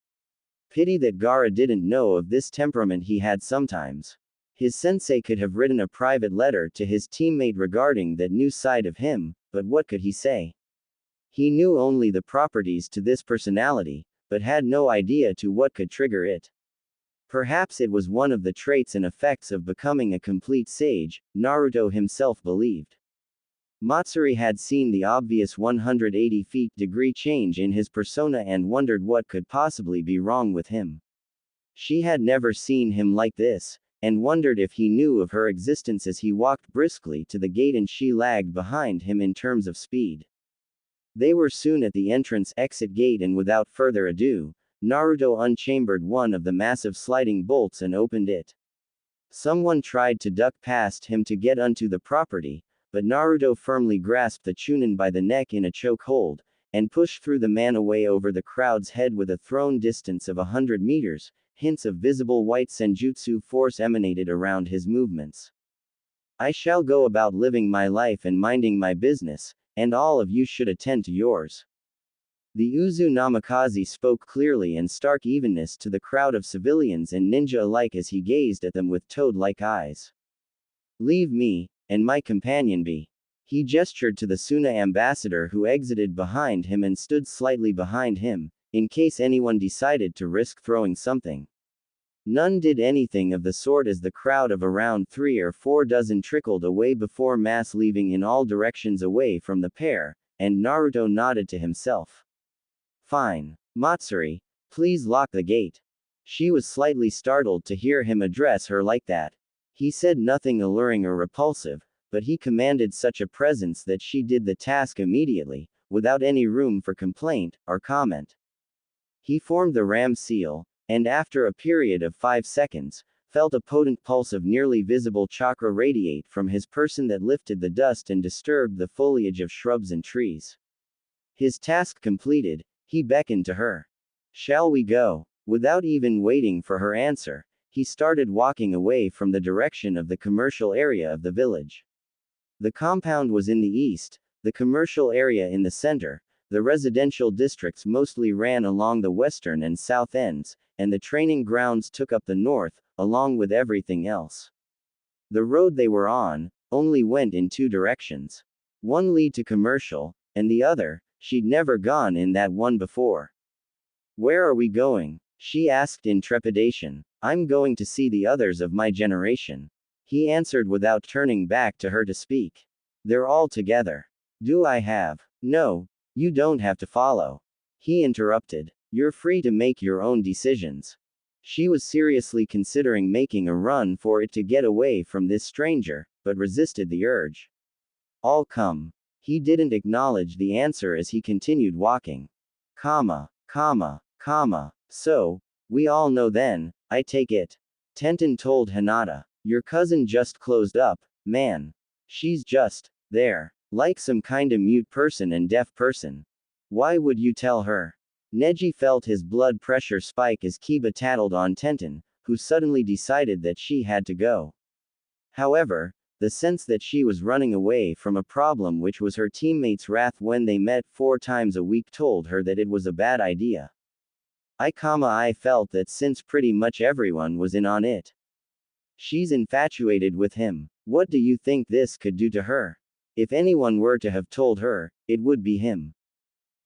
Pity that Gaara didn't know of this temperament he had sometimes. His sensei could have written a private letter to his teammate regarding that new side of him, but what could he say? He knew only the properties to this personality, but had no idea to what could trigger it. Perhaps it was one of the traits and effects of becoming a complete sage, Naruto himself believed. Matsuri had seen the obvious 180-degree change in his persona and wondered what could possibly be wrong with him. She had never seen him like this, and wondered if he knew of her existence as he walked briskly to the gate and she lagged behind him in terms of speed. They were soon at the entrance-exit gate and without further ado, Naruto unchambered one of the massive sliding bolts and opened it. Someone tried to duck past him to get onto the property, but Naruto firmly grasped the Chunin by the neck in a chokehold, and pushed through the man away over the crowd's head with a thrown distance of 100 meters, hints of visible white senjutsu force emanated around his movements. I shall go about living my life and minding my business, and all of you should attend to yours. The Uzu Namikaze spoke clearly and stark evenness to the crowd of civilians and ninja alike as he gazed at them with toad-like eyes. Leave me, and my companion be. He gestured to the Suna ambassador who exited behind him and stood slightly behind him, in case anyone decided to risk throwing something. None did anything of the sort as the crowd of around 3 or 4 dozen trickled away before mass leaving in all directions away from the pair, and Naruto nodded to himself. Fine. Matsuri, please lock the gate. She was slightly startled to hear him address her like that. He said nothing alluring or repulsive, but he commanded such a presence that she did the task immediately, without any room for complaint or comment. He formed the ram seal, and after a period of 5 seconds, felt a potent pulse of nearly visible chakra radiate from his person that lifted the dust and disturbed the foliage of shrubs and trees. His task completed, he beckoned to her. Shall we go? Without even waiting for her answer, he started walking away from the direction of the commercial area of the village. The compound was in the east, the commercial area in the center, The residential districts mostly ran along the western and south ends, and the training grounds took up the north, along with everything else. The road they were on only went in two directions. One lead to commercial, and the other, she'd never gone in that one before. Where are we going? She asked in trepidation. I'm going to see the others of my generation. He answered without turning back to her to speak. They're all together. Do I have? No, you don't have to follow. He interrupted. You're free to make your own decisions. She was seriously considering making a run for it to get away from this stranger, but resisted the urge. I'll come. He didn't acknowledge the answer as he continued walking. So, we all know then, I take it. Tenten told Hinata. Your cousin just closed up, man. She's just there, like some kinda mute person and deaf person. Why would you tell her? Neji felt his blood pressure spike as Kiba tattled on Tenten, who suddenly decided that she had to go. However, the sense that she was running away from a problem which was her teammates' wrath when they met 4 times a week told her that it was a bad idea. I felt that since pretty much everyone was in on it. She's infatuated with him. What do you think this could do to her? If anyone were to have told her, it would be him.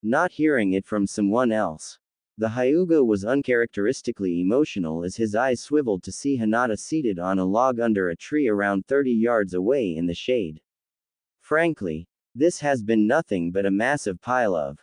Not hearing it from someone else. The Hyuga was uncharacteristically emotional as his eyes swiveled to see Hinata seated on a log under a tree around 30 yards away in the shade. Frankly, this has been nothing but a massive pile of.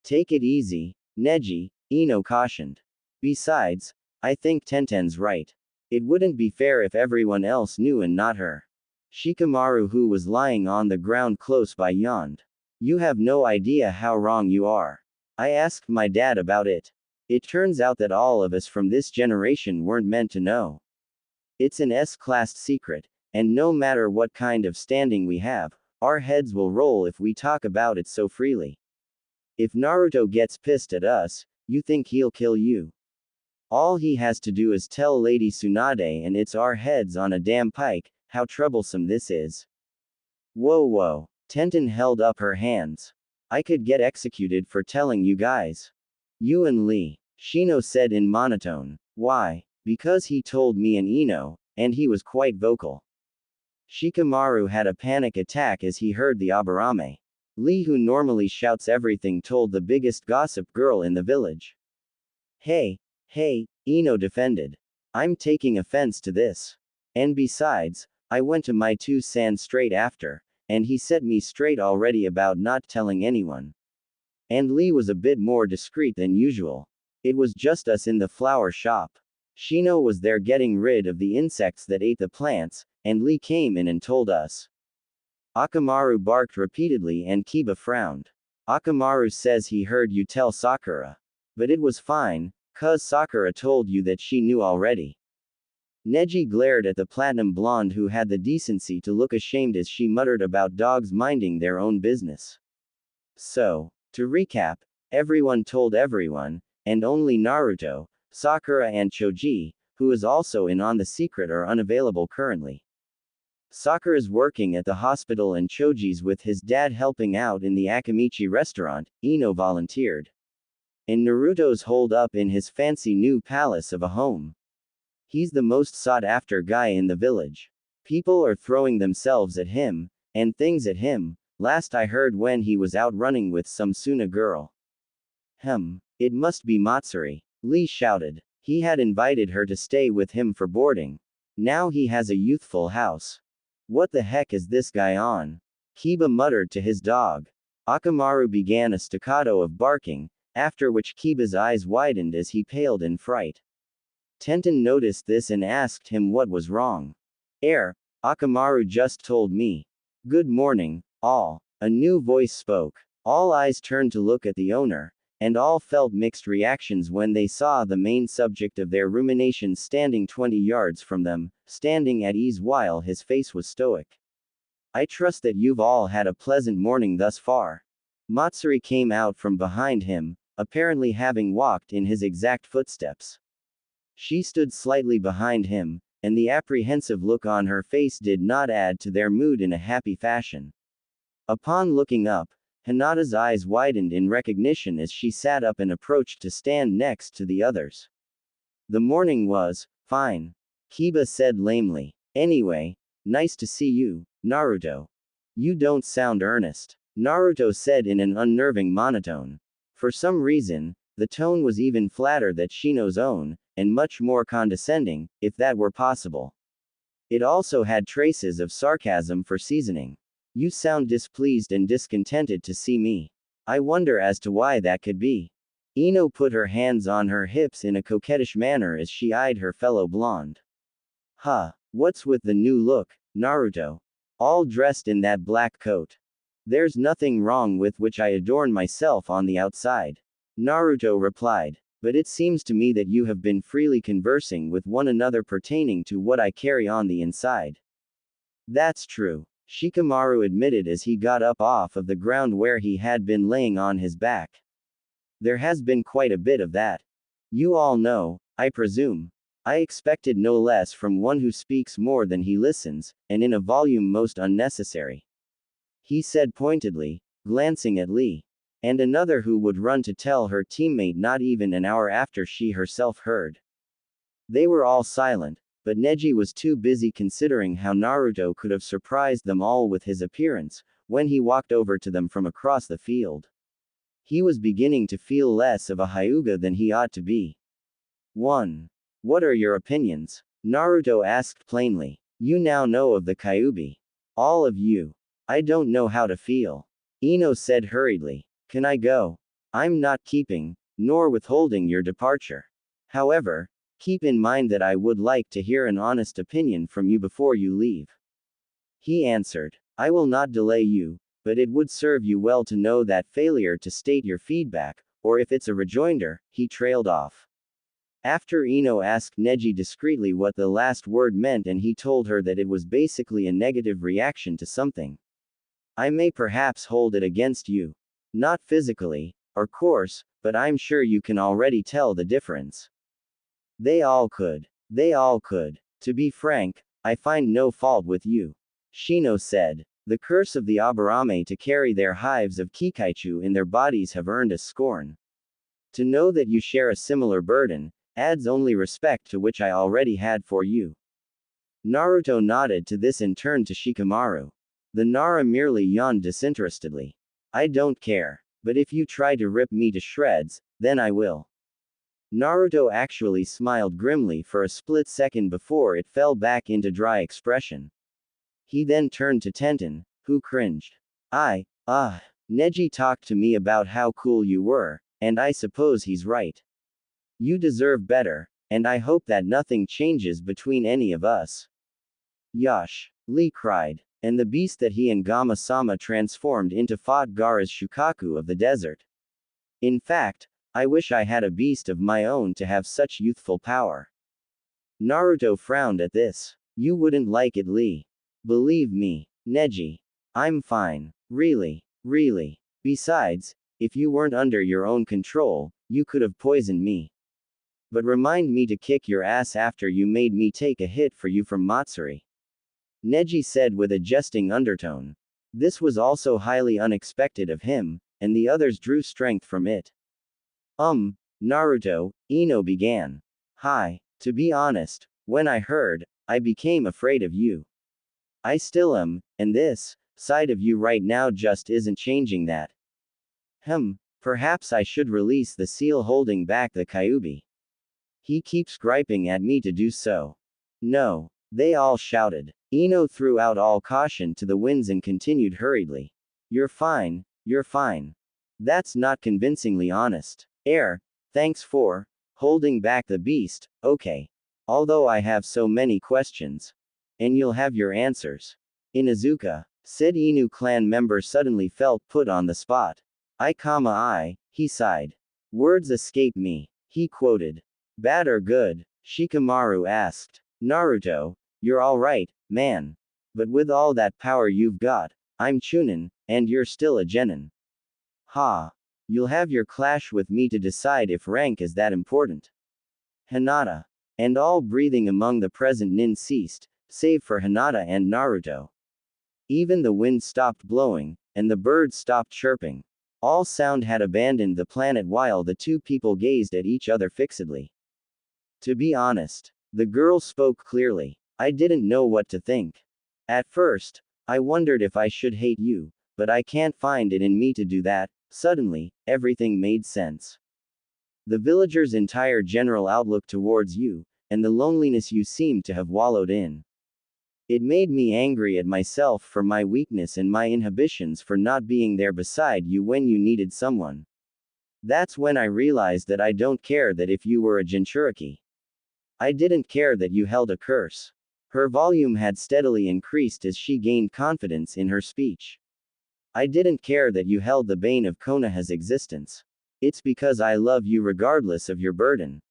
Take it easy, Neji, Ino cautioned. Besides, I think Tenten's right. It wouldn't be fair if everyone else knew and not her. Shikamaru, who was lying on the ground close by, yawned. You have no idea how wrong you are. I asked my dad about it. It turns out that all of us from this generation weren't meant to know. It's an S-class secret, and no matter what kind of standing we have, our heads will roll if we talk about it so freely. If Naruto gets pissed at us, you think he'll kill you? All he has to do is tell Lady Tsunade and it's our heads on a damn pike. How troublesome this is. Whoa. Tenten held up her hands. I could get executed for telling you guys. You and Lee, Shino said in monotone. Why? Because he told me and Ino, and he was quite vocal. Shikamaru had a panic attack as he heard the Aburame. Lee, who normally shouts everything, told the biggest gossip girl in the village. Hey, Ino defended. I'm taking offense to this. And besides, I went to my 2 san straight after, and he set me straight already about not telling anyone. And Lee was a bit more discreet than usual. It was just us in the flower shop. Shino was there getting rid of the insects that ate the plants, and Lee came in and told us. Akamaru barked repeatedly and Kiba frowned. Akamaru says he heard you tell Sakura. But it was fine, 'cause Sakura told you that she knew already. Neji glared at the platinum blonde, who had the decency to look ashamed as she muttered about dogs minding their own business. So, to recap, everyone told everyone, and only Naruto, Sakura and Choji, who is also in on the secret, are unavailable currently. Sakura's working at the hospital and Choji's with his dad helping out in the Akamichi restaurant, Ino volunteered. And Naruto's holed up in his fancy new palace of a home. He's the most sought-after guy in the village. People are throwing themselves at him, and things at him, last I heard when he was out running with some Suna girl. It must be Matsuri, Lee shouted. He had invited her to stay with him for boarding. Now he has a youthful house. What the heck is this guy on? Kiba muttered to his dog. Akamaru began a staccato of barking, after which Kiba's eyes widened as he paled in fright. Tenten noticed this and asked him what was wrong. Akamaru just told me. Good morning, all. A new voice spoke. All eyes turned to look at the owner, and all felt mixed reactions when they saw the main subject of their ruminations standing 20 yards from them, standing at ease while his face was stoic. I trust that you've all had a pleasant morning thus far. Matsuri came out from behind him, apparently having walked in his exact footsteps. She stood slightly behind him, and the apprehensive look on her face did not add to their mood in a happy fashion. Upon looking up, Hinata's eyes widened in recognition as she sat up and approached to stand next to the others. The morning was fine, Kiba said lamely. Anyway, nice to see you, Naruto. You don't sound earnest, Naruto said in an unnerving monotone. For some reason, the tone was even flatter than Shino's own, and much more condescending, if that were possible. It also had traces of sarcasm for seasoning. You sound displeased and discontented to see me. I wonder as to why that could be. Ino put her hands on her hips in a coquettish manner as she eyed her fellow blonde. Huh, what's with the new look, Naruto? All dressed in that black coat. There's nothing wrong with which I adorn myself on the outside. Naruto replied. But it seems to me that you have been freely conversing with one another pertaining to what I carry on the inside. That's true, Shikamaru admitted as he got up off of the ground where he had been laying on his back. There has been quite a bit of that. You all know, I presume. I expected no less from one who speaks more than he listens, and in a volume most unnecessary. He said pointedly, glancing at Lee. And another who would run to tell her teammate not even an hour after she herself heard. They were all silent, but Neji was too busy considering how Naruto could have surprised them all with his appearance, when he walked over to them from across the field. He was beginning to feel less of a Hyuga than he ought to be. 1. What are your opinions? Naruto asked plainly. You now know of the Kyuubi. All of you. I don't know how to feel. Ino said hurriedly. Can I go? I'm not keeping, nor withholding your departure. However, keep in mind that I would like to hear an honest opinion from you before you leave. He answered. I will not delay you, but it would serve you well to know that failure to state your feedback, or if it's a rejoinder, he trailed off. After Ino asked Neji discreetly what the last word meant and he told her that it was basically a negative reaction to something. I may perhaps hold it against you. Not physically, of course, but I'm sure you can already tell the difference. They all could. They all could. To be frank, I find no fault with you. Shino said. The curse of the Aburame to carry their hives of Kikaichu in their bodies have earned us scorn. To know that you share a similar burden, adds only respect to which I already had for you. Naruto nodded to this and turned to Shikamaru. The Nara merely yawned disinterestedly. I don't care. But if you try to rip me to shreds, then I will. Naruto actually smiled grimly for a split second before it fell back into dry expression. He then turned to Tenten, who cringed. Neji talked to me about how cool you were, and I suppose he's right. You deserve better, and I hope that nothing changes between any of us. Yosh! Lee cried. And the beast that he and Gama-sama transformed into fought Gaara's Shukaku of the desert. In fact, I wish I had a beast of my own to have such youthful power. Naruto frowned at this. You wouldn't like it, Lee. Believe me, Neji. I'm fine. Really. Besides, if you weren't under your own control, you could have poisoned me. But remind me to kick your ass after you made me take a hit for you from Matsuri. Neji said with a jesting undertone. This was also highly unexpected of him, and the others drew strength from it. Naruto, Ino began. Hi, to be honest, when I heard, I became afraid of you. I still am, and this side of you right now just isn't changing that. Perhaps I should release the seal holding back the Kyuubi. He keeps griping at me to do so. No, they all shouted. Ino threw out all caution to the winds and continued hurriedly. You're fine. That's not convincingly honest. Thanks for holding back the beast, okay. Although I have so many questions. And you'll have your answers. Inuzuka, said Inu clan member suddenly felt put on the spot. He sighed. Words escape me, he quoted. Bad or good? Shikamaru asked. Naruto, you're alright, man. But with all that power you've got, I'm Chunin, and you're still a genin. You'll have your clash with me to decide if rank is that important. Hinata. And all breathing among the present nin ceased, save for Hinata and Naruto. Even the wind stopped blowing, and the birds stopped chirping. All sound had abandoned the planet while the two people gazed at each other fixedly. To be honest, the girl spoke clearly. I didn't know what to think. At first, I wondered if I should hate you, but I can't find it in me to do that. Suddenly, everything made sense. The villagers' entire general outlook towards you, and the loneliness you seemed to have wallowed in. It made me angry at myself for my weakness and my inhibitions for not being there beside you when you needed someone. That's when I realized that I don't care that if you were a Jinchuriki. I didn't care that you held a curse. Her volume had steadily increased as she gained confidence in her speech. I didn't care that you held the bane of Konoha's existence. It's because I love you regardless of your burden.